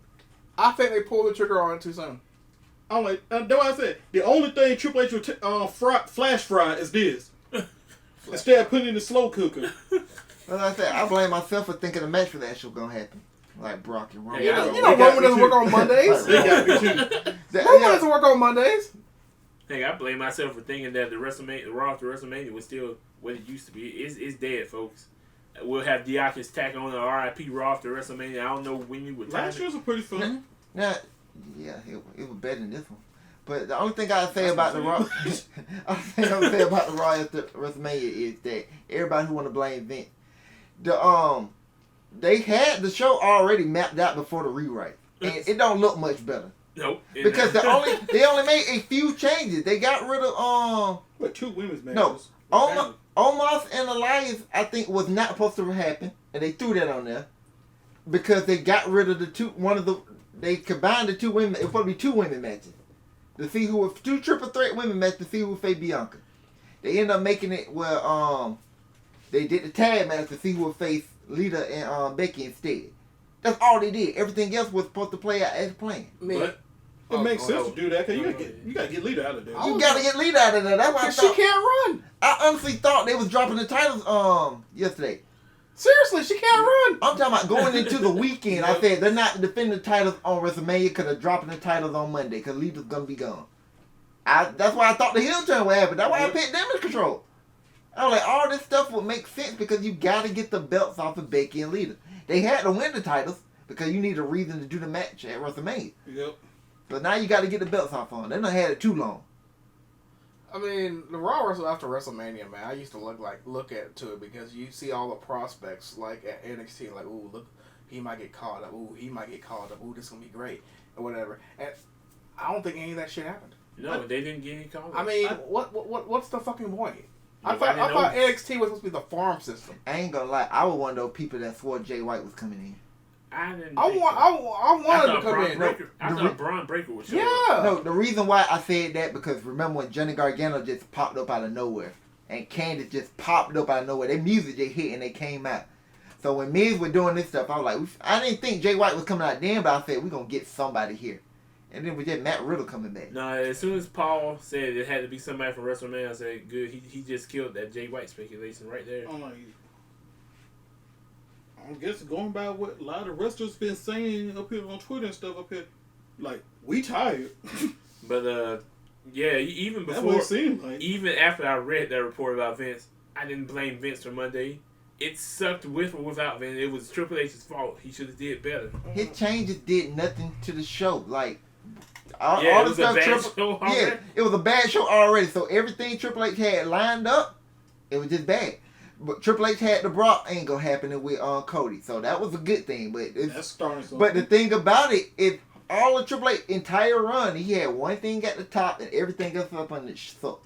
[SPEAKER 6] I think they pulled the trigger on it too soon.
[SPEAKER 1] I'm like, that's why I said the only thing Triple H would flash fry is this. Instead of putting it in the slow cooker.
[SPEAKER 4] Well, I said, I blame myself for thinking the match for that show gonna happen. Like Brock and Roman.
[SPEAKER 6] You know Roman doesn't work on Mondays.
[SPEAKER 1] They got me too.
[SPEAKER 6] Roman doesn't work on Mondays.
[SPEAKER 2] Hey, I blame myself for thinking that the Raw after WrestleMania was still what it used to be. It's dead, folks. We'll have Diakis tack on the RIP Raw after WrestleMania. I don't know when you would.
[SPEAKER 1] Last year's was pretty fun.
[SPEAKER 4] Yeah, it was better than this one. But the only thing I say about the Raw, after WrestleMania is that everybody who want to blame Vince, they had the show already mapped out before the rewrite, and it don't look much better.
[SPEAKER 2] Nope.
[SPEAKER 4] Because they only made a few changes. They got rid of
[SPEAKER 1] 2 women's matches.
[SPEAKER 4] No, Omos and Elias I think was not supposed to happen, and they threw that on there because they got rid of they combined the 2 women. It was supposed to be 2 women matches to see who 2 triple threat women matches to see who would face Bianca. They ended up making it where they did the tag match to see who would face Lita and Becky instead. That's all they did. Everything else was supposed to play out as planned.
[SPEAKER 1] But it makes sense to do that because you gotta get Lita out of there.
[SPEAKER 4] You gotta get Lita out of there. That's why
[SPEAKER 6] she can't run.
[SPEAKER 4] I honestly thought they was dropping the titles yesterday.
[SPEAKER 6] Seriously, she can't run.
[SPEAKER 4] I'm talking about going into the weekend. I said they're not defending the titles on WrestleMania because they're dropping the titles on Monday because Lita's gonna be gone. That's why I thought the heel turn would happen. That's why I picked Damage Control. I was like, all this stuff would make sense because you gotta get the belts off of Becky and Lita. They had to win the titles because you need a reason to do the match at WrestleMania.
[SPEAKER 1] Yep.
[SPEAKER 4] But now you got to get the belts off on. They done had it too long.
[SPEAKER 6] I mean, the Raw wrestle after WrestleMania, man. I used to look at it because you see all the prospects like at NXT, like, ooh, look, he might get called up. Ooh, he might get called up. Ooh, this is gonna be great, and whatever. And I don't think any of that shit happened.
[SPEAKER 2] No, they didn't get any calls.
[SPEAKER 6] I mean, what's the fucking point? I thought NXT was supposed to be the farm system.
[SPEAKER 4] I ain't gonna lie. I was one of those people that swore Jay White was coming in.
[SPEAKER 6] I wanted to come in.
[SPEAKER 2] I thought Braun Breaker was showing.
[SPEAKER 6] Yeah.
[SPEAKER 4] No, the reason why I said that because remember when Johnny Gargano just popped up out of nowhere and Candice just popped up out of nowhere. Their music just hit and they came out. So when Miz were doing this stuff, I was like, I didn't think Jay White was coming out then, but I said we're gonna get somebody here. And then we get Matt Riddle coming back.
[SPEAKER 2] No, as soon as Paul said it had to be somebody from WrestleMania, I said, good. He just killed that Jay White speculation right there.
[SPEAKER 1] I'm like, I guess going by what a lot of wrestlers been saying up here on Twitter and stuff up here, like, we tired.
[SPEAKER 2] But, yeah, even
[SPEAKER 1] That's
[SPEAKER 2] before,
[SPEAKER 1] what it seemed like.
[SPEAKER 2] even after I read that report about Vince, I didn't blame Vince for Monday. It sucked with or without Vince. It was Triple H's fault. He should have did better.
[SPEAKER 4] His changes did nothing to the show. Like,
[SPEAKER 2] It was a bad show already.
[SPEAKER 4] Yeah, it was a bad show already. So everything Triple H had lined up, it was just bad. But Triple H had the Brock angle happening with Cody, so that was a good thing. But
[SPEAKER 1] That's starting something.
[SPEAKER 4] but the thing about it, if all of Triple H entire run, he had one thing at the top and everything else up on the sucked.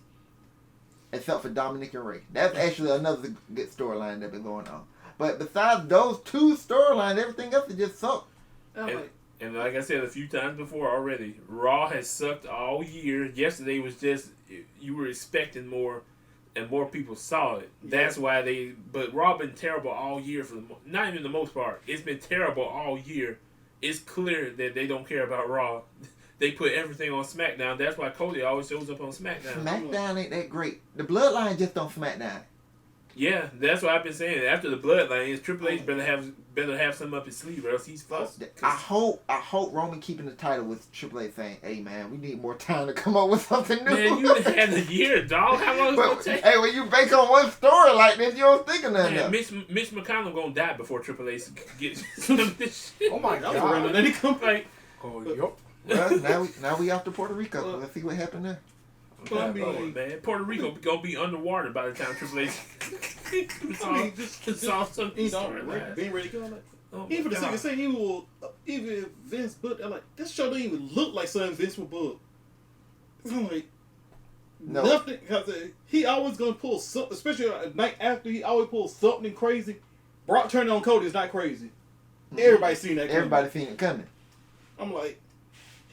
[SPEAKER 4] Except for Dominic and Ray. That's actually another good storyline that's been going on. But besides those two storylines, everything else is just sucked.
[SPEAKER 2] And like I said a few times before already, Raw has sucked all year. Yesterday was just, you were expecting more, and more people saw it. That's why but Raw been terrible all year not even the most part. It's been terrible all year. It's clear that they don't care about Raw. They put everything on SmackDown. That's why Cody always shows up on SmackDown.
[SPEAKER 4] SmackDown ain't that great. The Bloodline just on SmackDown.
[SPEAKER 2] Yeah, that's what I've been saying. After the Bloodline, Triple H better have something up his sleeve, or else he's fucked.
[SPEAKER 4] I hope Roman keeping the title with Triple H saying, "Hey man, we need more time to come up with something new."
[SPEAKER 2] Man, you had a year, dog. How long is it gonna take?
[SPEAKER 4] Hey, when you bank on one story like this, you don't think of nothing.
[SPEAKER 2] Man,
[SPEAKER 4] else.
[SPEAKER 2] Mitch McConnell gonna die before Triple H gets some of this shit.
[SPEAKER 6] Oh my
[SPEAKER 1] That was around
[SPEAKER 6] god.
[SPEAKER 1] then he come
[SPEAKER 2] Like,
[SPEAKER 6] Oh, yup.
[SPEAKER 4] Well, now we off to Puerto Rico. Let's see what happened there.
[SPEAKER 1] I mean,
[SPEAKER 2] man, Puerto Rico gonna be underwater by the time Triple H
[SPEAKER 1] just
[SPEAKER 2] saw something.
[SPEAKER 1] being ready to go. Like,
[SPEAKER 2] Oh
[SPEAKER 1] even for the
[SPEAKER 2] my
[SPEAKER 1] second
[SPEAKER 2] God.
[SPEAKER 1] say he will, even if Vince booked, I'm like, this show doesn't even look like something Vince would book. I'm like,
[SPEAKER 4] No.
[SPEAKER 1] nothing, because he always gonna pull something, especially a night after, he always pulls something crazy. Brock turning on Cody is not crazy. Everybody's seen that.
[SPEAKER 4] Everybody seen it coming.
[SPEAKER 1] I'm like,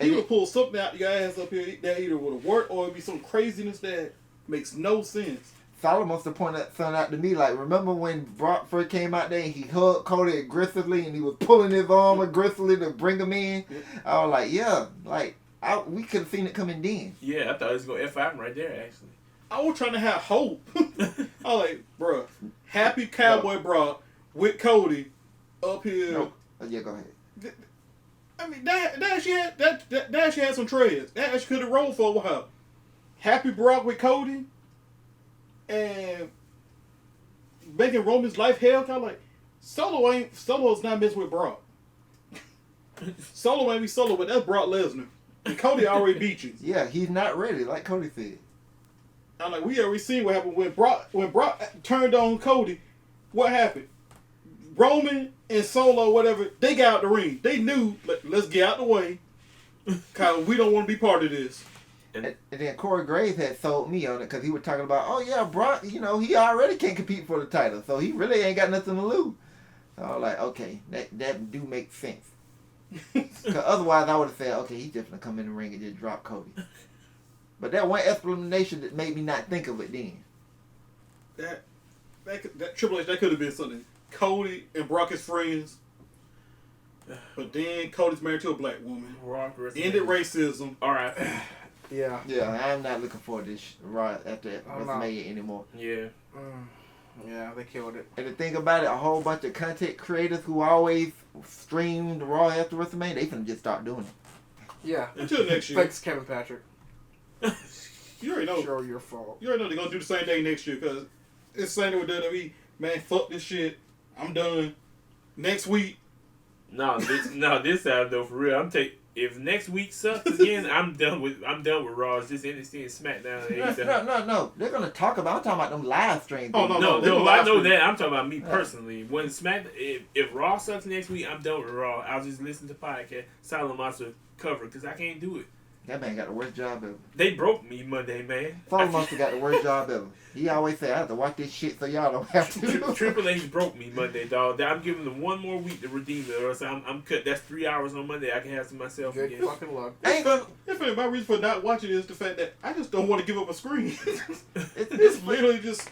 [SPEAKER 4] And
[SPEAKER 1] he would
[SPEAKER 4] it-
[SPEAKER 1] pull something out your ass up here that either would have worked or it'd be some craziness that makes no sense.
[SPEAKER 4] Solomon must have pointed something out to me. Like, remember when Brock first came out there and he hugged Cody aggressively and he was pulling his arm aggressively to bring him in?
[SPEAKER 1] Yeah.
[SPEAKER 4] I was like, yeah, like we could have seen it coming then.
[SPEAKER 2] Yeah, I thought he was gonna F5 him right there. Actually,
[SPEAKER 1] I was trying to have hope. I was like, bruh, happy Cowboy Brock with Cody up here.
[SPEAKER 4] No. Oh, yeah, go ahead.
[SPEAKER 1] I mean, that actually had some treads. That actually could have rolled for a while. Happy Brock with Cody and making Roman's life hell. Kind of like Solo's not messing with Brock. Solo ain't be Solo, but that's Brock Lesnar. And Cody already beat you.
[SPEAKER 4] Yeah, he's not ready, like Cody said.
[SPEAKER 1] I'm like, we already seen what happened when Brock turned on Cody. What happened? Roman and Solo, whatever, they got out the ring. They knew, let's get out the way, cause we don't want to be part of this.
[SPEAKER 4] And then Corey Graves had sold me on it because he was talking about, oh yeah, Brock, he already can't compete for the title, so he really ain't got nothing to lose. So I was like, okay, that do make sense. Because otherwise I would have said, okay, he's just gonna come in the ring and just drop Cody. But that one explanation that made me not think of it then.
[SPEAKER 1] That Triple H, that could have been something. Cody and Brock is friends, but then Cody's married to a black woman. Ended racism.
[SPEAKER 2] All right.
[SPEAKER 6] Yeah.
[SPEAKER 4] Yeah, I'm not looking for this right after
[SPEAKER 6] I'm not.
[SPEAKER 4] WrestleMania anymore.
[SPEAKER 2] Yeah.
[SPEAKER 6] Yeah, they killed it.
[SPEAKER 4] And the thing about it, a whole bunch of content creators who always streamed Raw after WrestleMania, they finna just start doing it.
[SPEAKER 6] Yeah.
[SPEAKER 1] Until next year.
[SPEAKER 6] Thanks, Kevin Patrick.
[SPEAKER 1] You already know.
[SPEAKER 6] Sure, your fault.
[SPEAKER 1] You already know they're gonna do the same thing next year because it's the same thing with WWE. Man, fuck this shit. I'm done. Next week.
[SPEAKER 2] No, this time though, for real. If next week sucks again, I'm done with Raw. It's just NXT and SmackDown.
[SPEAKER 4] No. They're gonna talk about. I'm talking about them live streams.
[SPEAKER 1] Oh, no.
[SPEAKER 2] No, I know that. I'm talking about me personally. When if Raw sucks next week, I'm done with Raw. I'll just listen to podcast Silent Monster cover because I can't do it.
[SPEAKER 4] That man got the worst job ever.
[SPEAKER 2] They broke me Monday, man.
[SPEAKER 4] Solomon Monster got the worst job ever. He always say, I have to watch this shit so y'all don't have to.
[SPEAKER 2] Triple H broke me Monday, dog. I'm giving them one more week to redeem it, or else I'm cut. That's 3 hours on Monday. I can have to myself
[SPEAKER 6] Good
[SPEAKER 2] again.
[SPEAKER 6] fucking luck.
[SPEAKER 4] I ain't gonna.
[SPEAKER 1] My reason for not watching it is the fact that I just don't want to give up a screen.
[SPEAKER 4] It's
[SPEAKER 1] It's literally just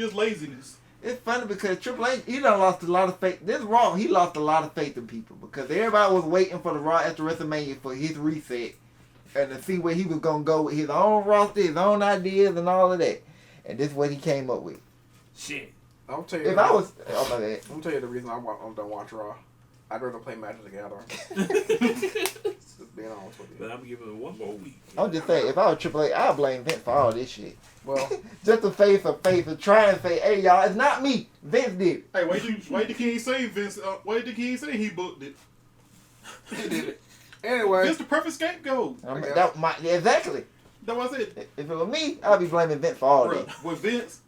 [SPEAKER 1] laziness.
[SPEAKER 4] It's funny because Triple H, he done lost a lot of faith. This Raw, he lost a lot of faith in people because everybody was waiting for the Raw after WrestleMania for his reset and to see where he was going to go with his own roster, his own ideas, and all of that. And this is what he came up with.
[SPEAKER 2] Shit.
[SPEAKER 6] I'll tell you.
[SPEAKER 4] If I was, oh my bad.
[SPEAKER 6] I'll tell you the reason I don't watch Raw. I'd rather play Magic the Gathering. Just being honest with you.
[SPEAKER 2] But I'm giving it one more week.
[SPEAKER 4] I'm just saying, if I was Triple H, I'd blame Vince for all this shit.
[SPEAKER 6] Well,
[SPEAKER 4] Just to face of faith and try and say, hey y'all, it's not me. Vince did it.
[SPEAKER 1] Hey, why did he say Vince? Why did he say he booked it?
[SPEAKER 6] he did it. Anyway.
[SPEAKER 1] Vince the perfect scapegoat.
[SPEAKER 4] Exactly.
[SPEAKER 1] That's what I said.
[SPEAKER 4] If it was me, I'd be blaming Vince for all this.
[SPEAKER 1] When Vince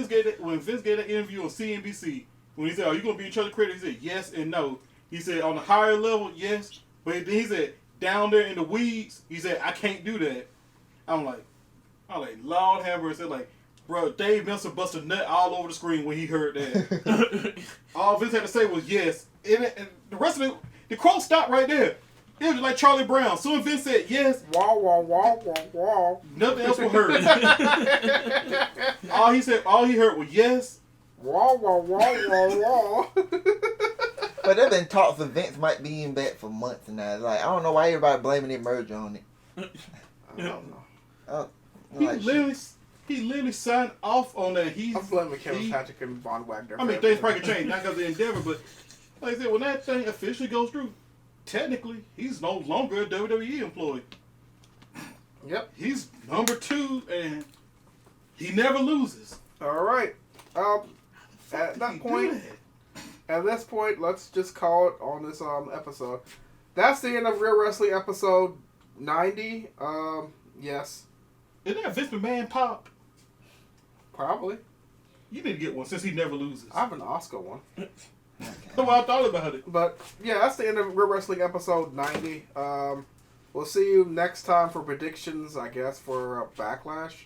[SPEAKER 1] gave that interview on CNBC, when he said, "Are you gonna be in charge of credit?" He said, "Yes and no." He said, "On the higher level, yes," but then he said, "Down there in the weeds," he said, "I can't do that." I'm like, Lord have mercy. Like, bro, Dave Meltzer busted a nut all over the screen when he heard that. All Vince had to say was yes, and the rest of it, the quote stopped right there. It was like Charlie Brown. Soon as Vince said yes,
[SPEAKER 6] wah wah wah wah wah.
[SPEAKER 1] Nothing else was heard. all he heard was yes.
[SPEAKER 6] Wah wah wah wah wah.
[SPEAKER 4] But there's been talks of Vince might be in back for months now. Like, I don't know why everybody blaming that merger on it.
[SPEAKER 6] I don't know.
[SPEAKER 1] He literally signed off on that.
[SPEAKER 6] I'm blaming Kevin Patrick and Von Wagner.
[SPEAKER 1] I mean, things probably could change, not because of Endeavor, but like I said, when that thing officially goes through, technically, he's no longer a WWE employee.
[SPEAKER 6] Yep.
[SPEAKER 1] He's number 2, and he never loses.
[SPEAKER 6] All right. At this point, let's just call it on this episode. That's the end of Real Wrestling episode 90. Yes.
[SPEAKER 1] Is that Vince McMahon pop?
[SPEAKER 6] Probably.
[SPEAKER 1] You need to get one since he never loses.
[SPEAKER 6] I have an Oscar one.
[SPEAKER 1] That's why I thought about it.
[SPEAKER 6] But yeah, that's the end of Real Wrestling episode 90. We'll see you next time for predictions, I guess, for Backlash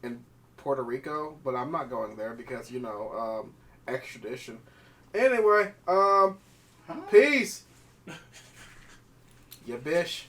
[SPEAKER 6] in Puerto Rico. But I'm not going there because, extradition. Anyway, peace. Ya bish.